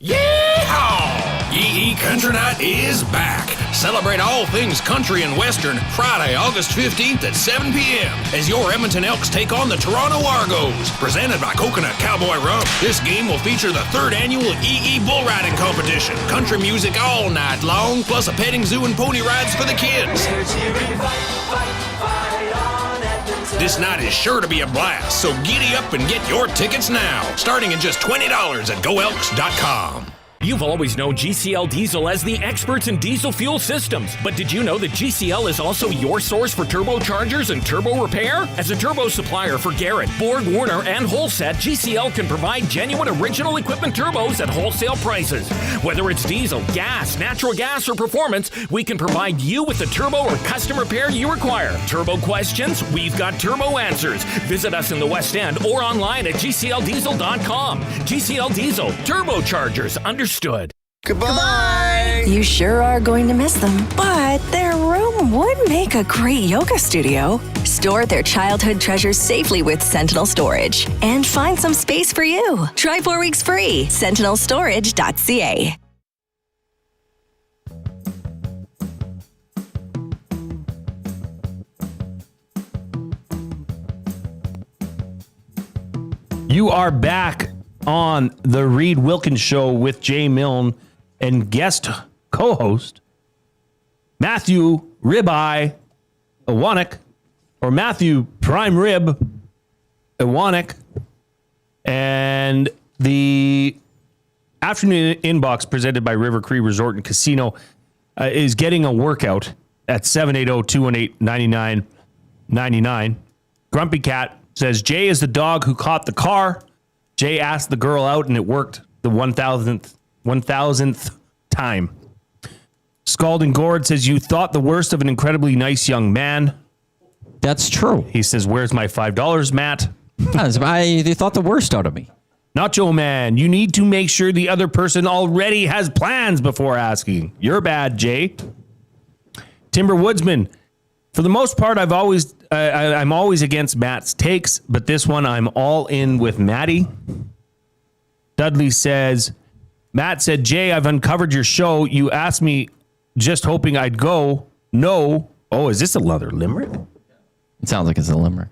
Yeehaw! Yee Country Night is back. Celebrate all things country and western Friday, August 15th at 7 p.m. as your Edmonton Elks take on the Toronto Argonauts. Presented by Coconut Cowboy Rum. This game will feature the 3rd annual EE Bull Riding Competition. Country music all night long, plus a petting zoo and pony rides for the kids. This night is sure to be a blast, so giddy up and get your tickets now. Starting at just $20 at goelks.com. You've always known GCL Diesel as the experts in diesel fuel systems, but did you know that GCL is also your source for turbochargers and turbo repair? As a turbo supplier for Garrett, Borg Warner, and Holset, GCL can provide genuine original equipment turbos at wholesale prices. Whether it's diesel, gas, natural gas, or performance, we can provide you with the turbo or custom repair you require. Turbo questions? We've got turbo answers. Visit us in the West End or online at gcldiesel.com. GCL Diesel, turbochargers, understood. Goodbye. You sure are going to miss them, but their room would make a great yoga studio. Store their childhood treasures safely with Sentinel Storage and find some space for you. Try 4 weeks free. sentinelstorage.ca. You are back on the Reid Wilkins Show with Jay Milne and guest co-host Matthew Ribeye Iwanyk, or Matthew Prime Rib Iwanyk, and the afternoon inbox presented by River Cree Resort and Casino is getting a workout at 780-218-9999. Grumpy Cat says Jay is the dog who caught the car. Jay asked the girl out and it worked the 1,000th time. Scalding Gord says, you thought the worst of an incredibly nice young man. That's true. He says, where's my $5, Matt? They thought the worst out of me. Nacho Man, you need to make sure the other person already has plans before asking. You're bad, Jay. Timber Woodsman, for the most part, I'm always against Matt's takes, but this one I'm all in with Matty. Dudley says, Matt said, Jay, I've uncovered your show. You asked me just hoping I'd go. No. Oh, is this another limerick? It sounds like it's a limerick.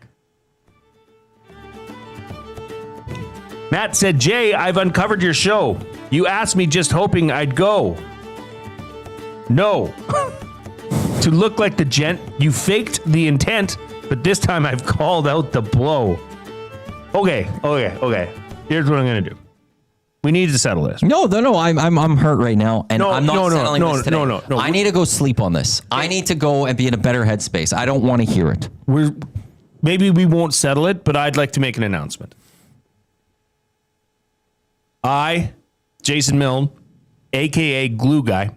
Matt said, Jay, I've uncovered your show. You asked me just hoping I'd go. No. To look like the gent, you faked the intent, but this time I've called out the blow. Okay. Here's what I'm going to do. We need to settle this. No. I'm hurt right now, and I'm not settling this today. No. I need to go sleep on this. I need to go and be in a better headspace. I don't want to hear it. Maybe we won't settle it, but I'd like to make an announcement. I, Jason Milne, a.k.a. Glue Guy,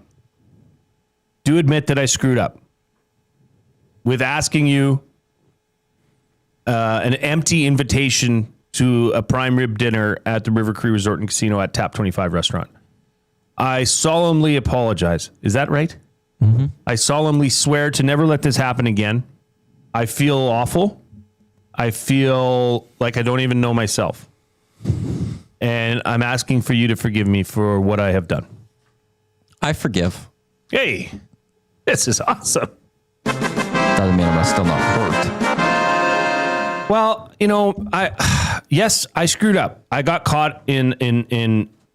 do admit that I screwed up with asking you an empty invitation to a prime rib dinner at the River Cree Resort and Casino at Tap 25 restaurant. I solemnly apologize. Is that right? Mm-hmm. I solemnly swear to never let this happen again. I feel awful. I feel like I don't even know myself. And I'm asking for you to forgive me for what I have done. I forgive. Hey, this is awesome. Doesn't mean I'm still not hurt. Well, I screwed up. I got caught in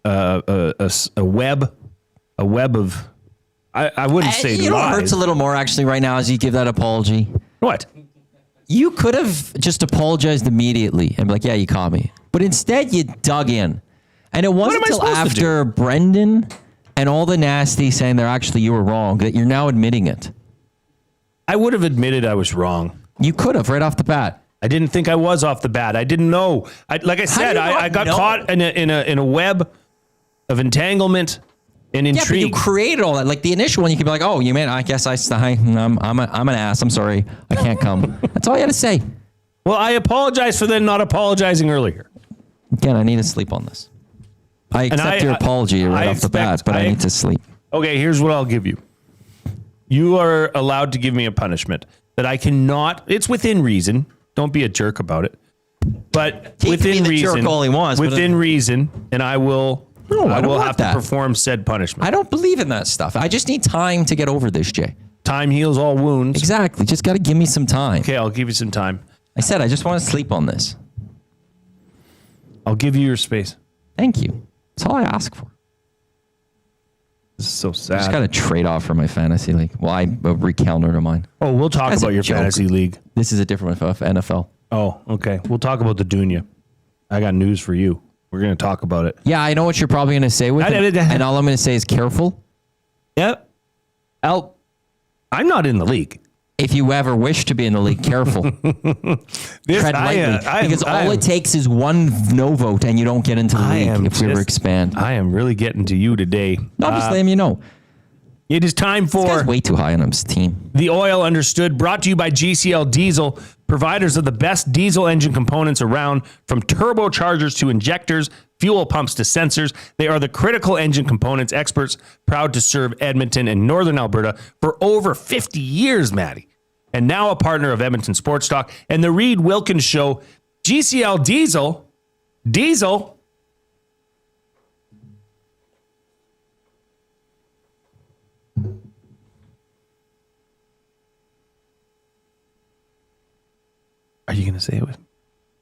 a web of. I wouldn't say lies. You know what hurts a little more actually right now as you give that apology? What? You could have just apologized immediately and be like, yeah, you caught me. But instead, you dug in. And it wasn't until after Brendan and all the nasty saying they're actually you were wrong that you're now admitting it. I would have admitted I was wrong. You could have right off the bat. I didn't think I was off the bat. I didn't know. Like I said, I got caught in a web of entanglement and intrigue. Yeah, but you created all that. Like the initial one, you could be like, "Oh, you mean? I guess I'm an ass. I'm sorry. I can't come." That's all you had to say. Well, I apologize for then not apologizing earlier. Again, I need to sleep on this. I accept your apology right off the bat, but I need to sleep. Okay, here's what I'll give you. You are allowed to give me a punishment that I cannot. It's within reason. Don't be a jerk about it. But within reason, jerk all he wants, within reason, and I will. No, I will don't have to perform said punishment. I don't believe in that stuff. I just need time to get over this, Jay. Time heals all wounds. Exactly. Just got to give me some time. Okay, I'll give you some time. I said I just want to sleep on this. I'll give you your space. Thank you. That's all I ask for. This is so sad. I just got to trade off for my fantasy league. Well, I recounter to mine. Oh, we'll talk about your fantasy league. This is a different one for NFL. Oh, okay. We'll talk about the Dunya. I got news for you. We're going to talk about it. Yeah, I know what you're probably going to say with it. And all I'm going to say is careful. Yep. I'm not in the league. If you ever wish to be in the league, careful. Tread lightly. Because all it takes is one no vote and you don't get into the league if we ever expand. I am really getting to you today. Obviously, you know. It is time for... This guy's way too high on his team. The Oil Understood, brought to you by GCL Diesel, providers of the best diesel engine components around, from turbochargers to injectors, fuel pumps to sensors. They are the critical engine components experts, proud to serve Edmonton and Northern Alberta for over 50 years, Matty. And now a partner of Edmonton Sports Talk and the Reid Wilkins Show. GCL Diesel. Are you going to say it with me?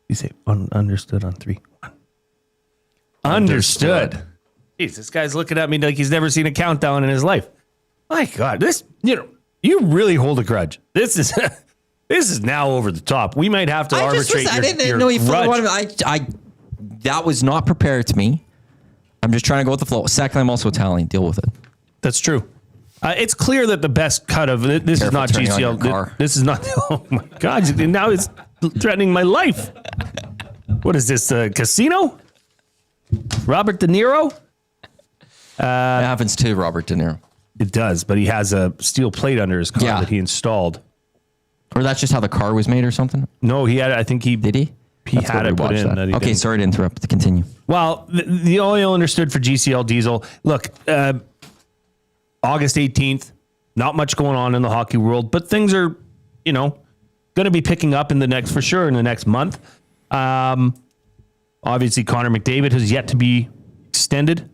You say understood on 3. 1. Understood. Jeez, this guy's looking at me like he's never seen a countdown in his life. My God, you really hold a grudge. This is now over the top. We might have to arbitrate your grudge. That was not prepared to me. I'm just trying to go with the flow. Second, I'm also Italian. Deal with it. That's true. It's clear that the best cut of this is not GCL. This is not. Oh my God! Now it's threatening my life. What is this? A casino? Robert De Niro? It happens to Robert De Niro. It does, but he has a steel plate under his car that he installed. Or that's just how the car was made or something? No, he had, I think he... Did he? He had it put in. Okay, didn't. Sorry to interrupt. Continue. Well, the oil understood for GCL Diesel. Look, August 18th, not much going on in the hockey world, but things are, going to be picking up in the next month. Obviously, Connor McDavid has yet to be extended.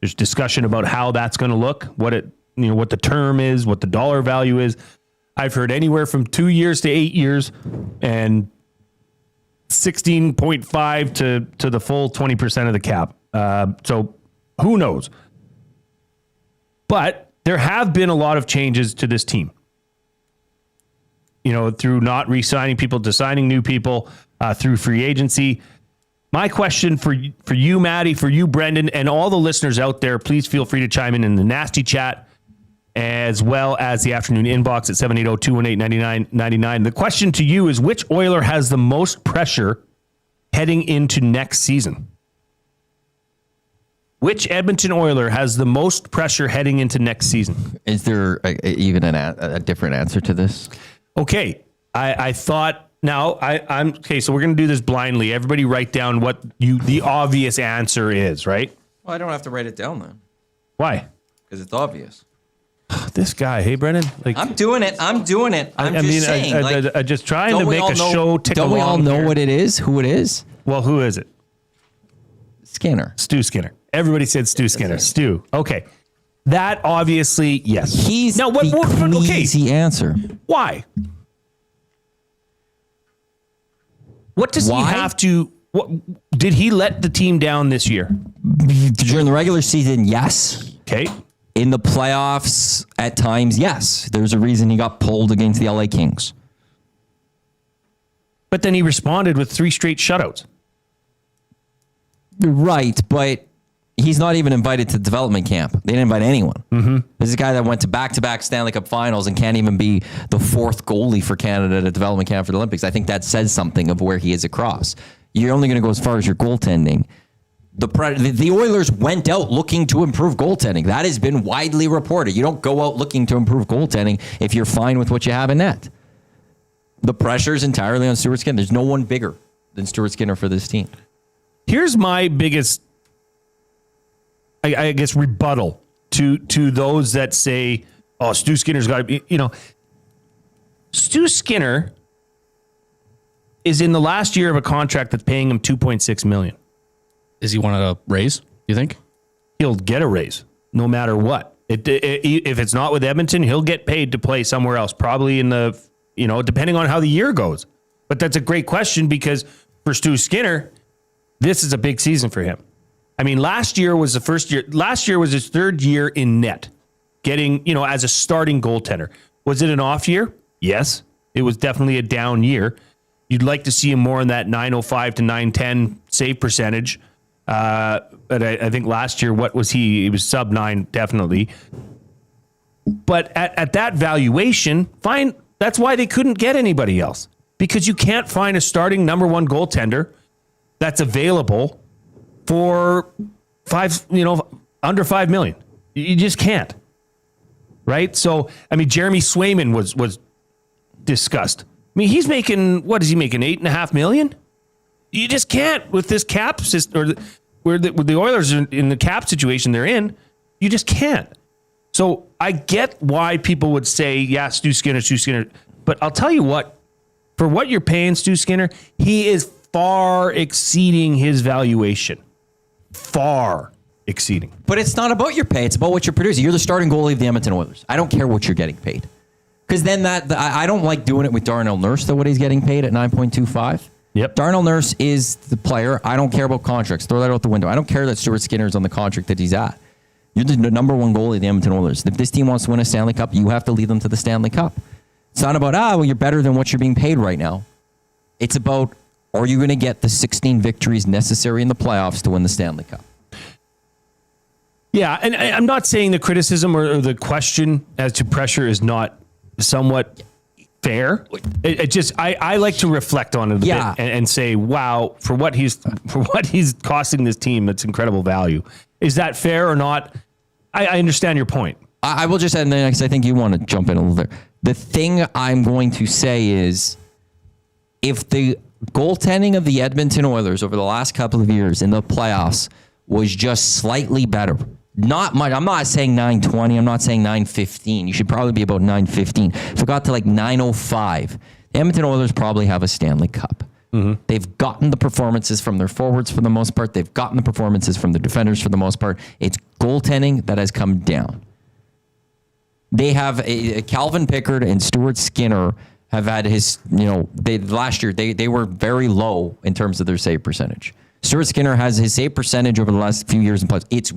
There's discussion about how that's going to look, what the term is, what the dollar value is. I've heard anywhere from 2 years to 8 years, and 16.5 to the full 20% of the cap. So who knows? But there have been a lot of changes to this team. Through not re-signing people to signing new people, through free agency. My question for you, Maddie, for you, Brendan, and all the listeners out there, please feel free to chime in the nasty chat, as well as the afternoon inbox at 780-218-9999. The question to you is, which Oiler has the most pressure heading into next season? Which Edmonton Oiler has the most pressure heading into next season? Is there even a different answer to this? Okay, I thought... Now, I'm okay, so we're going to do this blindly. Everybody write down what the obvious answer is, right? Well, I don't have to write it down then. Why? Because it's obvious. This guy, hey, Brendan. I'm doing it. I'm just saying. I just trying to make a show tick along. Don't we all know what it is? Who it is? Well, who is it? Skinner. Stu Skinner. Everybody said Stu Skinner. Stu. Okay. That obviously, yes. He's the easy answer. Why? What does he have to... did he let the team down this year? During the regular season, yes. Okay. In the playoffs, at times, yes. There's a reason he got pulled against the LA Kings. But then he responded with 3 straight shutouts. Right, but he's not even invited to development camp. They didn't invite anyone. Mm-hmm. This is a guy that went to back-to-back Stanley Cup finals and can't even be the 4th goalie for Canada at a development camp for the Olympics. I think that says something of where he is across. You're only going to go as far as your goaltending. The Oilers went out looking to improve goaltending. That has been widely reported. You don't go out looking to improve goaltending if you're fine with what you have in net. The pressure is entirely on Stuart Skinner. There's no one bigger than Stuart Skinner for this team. Here's my biggest... I guess rebuttal to those that say, "Oh, Stu Skinner's got to be." Stu Skinner is in the last year of a contract that's paying him $2.6 million. Does he want a raise? You think he'll get a raise no matter what? If it's not with Edmonton, he'll get paid to play somewhere else, probably in the depending on how the year goes. But that's a great question because for Stu Skinner, this is a big season for him. I mean, last year was the first year. Last year was his 3rd year in net, getting, as a starting goaltender. Was it an off year? Yes. It was definitely a down year. You'd like to see him more in that 905 to 910 save percentage. But I think last year, what was he? He was sub 9, definitely. But at that valuation, fine. That's why they couldn't get anybody else. Because you can't find a starting number 1 goaltender that's available for under $5 million. You just can't. Right? So, I mean, Jeremy Swayman was discussed. I mean, he's making, what is he making? $8.5 million? You just can't with this cap system, or where the Oilers are in the cap situation they're in. You just can't. So I get why people would say, yeah, Stu Skinner. But I'll tell you what, for what you're paying Stu Skinner, he is far exceeding his valuation. Far exceeding. But it's not about your pay. It's about what you're producing. You're the starting goalie of the Edmonton Oilers. I don't care what you're getting paid. Because then I don't like doing it with Darnell Nurse, what he's getting paid at 9.25. Yep. Darnell Nurse is the player. I don't care about contracts. Throw that out the window. I don't care that Stuart Skinner's on the contract that he's at. You're the number 1 goalie of the Edmonton Oilers. If this team wants to win a Stanley Cup, you have to lead them to the Stanley Cup. It's not about, you're better than what you're being paid right now. It's about, are you going to get the 16 victories necessary in the playoffs to win the Stanley Cup? Yeah, and I'm not saying the criticism or the question as to pressure is not somewhat fair. It just I like to reflect on it a bit and say, wow, for what he's costing this team, it's incredible value. Is that fair or not? I understand your point. I will just add, because I think you want to jump in a little bit. The thing I'm going to say is, if the goaltending of the Edmonton Oilers over the last couple of years in the playoffs was just slightly better, not much. I'm not saying 920. I'm not saying 915. You should probably be about 915. If it got to like 905, the Edmonton Oilers probably have a Stanley Cup. They've gotten the performances from their forwards for the most part. They've gotten the performances from the defenders for the most part. It's goaltending that has come down. They have Calvin Pickard and Stuart Skinner have had last year they were very low in terms of their save percentage. Stuart Skinner has his save percentage over the last few years in playoffs. It's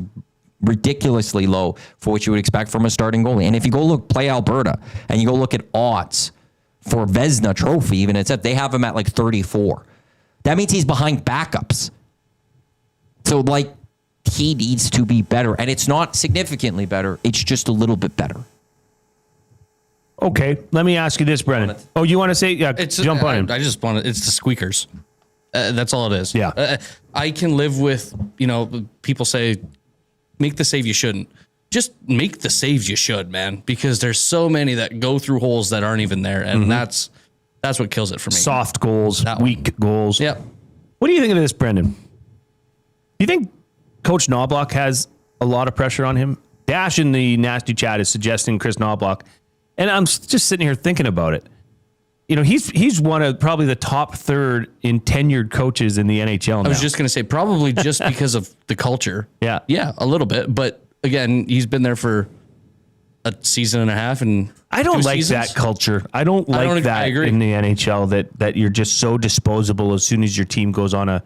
ridiculously low for what you would expect from a starting goalie. And if you go play Alberta and you go look at odds for Vezina Trophy, even they have him at like 34. That means he's behind backups. So he needs to be better, and it's not significantly better. It's just a little bit better. Okay, let me ask you this, Brendan. Oh, you want to say? Yeah, jump on him. I just want to. It's the squeakers. That's all it is. Yeah. I can live with people say make the save you shouldn't. Just make the saves you should, man, because there's so many that go through holes that aren't even there, and that's what kills it for me. Soft goals, weak goals. Yep. What do you think of this, Brendan? Do you think Coach Knobloch has a lot of pressure on him? Dash in the nasty chat is suggesting Chris Knobloch, and I'm just sitting here thinking about it. He's one of probably the top third in tenured coaches in the NHL now. I was just going to say probably just because of the culture. Yeah, a little bit, but. Again, he's been there for a season and a half, and I don't like that culture. I don't like that in the NHL that you're just so disposable as soon as your team goes on a,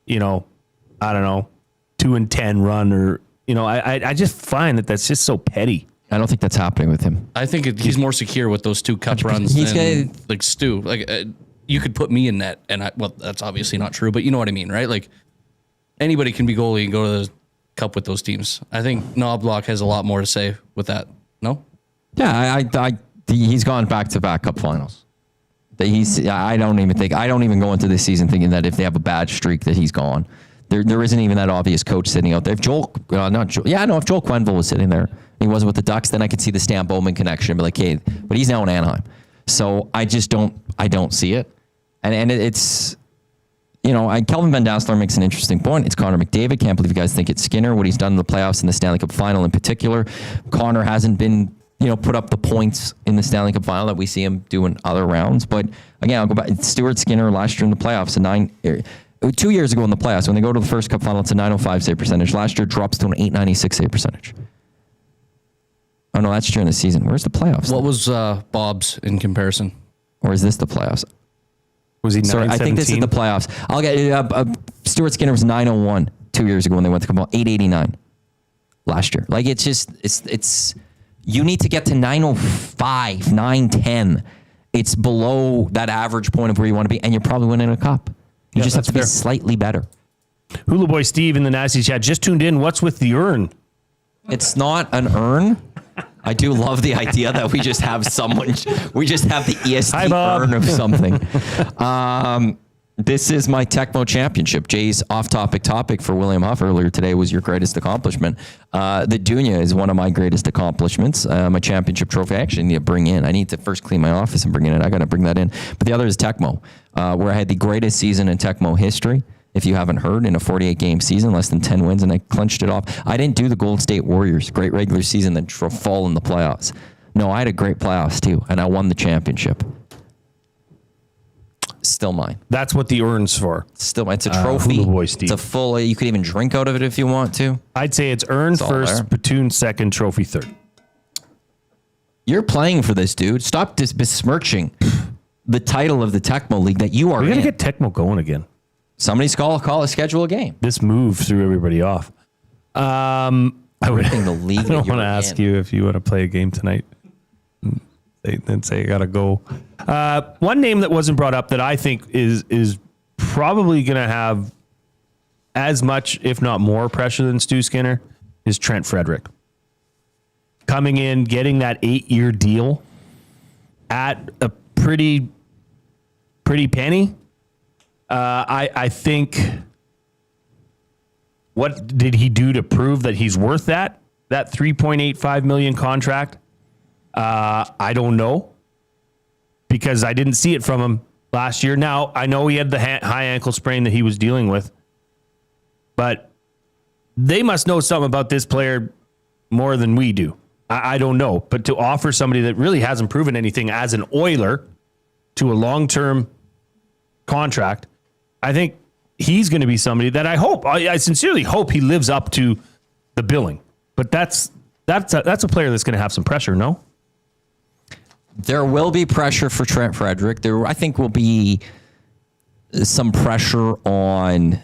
2-10 run, or I just find that's just so petty. I don't think that's happening with him. I think he's more secure with those 2 cup runs than like Stu. You could put me in net, and that's obviously not true, but you know what I mean, right? Like anybody can be goalie and go to the cup with those teams. I think Knobloch has a lot more to say with that. No? Yeah, he's gone back-to-back cup finals. I don't even go into this season thinking that if they have a bad streak that he's gone. There isn't even that obvious coach sitting out there. If Joel Quenneville was sitting there, he wasn't with the Ducks, then I could see the Stan Bowman connection and be like, hey, but he's now in Anaheim. So I don't see it. And it's Kelvin Van Dassler makes an interesting point. It's Connor McDavid. Can't believe you guys think it's Skinner, what he's done in the playoffs and the Stanley Cup final in particular. Connor hasn't been, put up the points in the Stanley Cup final that we see him do in other rounds. But again, I'll go back. Stuart Skinner last year in the playoffs, 2 years ago in the playoffs, when they go to the first cup final, it's a 905 save percentage. Last year, drops to an 896 save percentage. Oh, no, that's during the season. Where's the playoffs? What was Bob's in comparison? Or is this the playoffs? Was he 917? Sorry, I think this is the playoffs. I'll get Stuart Skinner was 901 2 years ago when they went to come out, 889 last year. It's you need to get to 905, 910. It's below that average point of where you want to be, and you're probably winning a cup. You just have to be slightly better. Hula Boy Steve in the nasty chat just tuned in. What's with the urn? It's not an urn. I do love the idea that we just have the EST urn of something. This is my Tecmo Championship. Jay's off-topic topic for William Huff earlier today was your greatest accomplishment. The Dunya is one of my greatest accomplishments. My championship trophy I actually need to bring in. I need to first clean my office and bring it in. I got to bring that in. But the other is Tecmo, where I had the greatest season in Tecmo history. If you haven't heard, in a 48-game season, less than 10 wins, and I clinched it off. I didn't do the Golden State Warriors, great regular season, then fall in the playoffs. No, I had a great playoffs too, and I won the championship. Still mine. That's what the urn's for. Still mine. It's a trophy. It's a full, you could even drink out of it if you want to. I'd say it's urn first, platoon second, trophy third. You're playing for this, dude. Stop besmirching the title of the Tecmo League that you are in. We got to get Tecmo going again. Somebody's call a schedule a game. This move threw everybody off. I would think the league. I don't want to ask you if you want to play a game tonight. Then say I gotta go. One name that wasn't brought up that I think is probably going to have as much, if not more, pressure than Stu Skinner is Trent Frederick. Coming in, getting that 8-year deal at a pretty penny. I think, what did he do to prove that he's worth that? that $3.85 million contract? I don't know, because I didn't see it from him last year. Now, I know he had the high ankle sprain that he was dealing with, but they must know something about this player more than we do. I don't know. But to offer somebody that really hasn't proven anything as an Oiler to a long-term contract, I think he's going to be somebody that I sincerely hope he lives up to the billing. But that's a player that's going to have some pressure, no? There will be pressure for Trent Frederick. There, I think, will be some pressure on.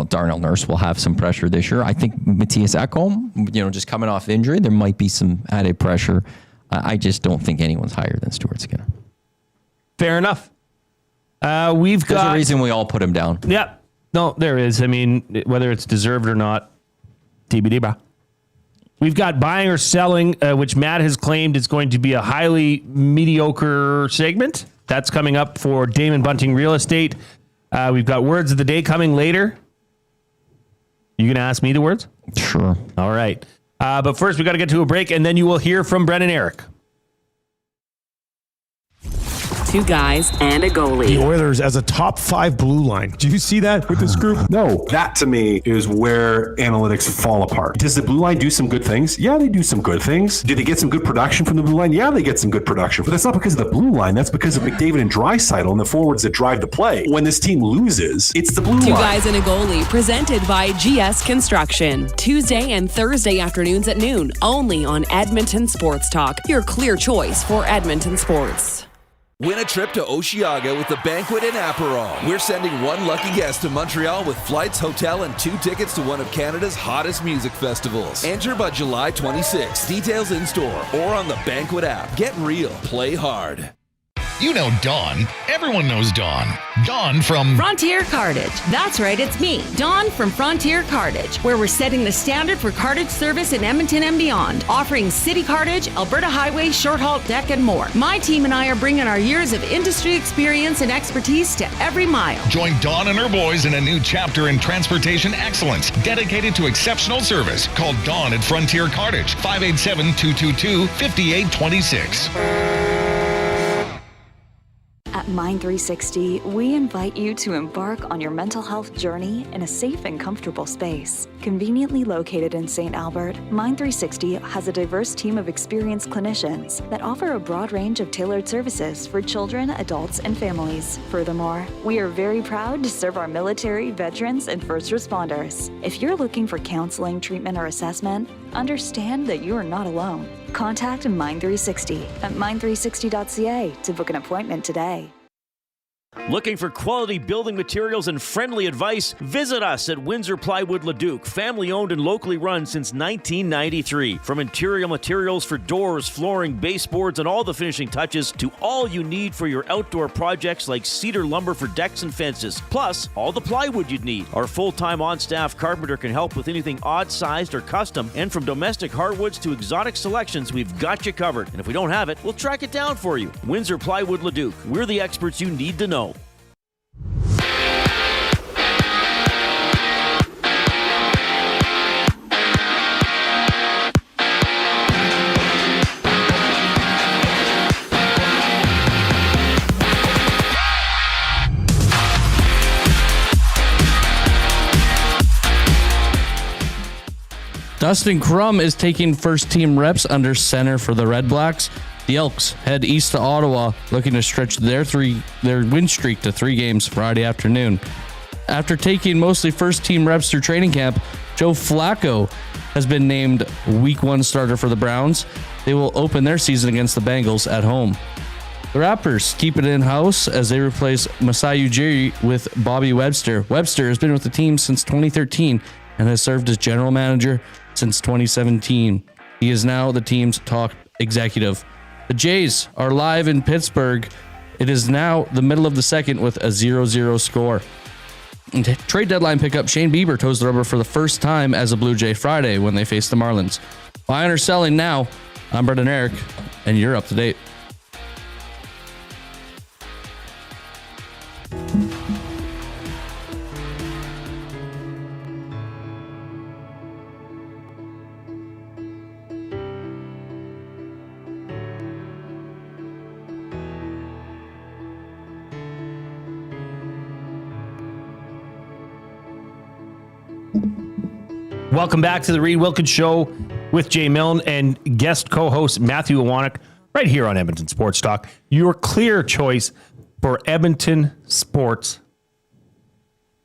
Darnell Nurse will have some pressure this year. I think Matthias Ekholm, just coming off injury, there might be some added pressure. I just don't think anyone's higher than Stuart Skinner. Fair enough. There's a reason we all put him down. Yeah. No, there is. I mean, whether it's deserved or not, TBD. We've got buying or selling, which Matt has claimed is going to be a highly mediocre segment. That's coming up for Damon Bunting Real Estate. We've got words of the day coming later. You going to ask me the words? Sure. All right. But first, we got to get to a break, and then you will hear from Brennan Eric. Two guys and a goalie. The Oilers as a top 5 blue line. Do you see that with this group? No. That, to me, is where analytics fall apart. Does the blue line do some good things? Yeah, they do some good things. Do they get some good production from the blue line? Yeah, they get some good production. But that's not because of the blue line. That's because of McDavid and Draisaitl and the forwards that drive the play. When this team loses, it's the blue line. Two guys and a goalie, presented by GS Construction. Tuesday and Thursday afternoons at noon, only on Edmonton Sports Talk. Your clear choice for Edmonton sports. Win a trip to Osheaga with the banquet and Aperol. We're sending one lucky guest to Montreal with flights, hotel, and 2 tickets to one of Canada's hottest music festivals. Enter by July 26. Details in store or on the Banquet app. Get real. Play hard. You know Dawn. Everyone knows Dawn. Dawn from Frontier Cartage. That's right, it's me, Dawn from Frontier Cartage, where we're setting the standard for cartage service in Edmonton and beyond, offering city cartage, Alberta highway, short haul deck, and more. My team and I are bringing our years of industry experience and expertise to every mile. Join Dawn and her boys in a new chapter in transportation excellence, dedicated to exceptional service. Call Dawn at Frontier Cartage, 587-222-5826. At Mind 360, we invite you to embark on your mental health journey in a safe and comfortable space. Conveniently located in St. Albert, Mind 360 has a diverse team of experienced clinicians that offer a broad range of tailored services for children, adults, and families. Furthermore, we are very proud to serve our military, veterans, and first responders. If you're looking for counseling, treatment, or assessment, understand that you are not alone. Contact Mind 360 at mind360.ca to book an appointment today. Looking for quality building materials and friendly advice? Visit us at Windsor Plywood Leduc, family owned and locally run since 1993. From interior materials for doors, flooring, baseboards, and all the finishing touches to all you need for your outdoor projects like cedar lumber for decks and fences, plus all the plywood you'd need. Our full-time on-staff carpenter can help with anything odd-sized or custom, and from domestic hardwoods to exotic selections, we've got you covered. And if we don't have it, we'll track it down for you. Windsor Plywood Leduc. We're the experts you need to know. Dustin Kllum is taking first-team reps under center for the Red Blacks. The Elks head east to Ottawa, looking to stretch their win streak to 3 games Friday afternoon. After taking mostly first-team reps through training camp, Joe Flacco has been named Week 1 starter for the Browns. They will open their season against the Bengals at home. The Raptors keep it in-house as they replace Masai Ujiri with Bobby Webster. Webster has been with the team since 2013 and has served as general manager since 2017. He is now the team's top executive. The Jays are live in Pittsburgh. It is now the middle of the second with a 0-0 score. And trade deadline pickup, Shane Bieber toes the rubber for the first time as a Blue Jay Friday when they face the Marlins. Buying or selling now? I'm Brendan Eric, and you're up to date. Welcome back to the Reid Wilkins Show with Jay Milne and guest co-host Matthew Iwanyk right here on Edmonton Sports Talk. Your clear choice for Edmonton sports.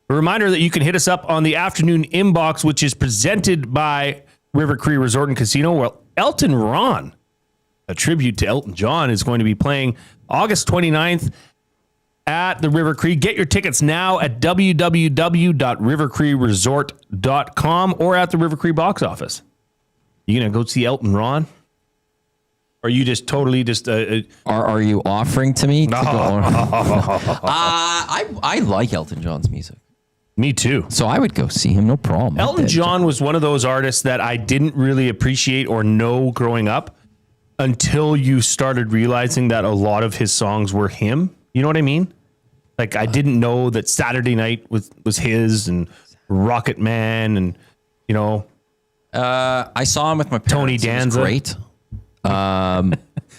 A reminder that you can hit us up on the afternoon inbox, which is presented by River Cree Resort and Casino. Well, Elton Ron, a tribute to Elton John, is going to be playing August 29th at the River Cree. Get your tickets now at www.rivercreeresort.com or at the River Cree box office. You gonna go see Elton Ron? Or are you just totally just... Are you offering to me? To I like Elton John's music. Me too. So I would go see him, no problem. Elton John was one of those artists that I didn't really appreciate or know growing up until you started realizing that a lot of his songs were him. You know what I mean? Like, I didn't know that Saturday Night was his, and Rocket Man, and, you know. I saw him with my parents. Tony Danza. Great. I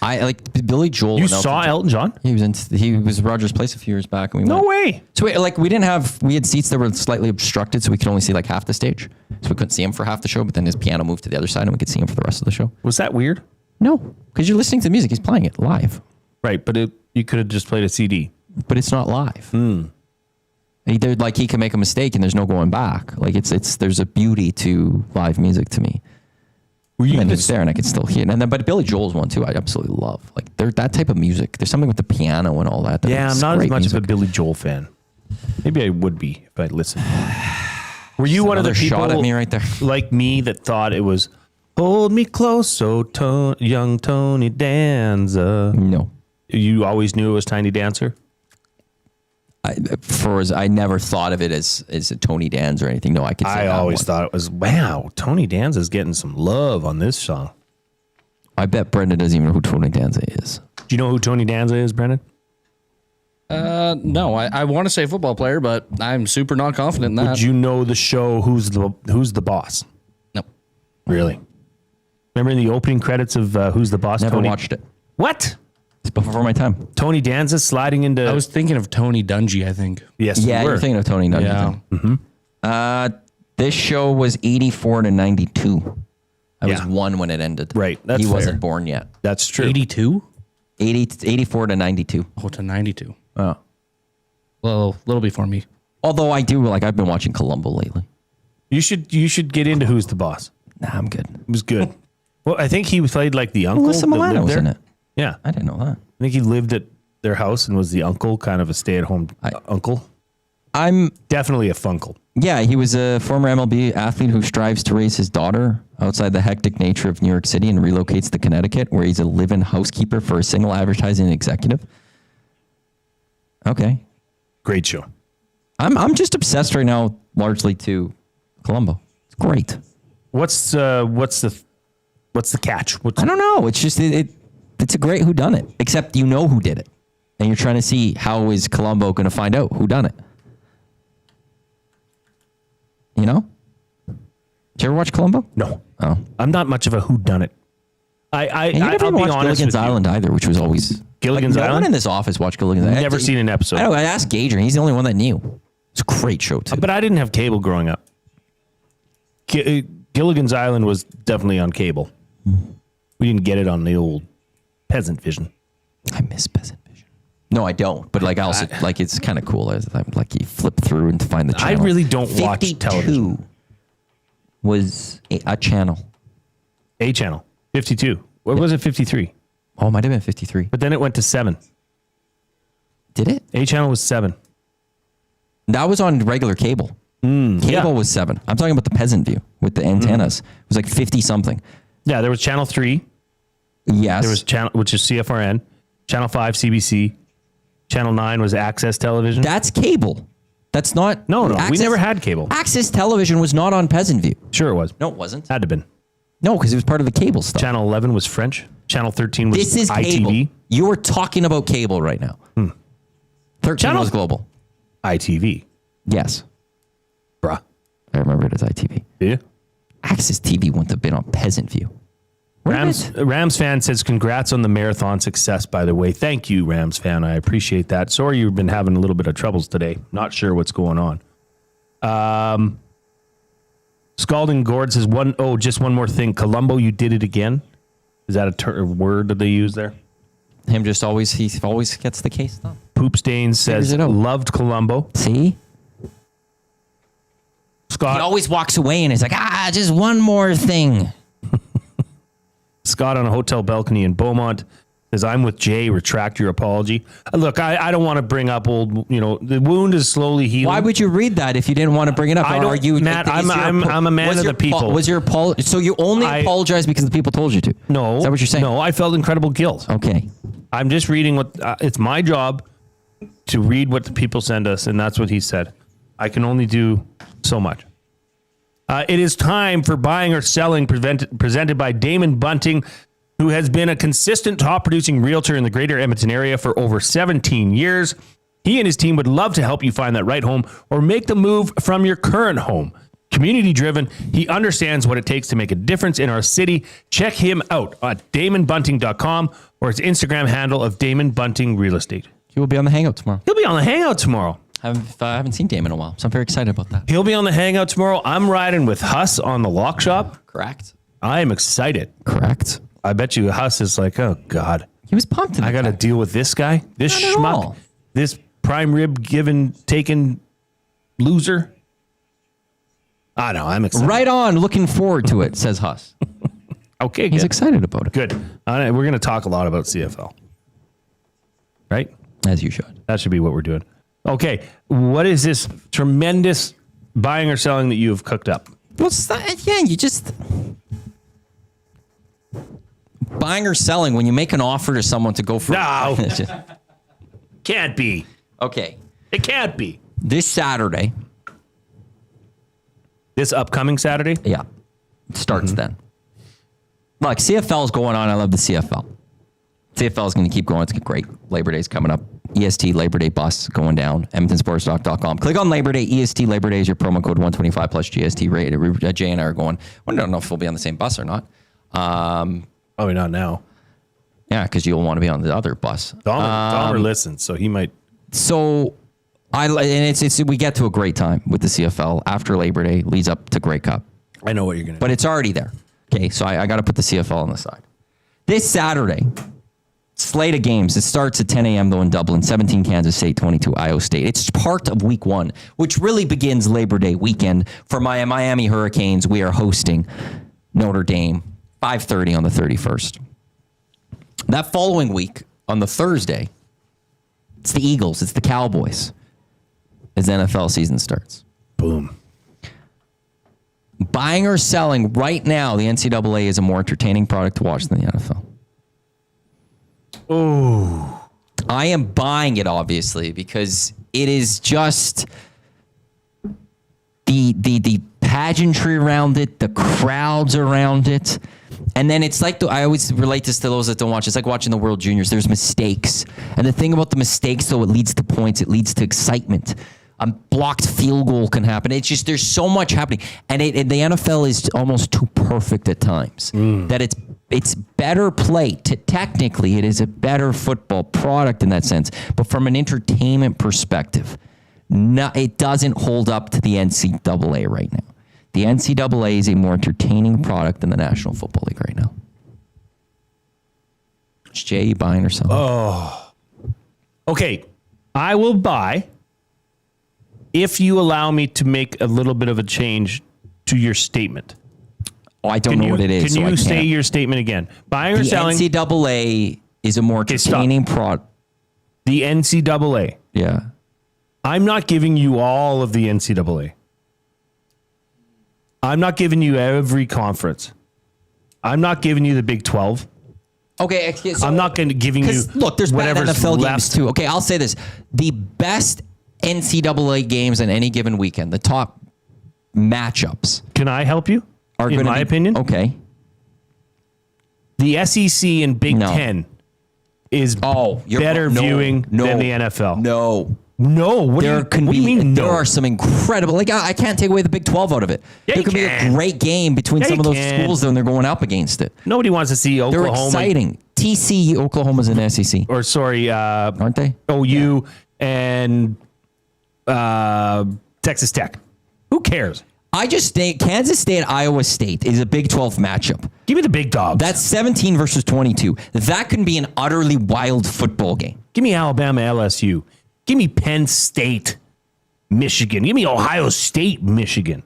like Billy Joel. You saw Elton John? He was at Rogers Place a few years back. And we No went. way. So we had seats that were slightly obstructed, so we could only see like half the stage. So we couldn't see him for half the show, but then his piano moved to the other side and we could see him for the rest of the show. Was that weird? No, because you're listening to the music. He's playing it live. Right, but you could have just played a CD. But it's not live. Either like he can make a mistake and there's no going back. Like there's a beauty to live music to me. And he was there and I could still hear it. But Billy Joel's one too, I absolutely love. Like that type of music. There's something with the piano and all that. Yeah, I'm not as much of a Billy Joel fan. Maybe I would be if I listened. Were you one of the people shot at me right there, like me, that thought it was "Hold Me Close," so young Tony Danza? No. You always knew it was Tiny Dancer? I never thought of it as a Tony Danza or anything. No, I could say I always thought it was, wow, Tony Danza's getting some love on this song. I bet Brendan doesn't even know who Tony Danza is. Do you know who Tony Danza is, Brendan? No, I want to say football player, but I'm super not confident in that. Would you know the show Who's the Boss? No. Really? Remember in the opening credits of Who's the Boss? Never watched it. What? It's before my time. Tony Danza sliding into... I was thinking of Tony Dungy, I think. Yes, yeah, you're thinking of Tony Dungy. Yeah. Mm-hmm. This show was 84 to 92. I was 1 when it ended. Right. That's He fair. wasn't born yet. That's true. 82? 84 to 92. Oh, to 92. Oh. Well, a little before me. Although I've been watching Columbo lately. You should get into Who's the Boss. Nah, I'm good. It was good. Well, I think he played like the uncle. Melissa that Milano lived was there. in it. Yeah. I didn't know that. I think he lived at their house and was the uncle, kind of a stay-at-home uncle. I'm definitely a funkle. Yeah, he was a former MLB athlete who strives to raise his daughter outside the hectic nature of New York City and relocates to Connecticut, where he's a live-in housekeeper for a single advertising executive. Okay. Great show. I'm just obsessed right now, largely to Columbo. It's great. What's the catch? I don't know. It's just it's a great whodunit. Except you know who did it, and you're trying to see how is Columbo going to find out who done it. You know? Did you ever watch Columbo? No. Oh, I'm not much of a whodunit. And you never watched Gilligan's Island either, which was always Gilligan's no Island. one in this office watched Gilligan's Island. Never seen an episode. I know. I asked Gager, and he's the only one that knew. It's a great show too. But I didn't have cable growing up. Gilligan's Island was definitely on cable. We didn't get it on the old Peasant Vision. I miss Peasant Vision. No, I don't. But like, I also like it's kind of cool. Like you flip through and find the channel. I really don't watch television. Was a channel. A channel. 52. What was it? 53. Oh, it might have been 53. But then it went to 7. Did it? A channel was 7. That was on regular cable. Cable was 7. I'm talking about the Peasant View with the antennas. It was like 50 something. Yeah, there was channel 3. Yes. There was channel, which is CFRN. Channel 5, CBC. Channel 9 was Access Television. That's cable. That's not. No. Access, We never had cable. Access Television was not on Peasant View. Sure it was. No, it wasn't. Had to been. No, because it was part of the cable stuff. Channel 11 was French. Channel 13 was This is ITV. cable. You are talking about cable right now. 13 was global. ITV. Yes. Bruh. I remember it as ITV. Yeah. Access TV wouldn't have been on Peasant View. Rams fan says, congrats on the marathon success, by the way. Thank you, Rams fan. I appreciate that. Sorry you've been having a little bit of troubles today. Not sure what's going on. Scalding Gourd says just one more thing. Columbo, you did it again. Is that a word that they use there? He always gets the case done. Poop Stains says loved Columbo. See? Scott. He always walks away and is like, just one more thing. Scott on a hotel balcony in Beaumont says, I'm with Jay, retract your apology. Look, I don't want to bring up old, the wound is slowly healing. Why would you read that if you didn't want to bring it up? Matt, I'm a man of the people. Was your apology? So you only apologize because the people told you to? No. Is that what you're saying? No, I felt incredible guilt. Okay. I'm just reading what, it's my job to read what the people send us, and that's what he said. I can only do so much. It is time for Buying or Selling, presented by Damon Bunting, who has been a consistent top-producing realtor in the greater Edmonton area for over 17 years. He and his team would love to help you find that right home or make the move from your current home. Community-driven, he understands what it takes to make a difference in our city. Check him out at damonbunting.com or his Instagram handle of Damon Bunting Real Estate. He will be on the Hangout tomorrow. He'll be on the Hangout tomorrow. I haven't seen Damon in a while, so I'm very excited about that. He'll be on the Hangout tomorrow. I'm riding with Huss on the Lock Shop. Correct. I am excited. Correct. I bet you Huss is like, oh, God. He was pumped. I got to deal with this guy, this schmuck, this prime rib taken loser. I know. I'm excited. Right on. Looking forward to it, says Huss. Okay, He's excited about it. Good. We're going to talk a lot about CFL. Right? As you should. That should be what we're doing. Okay. What is this tremendous buying or selling that you have cooked up? You just... Buying or selling, when you make an offer to someone to go for... No. Can't be. Okay. It can't be. This Saturday... This upcoming Saturday? Yeah. It starts then. Like, CFL is going on. I love the CFL. CFL is going to keep going. It's great. Labor Day is coming up. EST Labor Day bus going down. EdmontonSportsTalk.com. Click on Labor Day. EST Labor Day is your promo code 125 plus GST rate. Jay and I are going. I don't know if we'll be on the same bus or not. Probably not now. Yeah, because you'll want to be on the other bus. Dahmer listens, so he might. So, we get to a great time with the CFL after Labor Day, leads up to Grey Cup. I know what you're going to do. But it's already there. Okay, so I got to put the CFL on the side. This Saturday, slate of games. It starts at 10 a.m. though in Dublin. 17 Kansas State, 22 Iowa State. It's part of week one, which really begins Labor Day weekend. For my Miami Hurricanes, we are hosting Notre Dame, 5:30 on the 31st. That following week, on the Thursday, it's the Eagles. It's the Cowboys as NFL season starts. Boom. Buying or selling right now, the NCAA is a more entertaining product to watch than the NFL. Oh, I am buying it, obviously, because it is just the pageantry around it, the crowds around it. And then it's like, I always relate this to those that don't watch. It's like watching the World Juniors. There's mistakes. And the thing about the mistakes, though, it leads to points. It leads to excitement. A blocked field goal can happen. It's just, there's so much happening. And the NFL is almost too perfect at times. That it's better play. Technically, it is a better football product in that sense. But from an entertainment perspective, it doesn't hold up to the NCAA right now. The NCAA is a more entertaining product than the National Football League right now. Jay, buying or selling? Oh. Okay. I will buy if you allow me to make a little bit of a change to your statement. Oh, I don't know what it is. Can you say your statement again? Buying or selling? The NCAA is a more entertaining product. The NCAA. Yeah. I'm not giving you all of the NCAA. I'm not giving you every conference. I'm not giving you the Big 12. Okay. So, I'm not going to giving you look, there's whatever's NFL left. games too. Okay, I'll say this. The best NCAA games on any given weekend, the top matchups. Can I help you? In my opinion? Okay. The SEC and Big Ten is better viewing than the NFL. No. What do you mean? There are some incredible, like I can't take away the Big 12 out of it. Yeah, there could be a great game between some of those schools when they're going up against it. Nobody wants to see Oklahoma. They're exciting. TC, Oklahoma's in the SEC. Or sorry, aren't they? OU and Texas Tech. Who cares? I just think Kansas State, Iowa State is a Big 12 matchup. Give me the big dogs. That's 17 versus 22. That can be an utterly wild football game. Give me Alabama, LSU. Give me Penn State, Michigan. Give me Ohio State, Michigan.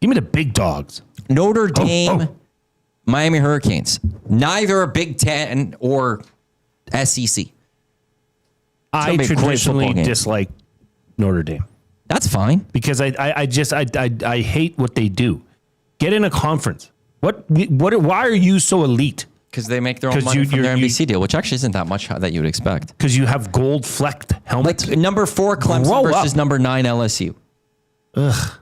Give me the big dogs. Notre Dame, Miami Hurricanes. Neither a Big Ten or SEC. I traditionally dislike Notre Dame. That's fine. Because I hate what they do. Get in a conference. Why are you so elite? Because they make their own money from their NBC deal, which actually isn't that much that you would expect. Because you have gold flecked helmets. Like number 4 Clemson versus number 9 LSU. Ugh.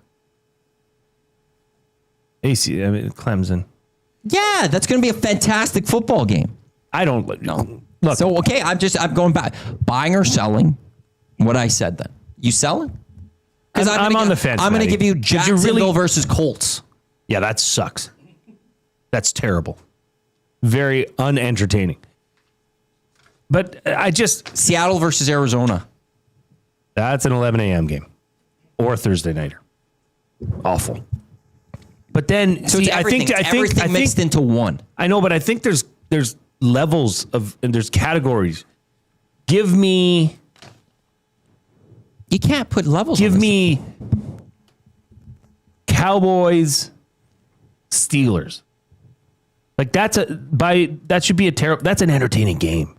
Clemson. Yeah, that's going to be a fantastic football game. I don't know. Look. So, okay, I'm going back. Buying or selling? What I said then. You selling? Because I'm on the fence. I'm going to give you Jacksonville versus Colts. Yeah, that sucks. That's terrible. Very unentertaining. But Seattle versus Arizona. That's an 11 a.m. game. Or Thursday nighter. Awful. But then, so I think everything mixed into one. I know, but I think there's levels and there's categories. Give me. You can't put levels. Give me Cowboys, Steelers. Like that should be that's an entertaining game.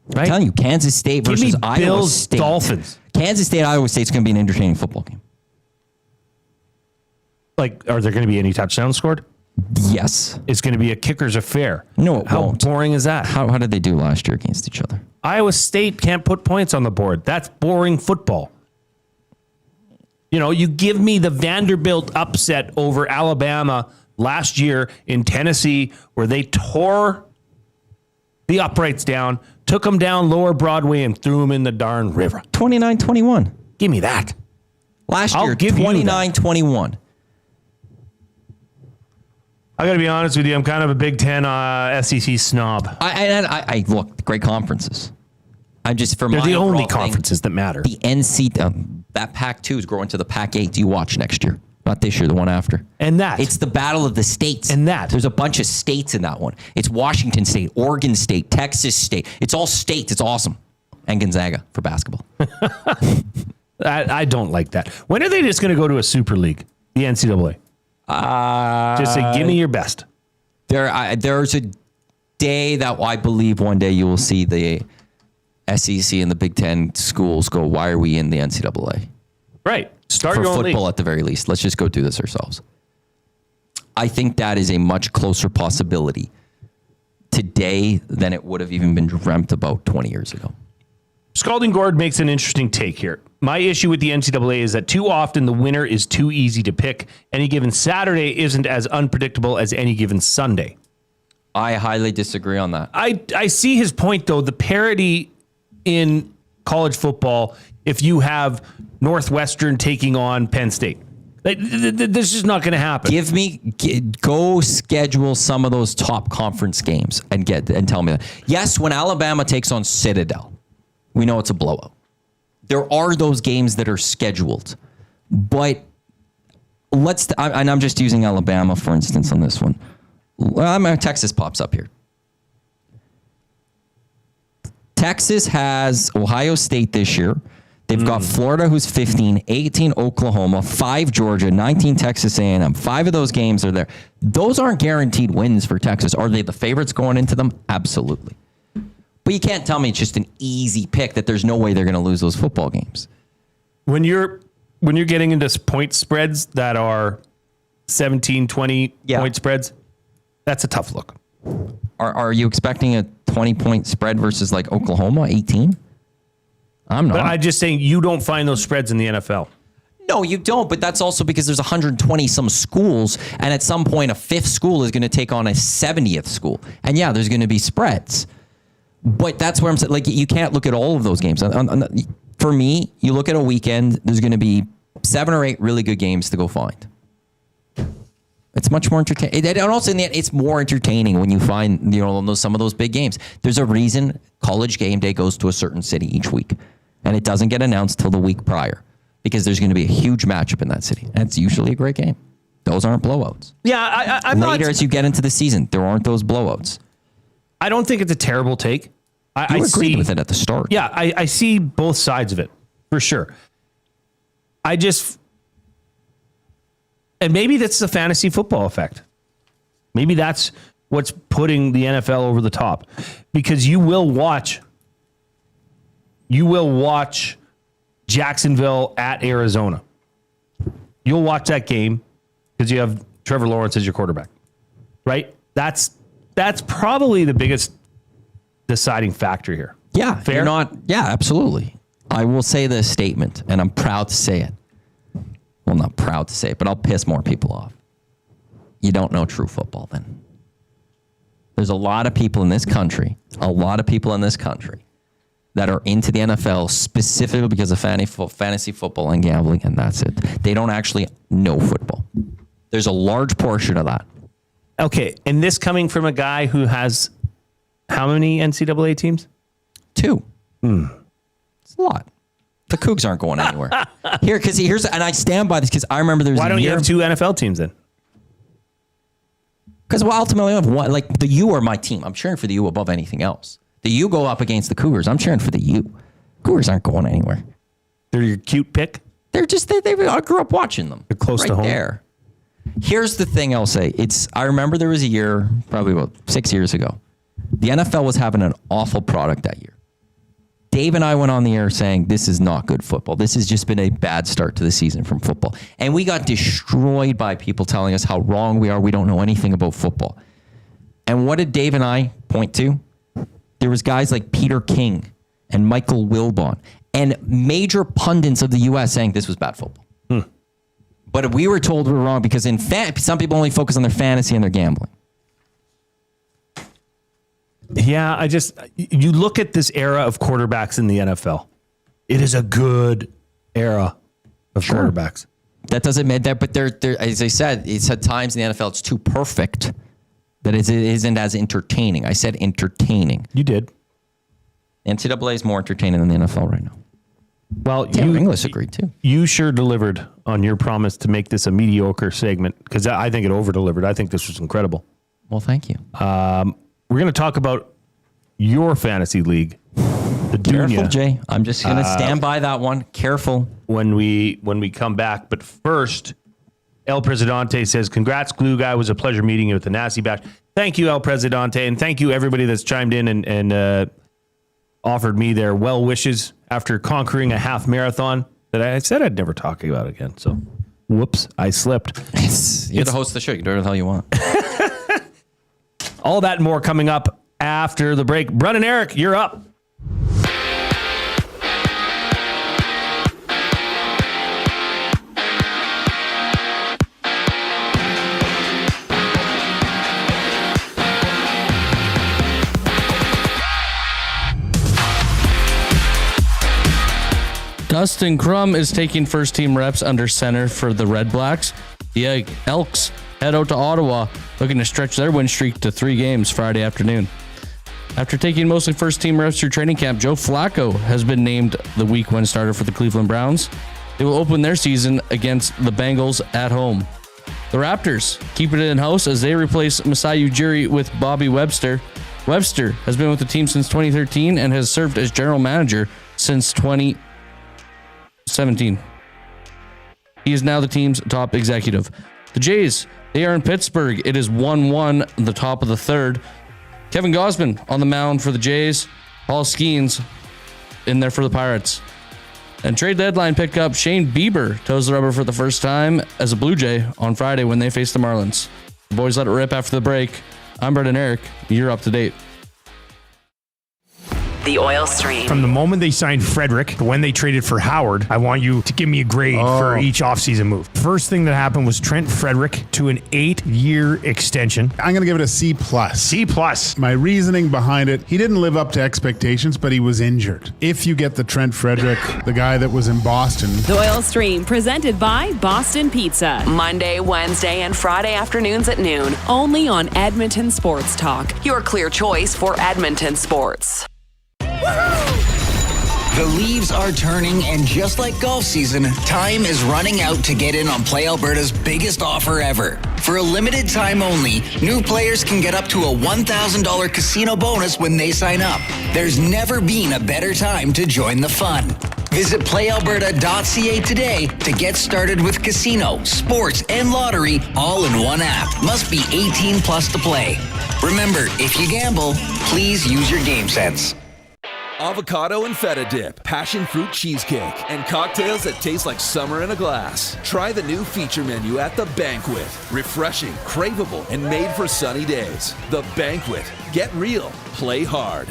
Right? I'm telling you, Kansas State versus Iowa Bills, State. Dolphins. Kansas State, Iowa State's going to be an entertaining football game. Like, are there going to be any touchdowns scored? Yes. It's going to be a kicker's affair. No, it won't. How boring is that? How did they do last year against each other? Iowa State can't put points on the board. That's boring football. You give me the Vanderbilt upset over Alabama last year in Tennessee, where they tore the uprights down, took them down Lower Broadway, and threw them in the darn river. 29-21. Give me that. Last year, 29-21. I got to be honest with you. I'm kind of a Big Ten SEC snob. I look, great conferences. I'm just They're the only conferences that matter. The NC, that Pac-2 is growing to the Pac-8. Do you watch next year? Not this year, the one after. It's the battle of the states. There's a bunch of states in that one. It's Washington State, Oregon State, Texas State. It's all states. It's awesome. And Gonzaga for basketball. I don't like that. When are they just going to go to a Super League? The NCAA. Just say, give me your best. There's a day that I believe one day you will see the SEC and the Big Ten schools go, why are we in the NCAA? Right. Start for your own football league. At the very least. Let's just go do this ourselves. I think that is a much closer possibility today than it would have even been dreamt about 20 years ago. Scalding Gord makes an interesting take here. My issue with the NCAA is that too often the winner is too easy to pick. Any given Saturday isn't as unpredictable as any given Sunday. I highly disagree on that. I see his point, though. The parity in college football, if you have Northwestern taking on Penn State, this is not going to happen. Go schedule some of those top conference games and tell me that. Yes, when Alabama takes on Citadel, we know it's a blowout. There are those games that are scheduled, but I'm just using Alabama, for instance, on this one. Texas pops up here. Texas has Ohio State this year. They've got Florida, who's 15, 18 Oklahoma, 5 Georgia, 19 Texas A&M. 5 of those games are there. Those aren't guaranteed wins for Texas. Are they the favorites going into them? Absolutely. But you can't tell me it's just an easy pick that there's no way they're going to lose those football games. When you're getting into point spreads that are 17, 20 point spreads, that's a tough look. Are you expecting a 20-point spread versus like Oklahoma, 18? I'm not. But I'm just saying you don't find those spreads in the NFL. No, you don't, but that's also because there's 120 some schools, and at some point a 5th school is going to take on a 70th school. And yeah, there's going to be spreads. But that's where I'm saying, like, you can't look at all of those games. For me, you look at a weekend, there's going to be 7 or 8 really good games to go find. It's much more entertaining. And also, in the end, it's more entertaining when you find, some of those big games. There's a reason College Game Day goes to a certain city each week, and it doesn't get announced till the week prior. because there's going to be a huge matchup in that city. And it's usually a great game. Those aren't blowouts. Yeah, I'm Later as you get into the season, there aren't those blowouts. I don't think it's a terrible take. I agreed with it at the start. Yeah, I see both sides of it, for sure. And maybe that's the fantasy football effect. Maybe that's what's putting the NFL over the top. Because you will watch Jacksonville at Arizona. You'll watch that game because you have Trevor Lawrence as your quarterback, right? That's probably the biggest deciding factor here. Yeah, fair. Yeah, absolutely. I will say this statement, and I'm proud to say it. Well, not proud to say it, but I'll piss more people off. You don't know true football then. There's a lot of people in this country that are into the NFL specifically because of fantasy football and gambling, and that's it. They don't actually know football. There's a large portion of that. Okay, and this coming from a guy who has how many NCAA teams? 2. It's a lot. The Cougs aren't going anywhere. Here's and I stand by this because I remember there's. Why don't you have 2 NFL teams then? Because ultimately, I have one. Like the U are my team. I'm cheering for the U above anything else. The U go up against the Cougars. I'm cheering for the U. Cougars aren't going anywhere. They're your cute pick. They're just I grew up watching them. They're close to home. There. Here's the thing I'll say. I remember there was a year, probably about 6 years ago. The NFL was having an awful product that year. Dave and I went on the air saying, this is not good football. This has just been a bad start to the season from football. And we got destroyed by people telling us how wrong we are. We don't know anything about football. And what did Dave and I point to? There was guys like Peter King and Michael Wilbon and major pundits of the U.S. saying this was bad football. But we were told we were wrong because some people only focus on their fantasy and their gambling. Yeah, you look at this era of quarterbacks in the NFL. It is a good era of quarterbacks. That doesn't mean that, but they're as I said, it's at times in the NFL it's too perfect that it isn't as entertaining. I said entertaining. You did. NCAA is more entertaining than the NFL right now. Well, English agreed too. You sure delivered on your promise to make this a mediocre segment because I think it over-delivered. I think this was incredible. Well, thank you. We're going to talk about your fantasy league, the Careful, Dunya. Jay. I'm just going to stand by that one. Careful. When we come back. But first, El Presidente says, congrats, Glue Guy. It was a pleasure meeting you at the Nasty Bash. Thank you, El Presidente. And thank you, everybody that's chimed in and offered me their well wishes after conquering a half marathon that I said I'd never talk about again. So, whoops, I slipped. You're the host of the show. You do whatever the hell you want. All that and more coming up after the break. Brun and Eric, you're up. Dustin Kllum is taking first team reps under center for the Red Blacks. The Elks head out to Ottawa looking to stretch their win streak to 3 games Friday afternoon. After taking mostly first team reps through training camp, Joe Flacco has been named the week 1 starter for the Cleveland Browns. They will open their season against the Bengals at home. The Raptors keep it in-house as they replace Masai Ujiri with Bobby Webster. Webster has been with the team since 2013 and has served as general manager since 2017. He is now the team's top executive. The Jays, they are in Pittsburgh. It is 1-1 in the top of the 3rd. Kevin Gausman on the mound for the Jays. Paul Skeens in there for the Pirates. And trade deadline pickup, Shane Bieber toes the rubber for the first time as a Blue Jay on Friday when they face the Marlins. The boys let it rip after the break. I'm Brett and Eric. You're up to date. The Oil Stream. From the moment they signed Frederick to when they traded for Howard, I want you to give me a grade for each offseason move. First thing that happened was Trent Frederick to an 8-year extension. I'm going to give it a C+. C+. My reasoning behind it, he didn't live up to expectations, but he was injured. If you get the Trent Frederick, the guy that was in Boston. The Oil Stream, presented by Boston Pizza. Monday, Wednesday, and Friday afternoons at noon. Only on Edmonton Sports Talk. Your clear choice for Edmonton sports. The leaves are turning, and just like golf season, time is running out to get in on Play Alberta's biggest offer ever. For a limited time only, new players can get up to a $1,000 casino bonus when they sign up. There's never been a better time to join the fun. Visit playalberta.ca today to get started with casino, sports, and lottery all in one app. Must be 18 plus to play. Remember, if you gamble, please use your game sense. Avocado and feta dip, passion fruit cheesecake, and cocktails that taste like summer in a glass. Try the new feature menu at The Banquet. Refreshing, craveable, and made for sunny days. The Banquet. Get real. Play hard.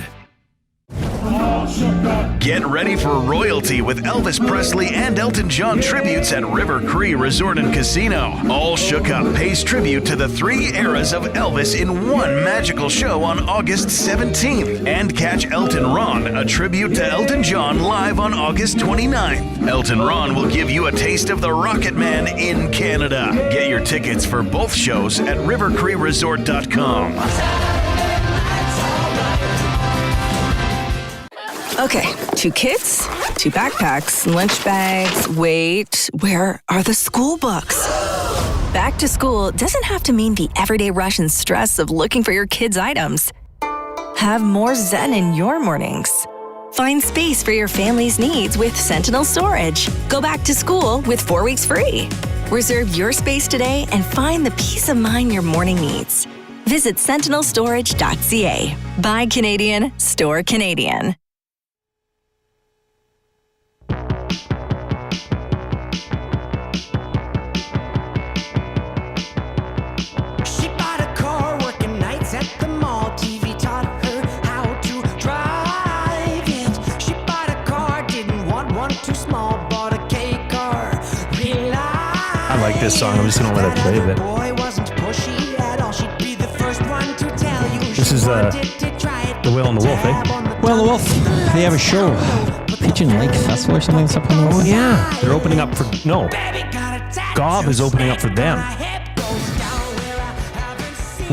Get ready for royalty with Elvis Presley and Elton John tributes at River Cree Resort and Casino. All Shook Up pays tribute to the 3 eras of Elvis in one magical show on August 17th. And catch Elton Ron, a tribute to Elton John, live on August 29th. Elton Ron will give you a taste of the Rocket Man in Canada. Get your tickets for both shows at rivercreeresort.com. Okay, 2 kids, 2 backpacks, lunch bags. Wait, where are the school books? Back to school doesn't have to mean the everyday rush and stress of looking for your kids' items. Have more zen in your mornings. Find space for your family's needs with Sentinel Storage. Go back to school with 4 weeks free. Reserve your space today and find the peace of mind your morning needs. Visit sentinelstorage.ca. Buy Canadian, store Canadian. I like this song. I'm just going to let it play a bit. This is The Whale and the Wolf, eh? Well, the Wolf, they have a show. Pigeon Lake Festival or something. Oh, yeah. They're opening up for... No. Gob is opening up for them.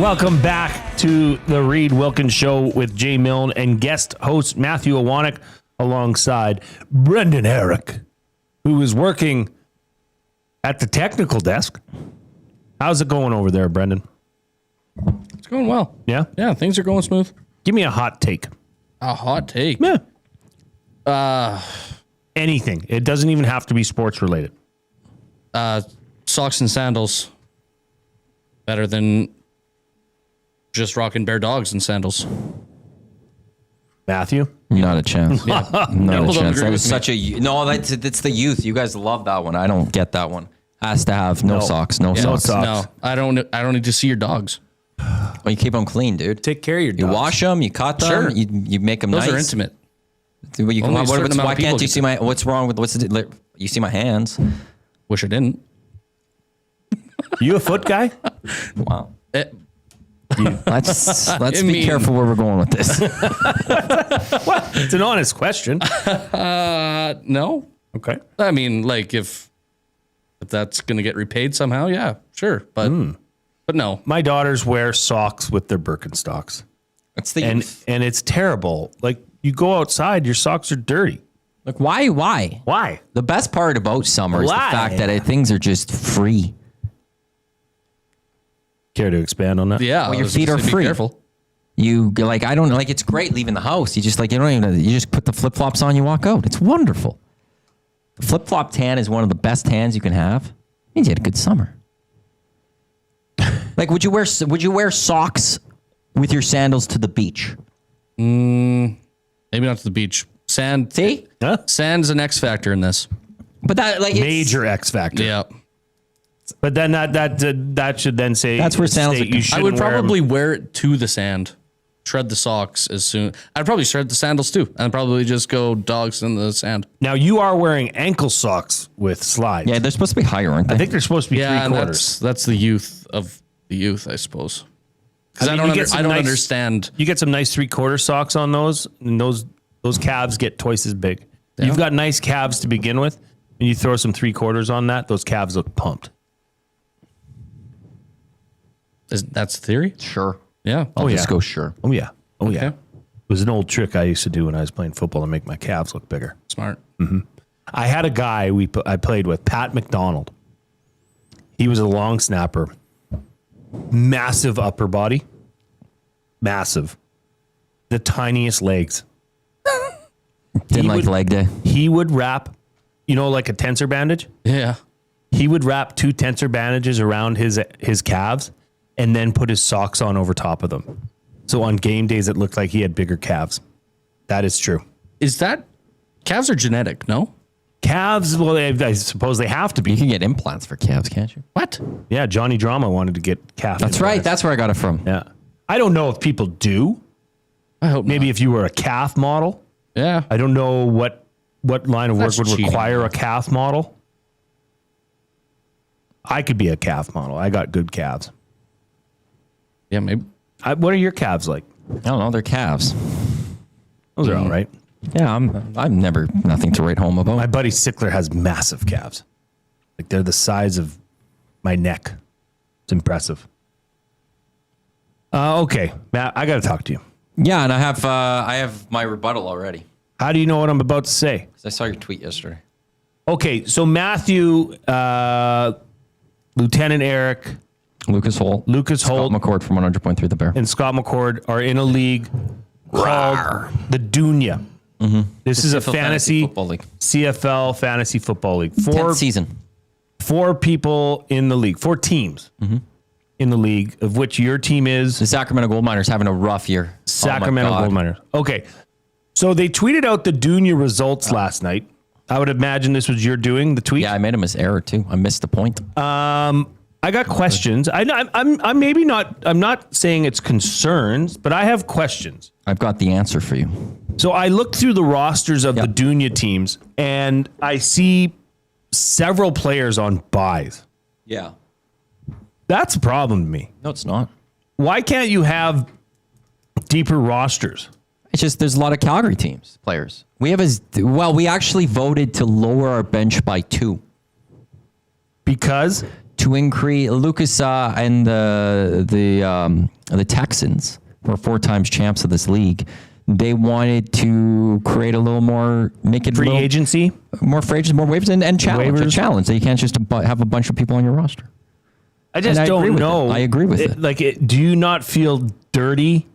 Welcome back to the Reid Wilkins Show with Jay Milne and guest host Matthew Iwanyk alongside Brendan Herrick, who is working at the technical desk. How's it going over there, Brendan? It's going well. Yeah? Yeah, things are going smooth. Give me a hot take. A hot take? Yeah. Anything. It doesn't even have to be sports related. Socks and sandals. Better than just rocking bare dogs and sandals. Matthew? Not a chance. Yeah. Not a chance. That was such a... No, that's the youth. You guys love that one. I don't get that one. Has to have no socks. No socks. No, I don't need to see your dogs. Well, you keep them clean, dude. Take care of your dogs. You wash them. You cut them. Sure. You make them nice. Those are intimate. Why can't you see my... What's wrong with... You see my hands. Wish I didn't. You a foot guy? Wow. Let's be careful where we're going with this. Well, it's an honest question. No. Okay. I mean, like if that's going to get repaid somehow, yeah, sure. But no. My daughters wear socks with their Birkenstocks. That's the and it's terrible. Like you go outside, your socks are dirty. Like why? Why? The best part about summer is the fact that things are just free. Care to expand on that? Yeah. Well, your feet are free. Careful. You like, I don't like, it's great leaving the house. You just like, you just put the flip flops on, you walk out. It's wonderful. The flip flop tan is one of the best tans you can have. It means you had a good summer. Like, would you wear socks with your sandals to the beach? Maybe not to the beach. Sand. See? Huh? Sand's an X factor in this. But that like major X factor. Yeah. But then that should then say that's where sandals. I would probably wear it to the sand, shred the socks as soon. I'd probably shred the sandals too, and probably just go dogs in the sand. Now you are wearing ankle socks with slides. Yeah, they're supposed to be higher, aren't they? I think they're supposed to be 3/4. That's the youth of the youth, I suppose. Because I don't understand. You get some nice 3/4 socks on those, and those calves get twice as big. Yeah. You've got nice calves to begin with, and you throw some 3/4 on that, those calves look pumped. That's the theory? Sure. Yeah. I'll just go sure. Oh, yeah. Oh, okay. yeah. was an old trick I used to do when I was playing football to make my calves look bigger. Smart. Mm-hmm. I had a guy I played with, Pat McDonald. He was a long snapper. Massive upper body. Massive. The tiniest legs. Didn't like leg day. He would wrap, like a tensor bandage. Yeah. He would wrap 2 tensor bandages around his calves and then put his socks on over top of them. So on game days, it looked like he had bigger calves. That is true. Is that calves are genetic? No. Calves, well, I suppose they have to be. You can get implants for calves, can't you? What? Yeah, Johnny Drama wanted to get calf. That's right. That's where I got it from. Yeah. I don't know if people do. I hope maybe if you were a calf model. Yeah. I don't know what line of work That's would cheating. require a calf model. I could be a calf model. I got good calves. Yeah, maybe. What are your calves like? I don't know. They're calves. Those are all right. Yeah, I'm never nothing to write home about. My buddy Sickler has massive calves. Like they're the size of my neck. It's impressive. Okay, Matt, I got to talk to you. Yeah, and I have my rebuttal already. How do you know what I'm about to say? 'Cause I saw your tweet yesterday. Okay, so Matthew, Lieutenant Eric, Lucas Holt, Scott McCord from 100.3 The Bear, and Scott McCord are in a league called the Dunya. Mm-hmm. This is a CFL fantasy football league. CFL fantasy football league. 10th season. 4 people in the league, 4 teams in the league, of which your team is the Sacramento Gold Miners, having a rough year. Sacramento Gold Miners. Okay, so they tweeted out the Dunya results last night. I would imagine this was your doing, the tweet. Yeah, I made a error too. I missed the point. I got questions. I'm maybe not. I'm not saying it's concerns, but I have questions. I've got the answer for you. So I looked through the rosters of the Dunya teams, and I see several players on buys. Yeah. That's a problem to me. No, it's not. Why can't you have deeper rosters? It's just there's a lot of Calgary teams, players. We actually voted to lower our bench by 2. Because? To increase Lucas and the Texans, who are 4 times champs of this league, they wanted to create a little more, make it free agency, more free agents, more waivers, and challenge. A challenge that you can't just have a bunch of people on your roster. I just don't know. I agree with it. Do you not feel dirty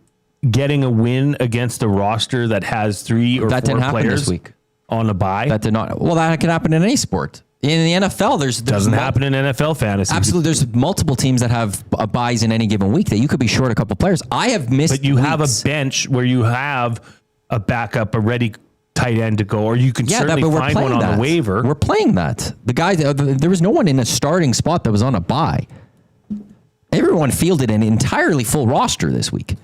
getting a win against a roster that has 3 or 4 players this week on a bye? That did not. Well, that can happen in any sport. In the NFL, there's doesn't happen in NFL fantasy. Absolutely, there's multiple teams that have buys in any given week that you could be short a couple players. I have missed. But you have a bench where you have a backup, a ready tight end to go, or you can certainly find one on the waiver. We're playing that. The guy, there was no one in a starting spot that was on a bye. Everyone fielded an entirely full roster this week.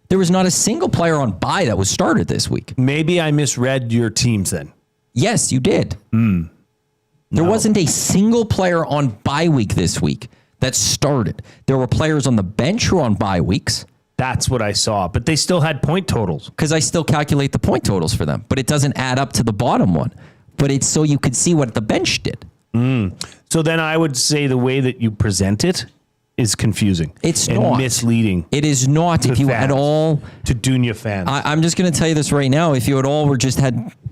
There was not a single player on bye that was started this week. Maybe I misread your teams then. Yes, you did. There wasn't a single player on bye week this week that started. There were players on the bench who were on bye weeks. That's what I saw, but they still had point totals. Because I still calculate the point totals for them, but it doesn't add up to the bottom one. But it's so you could see what the bench did. So then I would say the way that you present it is confusing. It's and not misleading. It is not. If you at all to Dunya fans, I'm just going to tell you this right now. If you at all were just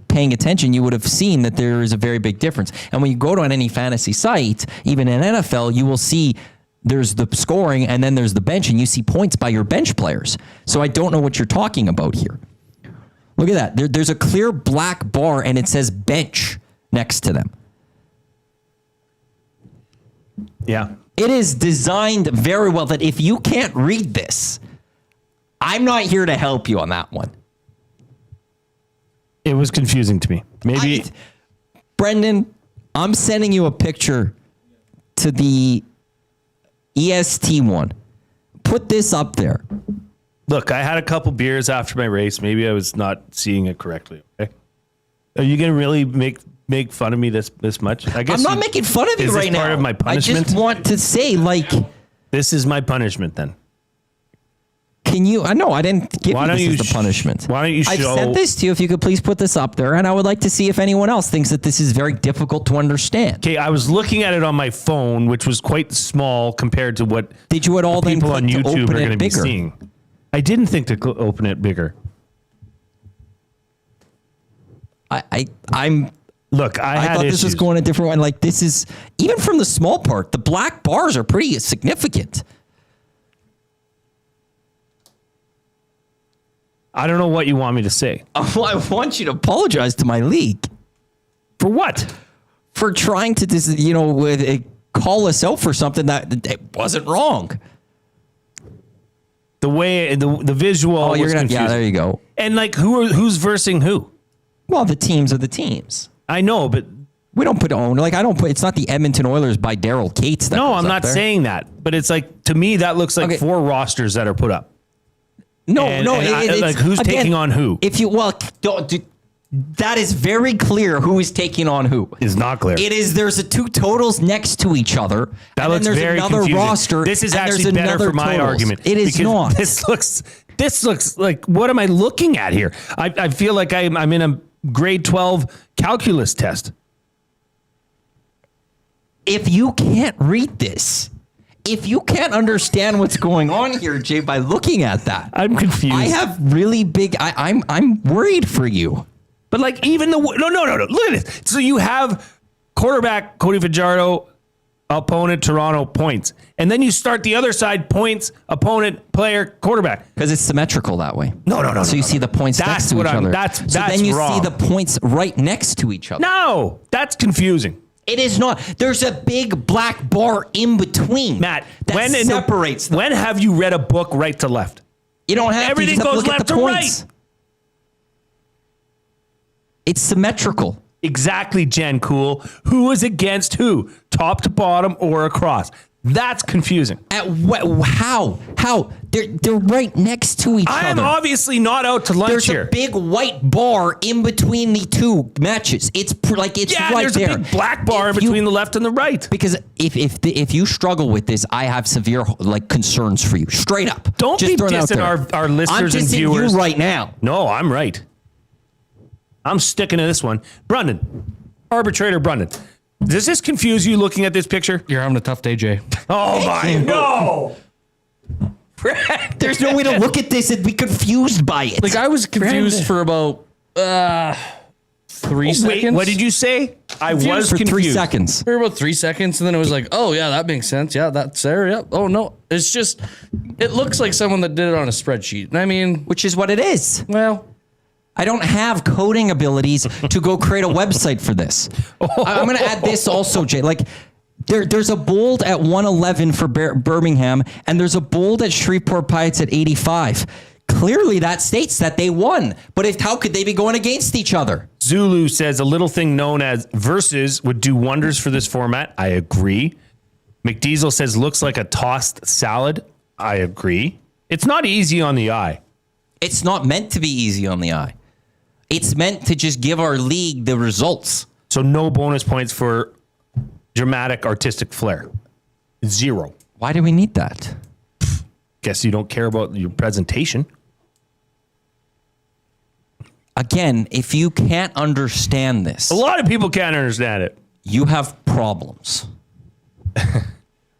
paying attention, you would have seen that there is a very big difference. And when you go to any fantasy site, even in NFL, you will see there's the scoring and then there's the bench, and you see points by your bench players. So I don't know what you're talking about here. Look at that. There's a clear black bar and it says bench next to them. Yeah. It is designed very well that if you can't read this, I'm not here to help you on that one. It was confusing to me. Maybe Brendan, I'm sending you a picture to the EST one. Put this up there. Look, I had a couple beers after my race. Maybe I was not seeing it correctly. Okay. Are you going to really make fun of me this much? I guess I'm not making fun of you right now. Is this part of my punishment? I just want to say, this is my punishment then. Can you? I know I didn't give you this as the punishment. Why don't you show? I've sent this to you. If you could please put this up there, and I would like to see if anyone else thinks that this is very difficult to understand. Okay, I was looking at it on my phone, which was quite small compared to what did you at all people then on YouTube are going to be bigger? seeing. I didn't think to open it bigger. I'm. Look, I thought this was going a different way. Like, this is, even from the small part, the black bars are pretty significant. I don't know what you want me to say. I want you to apologize to my league. For what? For trying to, call us out for something that it wasn't wrong. The way, the visual was confusing. Yeah, there you go. And, like, who's versing who? Well, the teams are the teams. I know, but we don't put own. Like, it's not the Edmonton Oilers by Daryl Cates. No, I'm not saying that. But it's like, to me, that looks like 4 rosters that are put up. It's who's taking on who? That is very clear who is taking on who. Is not clear. It is. There's 2 totals next to each other. That and looks then there's very another confusing. roster. This is and actually there's better another for my totals. argument. It is not. This looks like, what am I looking at here? I feel like I'm in a grade 12 calculus test. If you can't read this, if you can't understand what's going on here, Jay, by looking at that, I'm confused. I have really big. I'm worried for you. But like, even no. Look at this. So you have quarterback Cody Fajardo, opponent Toronto, points, and then you start the other side, points, opponent, player, quarterback, because it's symmetrical that way. No. So you see the points next to each other. That's then you wrong. see the points right next to each other. No, that's confusing. It is not. There's a big black bar in between, Matt. that separates them. When have you read a book right to left? You don't have Everything to. You goes just have to look left at the to points. right. It's symmetrical. Exactly, Jen Cool. Who is against who? Top to bottom or across? That's confusing. How? They're right next to each other. I'm obviously not out to lunch There's here. a big white bar in between the 2 matches. It's right there's there. a big black bar in between the left and the right. Because if you struggle with this, I have severe concerns for you. Straight up. Don't Just be throwing it out dissing there. our listeners I'm and dissing viewers you right now. No, I'm right. I'm sticking to this one. Brendan, arbitrator Brendan. Does this confuse you looking at this picture? You're having a tough day, Jay. Oh my no! There's no way to look at this and be confused by it. Like, I was confused for about 3 seconds. Wait, what did you say? I was for confused. 3 seconds. For about 3 seconds, and then it was like, oh yeah, that makes sense. Yeah, that's there. Yep. Oh no, it's just, it looks like someone that did it on a spreadsheet. I mean, which is what it is. Well, I don't have coding abilities to go create a website for this. I'm going to add this also, Jay. Like, there's a bold at 111 for Birmingham, and there's a bold at Shreveport Pirates at 85. Clearly, that states that they won. But how could they be going against each other? Zulu says a little thing known as versus would do wonders for this format. I agree. McDiesel says looks like a tossed salad. I agree. It's not easy on the eye. It's not meant to be easy on the eye. It's meant to just give our league the results. So no bonus points for dramatic artistic flair. 0. Why do we need that? Guess you don't care about your presentation. Again, if you can't understand this. A lot of people can't understand it. You have problems.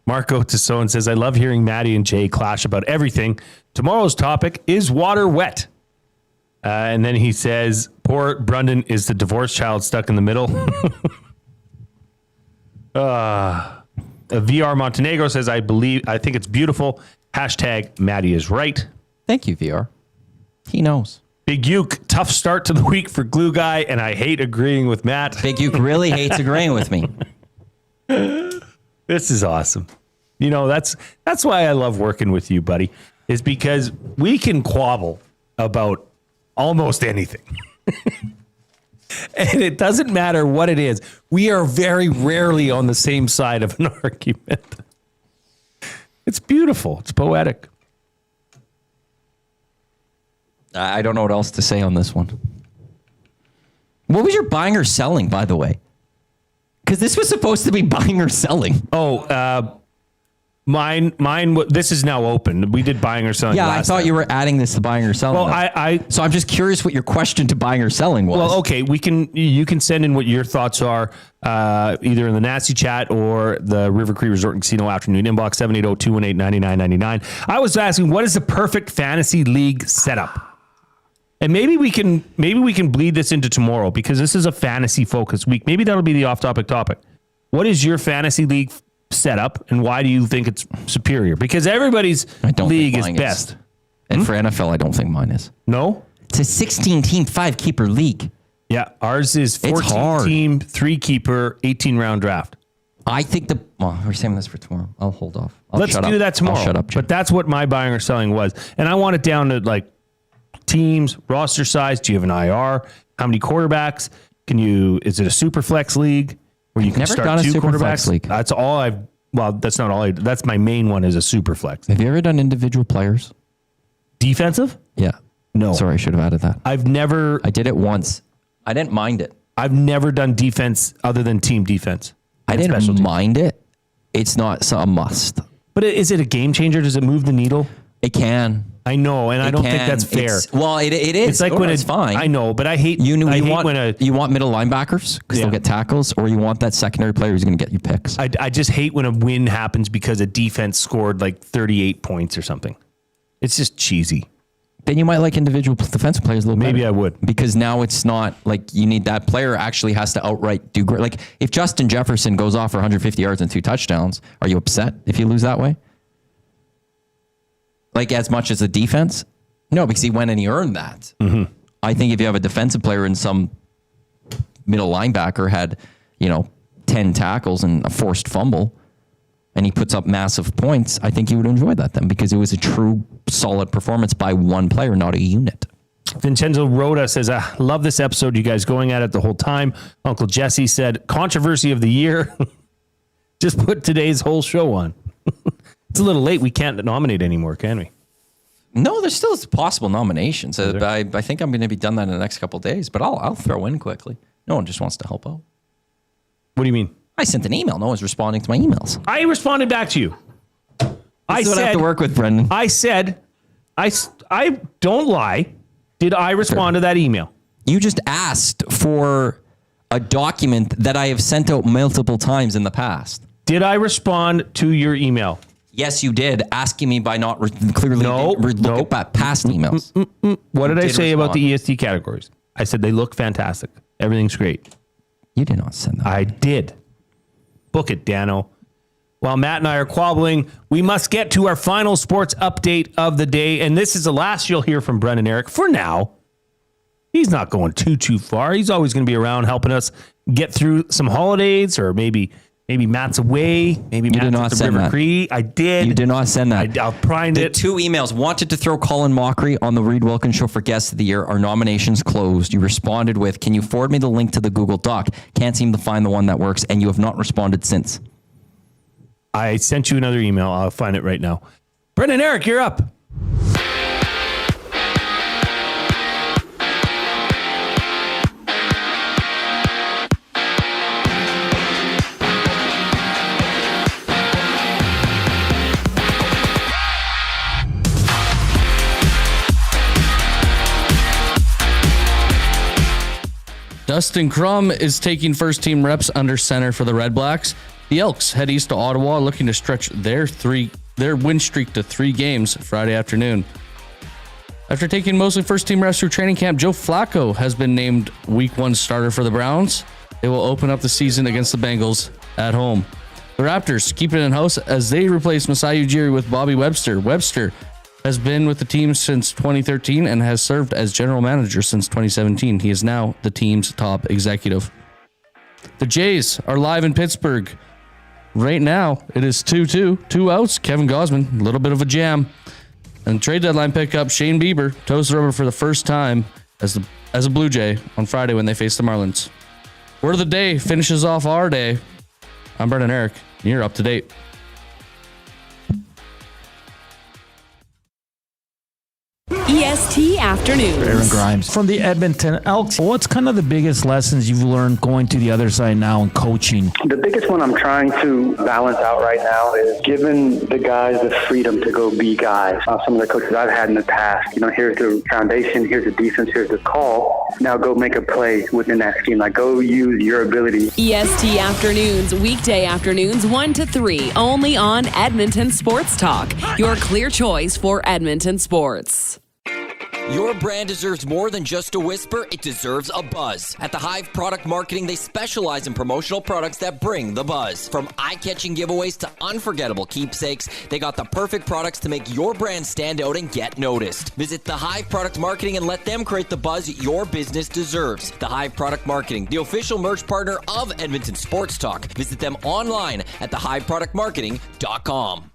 Marco Tasson says, I love hearing Maddie and Jay clash about everything. Tomorrow's topic is water wet. And then he says, poor Brendan is the divorced child stuck in the middle. VR Montenegro says, I think it's beautiful. Hashtag Maddie is right. Thank you, VR. He knows. Big Uke, tough start to the week for Glue Guy, and I hate agreeing with Matt. Big Uke really hates agreeing with me. This is awesome. You know, that's why I love working with you, buddy, is because we can quabble about almost anything. And it doesn't matter what it is. We are very rarely on the same side of an argument. It's beautiful. It's poetic. I don't know what else to say on this one. What was your buying or selling, by the way? Because this was supposed to be buying or selling. Oh, mine. This is now open. We did buying or selling. Yeah, I thought you were adding this to buying or selling. Well, so I'm just curious what your question to buying or selling was. Well, okay, you can send in what your thoughts are, either in the Nasty Chat or the River Cree Resort and Casino afternoon inbox 780-218-9999. I was asking, what is the perfect fantasy league setup? And maybe we can bleed this into tomorrow because this is a fantasy focused week. Maybe that'll be the off-topic topic. What is your fantasy league setup, and why do you think it's superior? Because everybody's league is best. And for NFL, I don't think mine is. No? It's a 16-team, 5-keeper league. Yeah, ours is 14-team, 3-keeper, 18-round draft. I think we're saving this for tomorrow. I'll hold off. Let's do that tomorrow. I'll shut up, Jim. But that's what my buying or selling was. And I want it down to like teams, roster size. Do you have an IR? How many quarterbacks? Is it a super flex league where you can start 2 quarterbacks? League. That's all that's not all that's my main one is a super flex. Have you ever done individual players? Defensive? Yeah. No. Sorry, I should have added that. I did it once. I didn't mind it. I've never done defense other than team defense. I didn't mind it. It's not a must. But is it a game changer? Does it move the needle? It can. I know, and I don't think that's fair. It is. It's like when it's fine. I know, but I hate. You want middle linebackers because they'll get tackles, or you want that secondary player who's going to get you picks. I just hate when a win happens because a defense scored like 38 points or something. It's just cheesy. Then you might like individual defensive players a little bit. Maybe I would. Because now it's not like you need that player actually has to outright do great. Like if Justin Jefferson goes off for 150 yards and 2 touchdowns, are you upset if you lose that way? Like as much as the defense? No, because he went and he earned that. Mm-hmm. I think if you have a defensive player and some middle linebacker had, 10 tackles and a forced fumble, and he puts up massive points, I think you would enjoy that then because it was a true solid performance by one player, not a unit. Vincenzo Rhoda says, I love this episode. You guys going at it the whole time. Uncle Jesse said, controversy of the year. Just put today's whole show on. It's a little late. We can't nominate anymore, can we? No, there's still possible nominations. I think I'm going to be done that in the next couple of days, but I'll throw in quickly. No one just wants to help out. What do you mean? I sent an email. No one's responding to my emails. I responded back to you. I have to work with, Brendan. I said, I don't lie. Did I respond to that email? You just asked for a document that I have sent out multiple times in the past. Did I respond to your email? Yes, you did. Asking me by not clearly look at past emails. What did I say about the EST categories? I said they look fantastic. Everything's great. You did not send that. I did. Book it, Dano. While Matt and I are quabbling, we must get to our final sports update of the day. And this is the last you'll hear from Brendan Eric for now. He's not going too far. He's always going to be around helping us get through some holidays, or maybe Matt's away. Maybe you Matt's at the River Cree. I did. You did not send that. I'll prime it. 2 emails. Wanted to throw Colin Mockery on the Reid Wilkins Show for Guest of the Year. Our nominations closed. You responded with, can you forward me the link to the Google Doc? Can't seem to find the one that works, and you have not responded since. I sent you another email. I'll find it right now. Brendan Eric, you're up. Dustin Kllum is taking first-team reps under center for the Red Blacks. The Elks head east to Ottawa, looking to stretch their win streak to 3 games Friday afternoon. After taking mostly first-team reps through training camp, Joe Flacco has been named Week 1 starter for the Browns. They will open up the season against the Bengals at home. The Raptors keep it in-house as they replace Masai Ujiri with Bobby Webster. Webster has been with the team since 2013 and has served as general manager since 2017. He is now the team's top executive. The Jays are live in Pittsburgh. Right now, it is 2-2, 2 outs. Kevin Gausman, a little bit of a jam. And trade deadline pickup, Shane Bieber toes the rubber for the first time as a Blue Jay on Friday when they face the Marlins. Word of the day finishes off our day. I'm Brendan Eric, and you're up to date. EST Afternoons. Aaron Grimes from the Edmonton Elks. What's kind of the biggest lessons you've learned going to the other side now in coaching? The biggest one I'm trying to balance out right now is giving the guys the freedom to go be guys. Some of the coaches I've had in the past, here's the foundation, here's the defense, here's the call. Now go make a play within that scheme. Like, go use your ability. EST Afternoons, weekday afternoons 1 to 3, only on Edmonton Sports Talk. Your clear choice for Edmonton sports. Your brand deserves more than just a whisper, it deserves a buzz. At the Hive Product Marketing, they specialize in promotional products that bring the buzz. From eye-catching giveaways to unforgettable keepsakes, they got the perfect products to make your brand stand out and get noticed. Visit the Hive Product Marketing and let them create the buzz your business deserves. The Hive Product Marketing, the official merch partner of Edmonton Sports Talk. Visit them online at thehiveproductmarketing.com.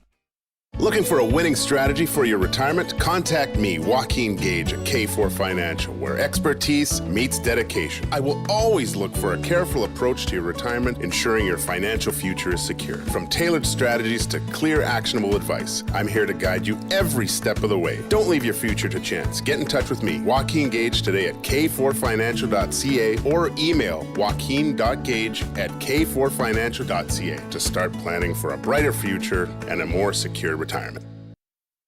Looking for a winning strategy for your retirement? Contact me, Joaquin Gage at K4 Financial, where expertise meets dedication. I will always look for a careful approach to your retirement, ensuring your financial future is secure. From tailored strategies to clear, actionable advice, I'm here to guide you every step of the way. Don't leave your future to chance. Get in touch with me, Joaquin Gage, today at k4financial.ca or email joaquin.gage@k4financial.ca to start planning for a brighter future and a more secure retirement.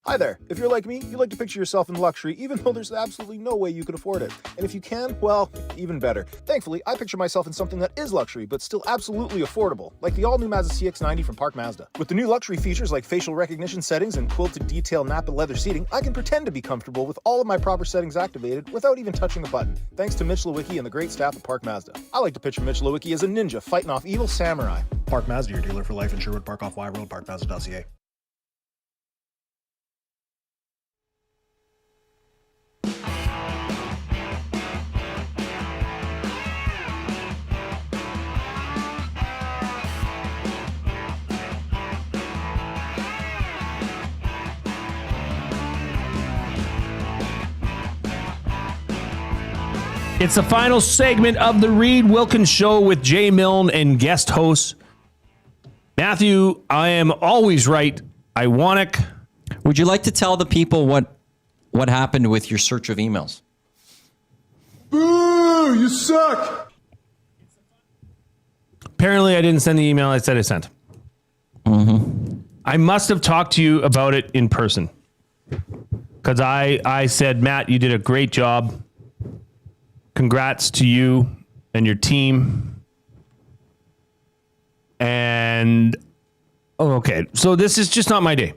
Hi there. If you're like me, you like to picture yourself in luxury, even though there's absolutely no way you could afford it. And if you can, well, even better. Thankfully, I picture myself in something that is luxury, but still absolutely affordable, like the all-new Mazda CX-90 from Park Mazda. With the new luxury features like facial recognition settings and quilted detail Napa leather seating, I can pretend to be comfortable with all of my proper settings activated without even touching the button, thanks to Mitch Lewicki and the great staff at Park Mazda. I like to picture Mitch Lewicki as a ninja fighting off evil samurai. Park Mazda, your dealer for life in Sherwood Park off Y Road, parkmazda.ca. It's the final segment of the Reid Wilkins Show with Jay Milne and guest host Matthew. I am always right. Iwanyk. Would you like to tell the people what happened with your search of emails? Boo! You suck! Apparently, I didn't send the email I said I sent. I must have talked to you about it in person. Because I said, Matt, you did a great job. Congrats to you and your team. And okay, so this is just not my day.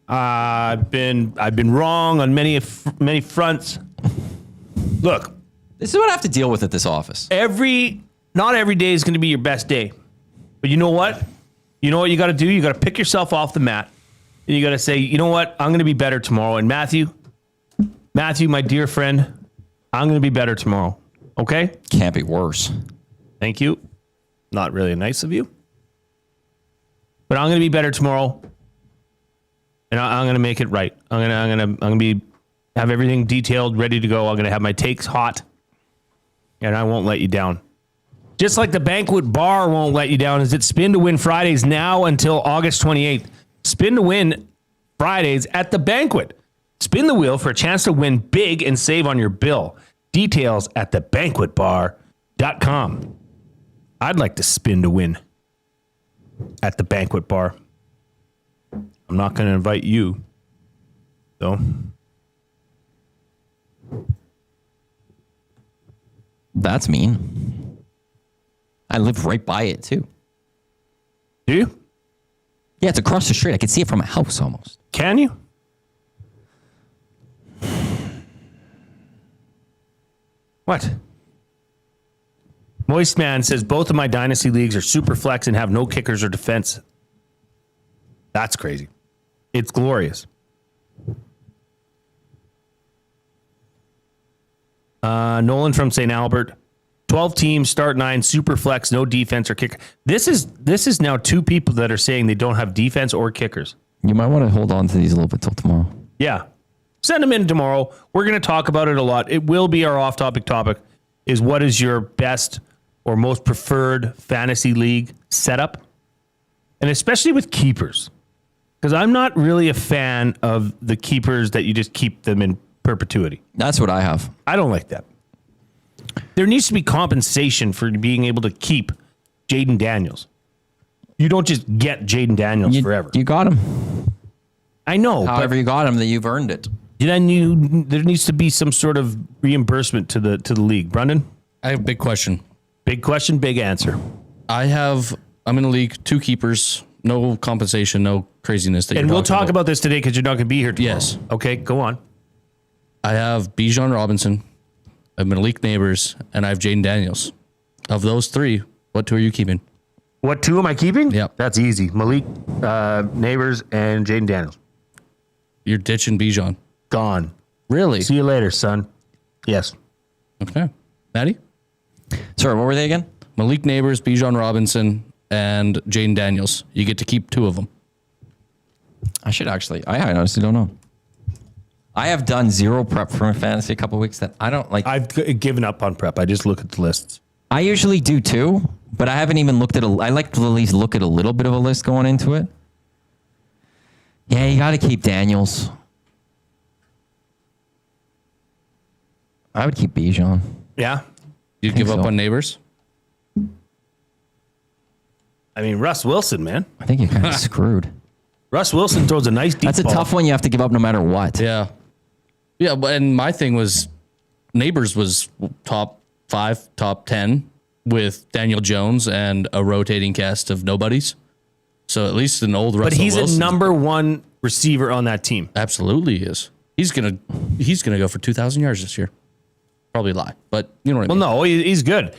I've been wrong on many fronts. Look, this is what I have to deal with at this office. Not every day is going to be your best day, but you know what? You know what you got to do? You got to pick yourself off the mat, and you got to say, you know what? I'm going to be better tomorrow. And Matthew, my dear friend, I'm going to be better tomorrow. Okay? Can't be worse. Thank you. Not really nice of you. But I'm going to be better tomorrow. And I'm going to make it right. I'm going to have everything detailed, ready to go. I'm going to have my takes hot. And I won't let you down. Just like the banquet bar won't let you down, is it Spin to Win Fridays now until August 28th. Spin to Win Fridays at the banquet. Spin the wheel for a chance to win big and save on your bill. Details at thebanquetbar.com. I'd like to spin to win at the banquet bar. I'm not going to invite you, though. That's mean. I live right by it, too. Do you? Yeah, it's across the street. I can see it from my house almost. Can you? What? Moist Man says both of my dynasty leagues are super flex and have no kickers or defense. That's crazy. It's glorious. Nolan from St. Albert. 12 teams, start 9, super flex, no defense or kicker. This is now 2 people that are saying they don't have defense or kickers. You might want to hold on to these a little bit till tomorrow. Yeah. Send them in tomorrow. We're going to talk about it a lot. It will be our off-topic topic, is what is your best or most preferred fantasy league setup? And especially with keepers. Because I'm not really a fan of the keepers that you just keep them in perpetuity. That's what I have. I don't like that. There needs to be compensation for being able to keep Jaden Daniels. You don't just get Jaden Daniels forever. You got him. I know. However you got him, that you've earned it. Then there needs to be some sort of reimbursement to the league. Brendan? I have a big question. Big question, big answer. I'm in a league, 2 keepers, no compensation, no craziness. And we'll talk about this today because you're not going to be here tomorrow. Yes. Okay, go on. I have Bijan Robinson, I have Malik Neighbors, and I have Jaden Daniels. Of those three, what two are you keeping? What two am I keeping? Yep. That's easy. Malik, Neighbors, and Jaden Daniels. You're ditching Bijan. Gone. Really? See you later, son. Yes. Okay. Maddie? Sorry, what were they again? Malik Neighbors, Bijan Robinson, and Jaden Daniels. You get to keep two of them. I honestly don't know. I have done zero prep for my fantasy a couple of weeks that I don't like. I've given up on prep. I just look at the lists. I usually do too, but I haven't even looked at I like to at least look at a little bit of a list going into it. Yeah, you got to keep Daniels. I would keep Bijan. Yeah. You'd give up on Neighbors? I mean, Russ Wilson, man. I think you're kind of screwed. Russ Wilson throws a nice deep That's a ball. tough one you have to give up no matter what. Yeah. Yeah, and my thing was Neighbors was top 5, top 10 with Daniel Jones and a rotating cast of nobodies. So at least an old Russell But he's Wilson. a number one receiver on that team. Absolutely he is. He's gonna go for 2,000 yards this year. Probably a lie, but you know what I mean. Well, no, he's good.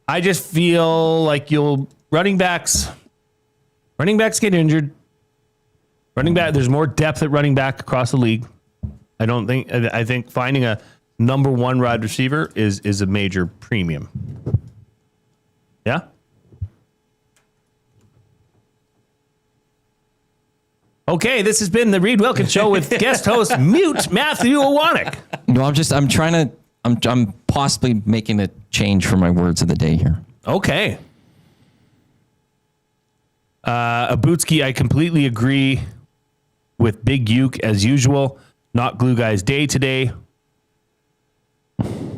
I just feel like running backs get injured. There's more depth at running back across the league. I think finding a number one wide receiver is a major premium. Yeah. Okay, this has been the Reid Wilkins Show with guest host mute Matthew Iwanyk. No, I'm possibly making a change for my words of the day here. Okay. Abutsky, I completely agree with Big Uke as usual. Not Glue Guy's day today.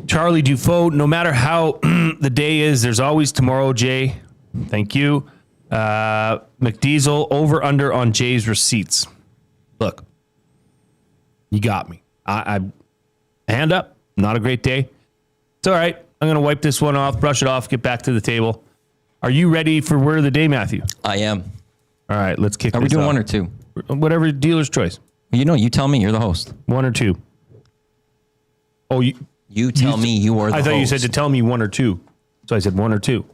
Charlie Dufault, no matter how the day is, there's always tomorrow, Jay. Thank you. McDiesel, over under on Jay's receipts. Look, you got me. I hand up. Not a great day. It's all right. I'm going to wipe this one off, brush it off, get back to the table. Are you ready for word of the day, Matthew? I am. All right, let's kick this Are we doing off. one or two? Whatever dealer's choice. You tell me. You're the host. One or two. Oh, you tell me you are the host. I thought you said to tell me one or two. So I said one or two.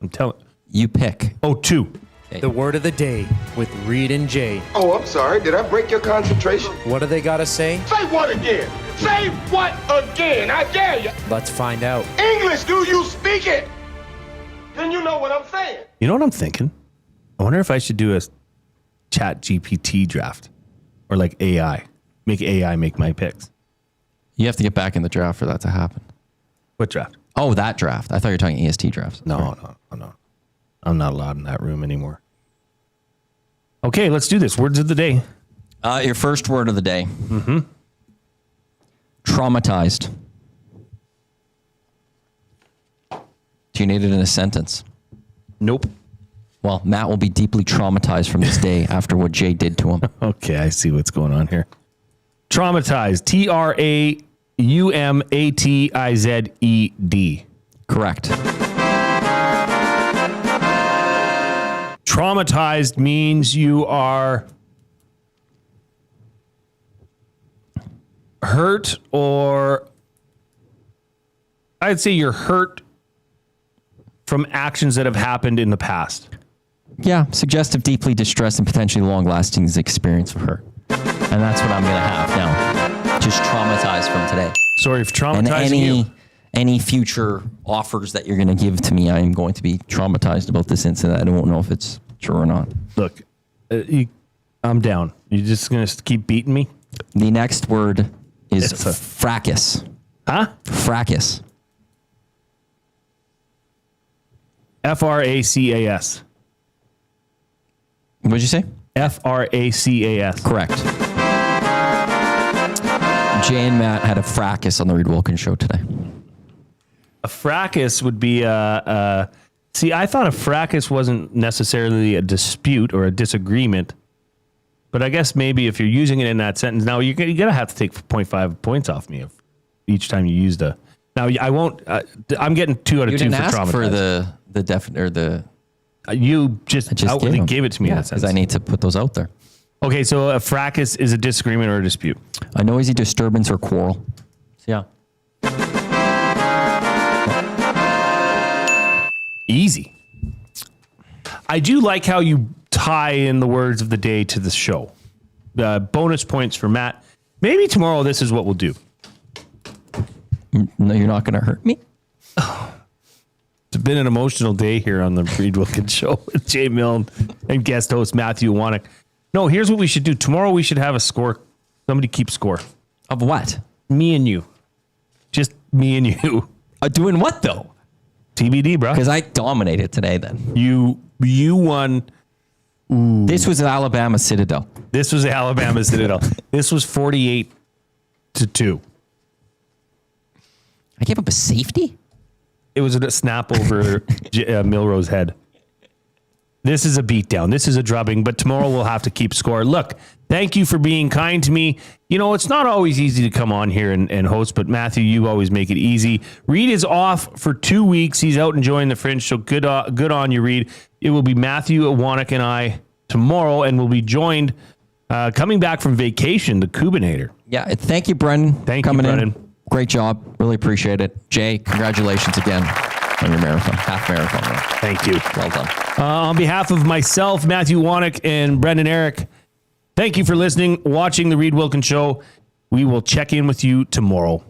I'm telling. You pick. Oh, two. Okay. The word of the day with Reid and Jay. Oh, I'm sorry. Did I break your concentration? What do they got to say? Say what again? Say what again? I dare you. Let's find out. English, do you speak it? Then you know what I'm saying. You know what I'm thinking? I wonder if I should do a chat GPT draft or like AI. Make AI make my picks. You have to get back in the draft for that to happen. What draft? Oh, that draft. I thought you were talking EST drafts. No. I'm not allowed in that room anymore. Okay, let's do this. Words of the day. Your first word of the day. Mm-hmm. Traumatized. Do you need it in a sentence? Nope. Well, Matt will be deeply traumatized from this day after what Jay did to him. Okay, I see what's going on here. Traumatized. Traumatized. Correct. Traumatized means you are hurt, or I'd say you're hurt from actions that have happened in the past. Yeah, suggestive, deeply distressed, and potentially long-lasting experience of hurt. And that's what I'm going to have now. Just traumatized from today. Sorry for traumatizing you. Any future offers that you're going to give to me, I am going to be traumatized about this incident. I don't know if it's true or not. Look, I'm down. You're just going to keep beating me? The next word is fracas. Huh? Fracas. Fracas. What'd you say? Fracas. Correct. Jay and Matt had a fracas on the Reid Wilkins Show today. A fracas would be see, I thought a fracas wasn't necessarily a dispute or a disagreement, but I guess maybe if you're using it in that sentence, now you're going to have to take 0.5 points off me each time you used a. Now I won't. I'm getting 2 out of 2 for traumatized. You didn't ask for the definite or the. You just outwardly gave it to me in that sense. Because I need to put those out there. Okay, so a fracas is a disagreement or a dispute. A noisy disturbance or quarrel. Yeah. Easy. I do like how you tie in the words of the day to the show. Bonus points for Matt. Maybe tomorrow this is what we'll do. No, you're not going to hurt me? It's been an emotional day here on the Reid Wilkins Show with Jay Milne and guest host Matthew Iwanyk. No, here's what we should do. Tomorrow we should have a score. Somebody keep score. Of what? Me and you. Just me and you. Doing what, though? TBD, bro. Because I dominated today, then. You won. Ooh. This was Alabama Citadel. This was Alabama Citadel. This was 48-2. I gave up a safety? It was a snap over Milro's head. This is a beatdown. This is a drubbing, but tomorrow we'll have to keep score. Look, thank you for being kind to me. You know, it's not always easy to come on here and host, but Matthew, you always make it easy. Reid is off for 2 weeks. He's out enjoying the Fringe, so good on you, Reid. It will be Matthew Iwanyk and I tomorrow, and we'll be joined coming back from vacation, the Cubinator. Yeah, thank you, Brendan. Thank you, Brendan. Great job. Really appreciate it. Jay, congratulations again on your marathon, half marathon run. Thank you. Well done. On behalf of myself, Matthew Iwanyk, and Brendan Eric, thank you for listening, watching the Reid Wilkins Show. We will check in with you tomorrow.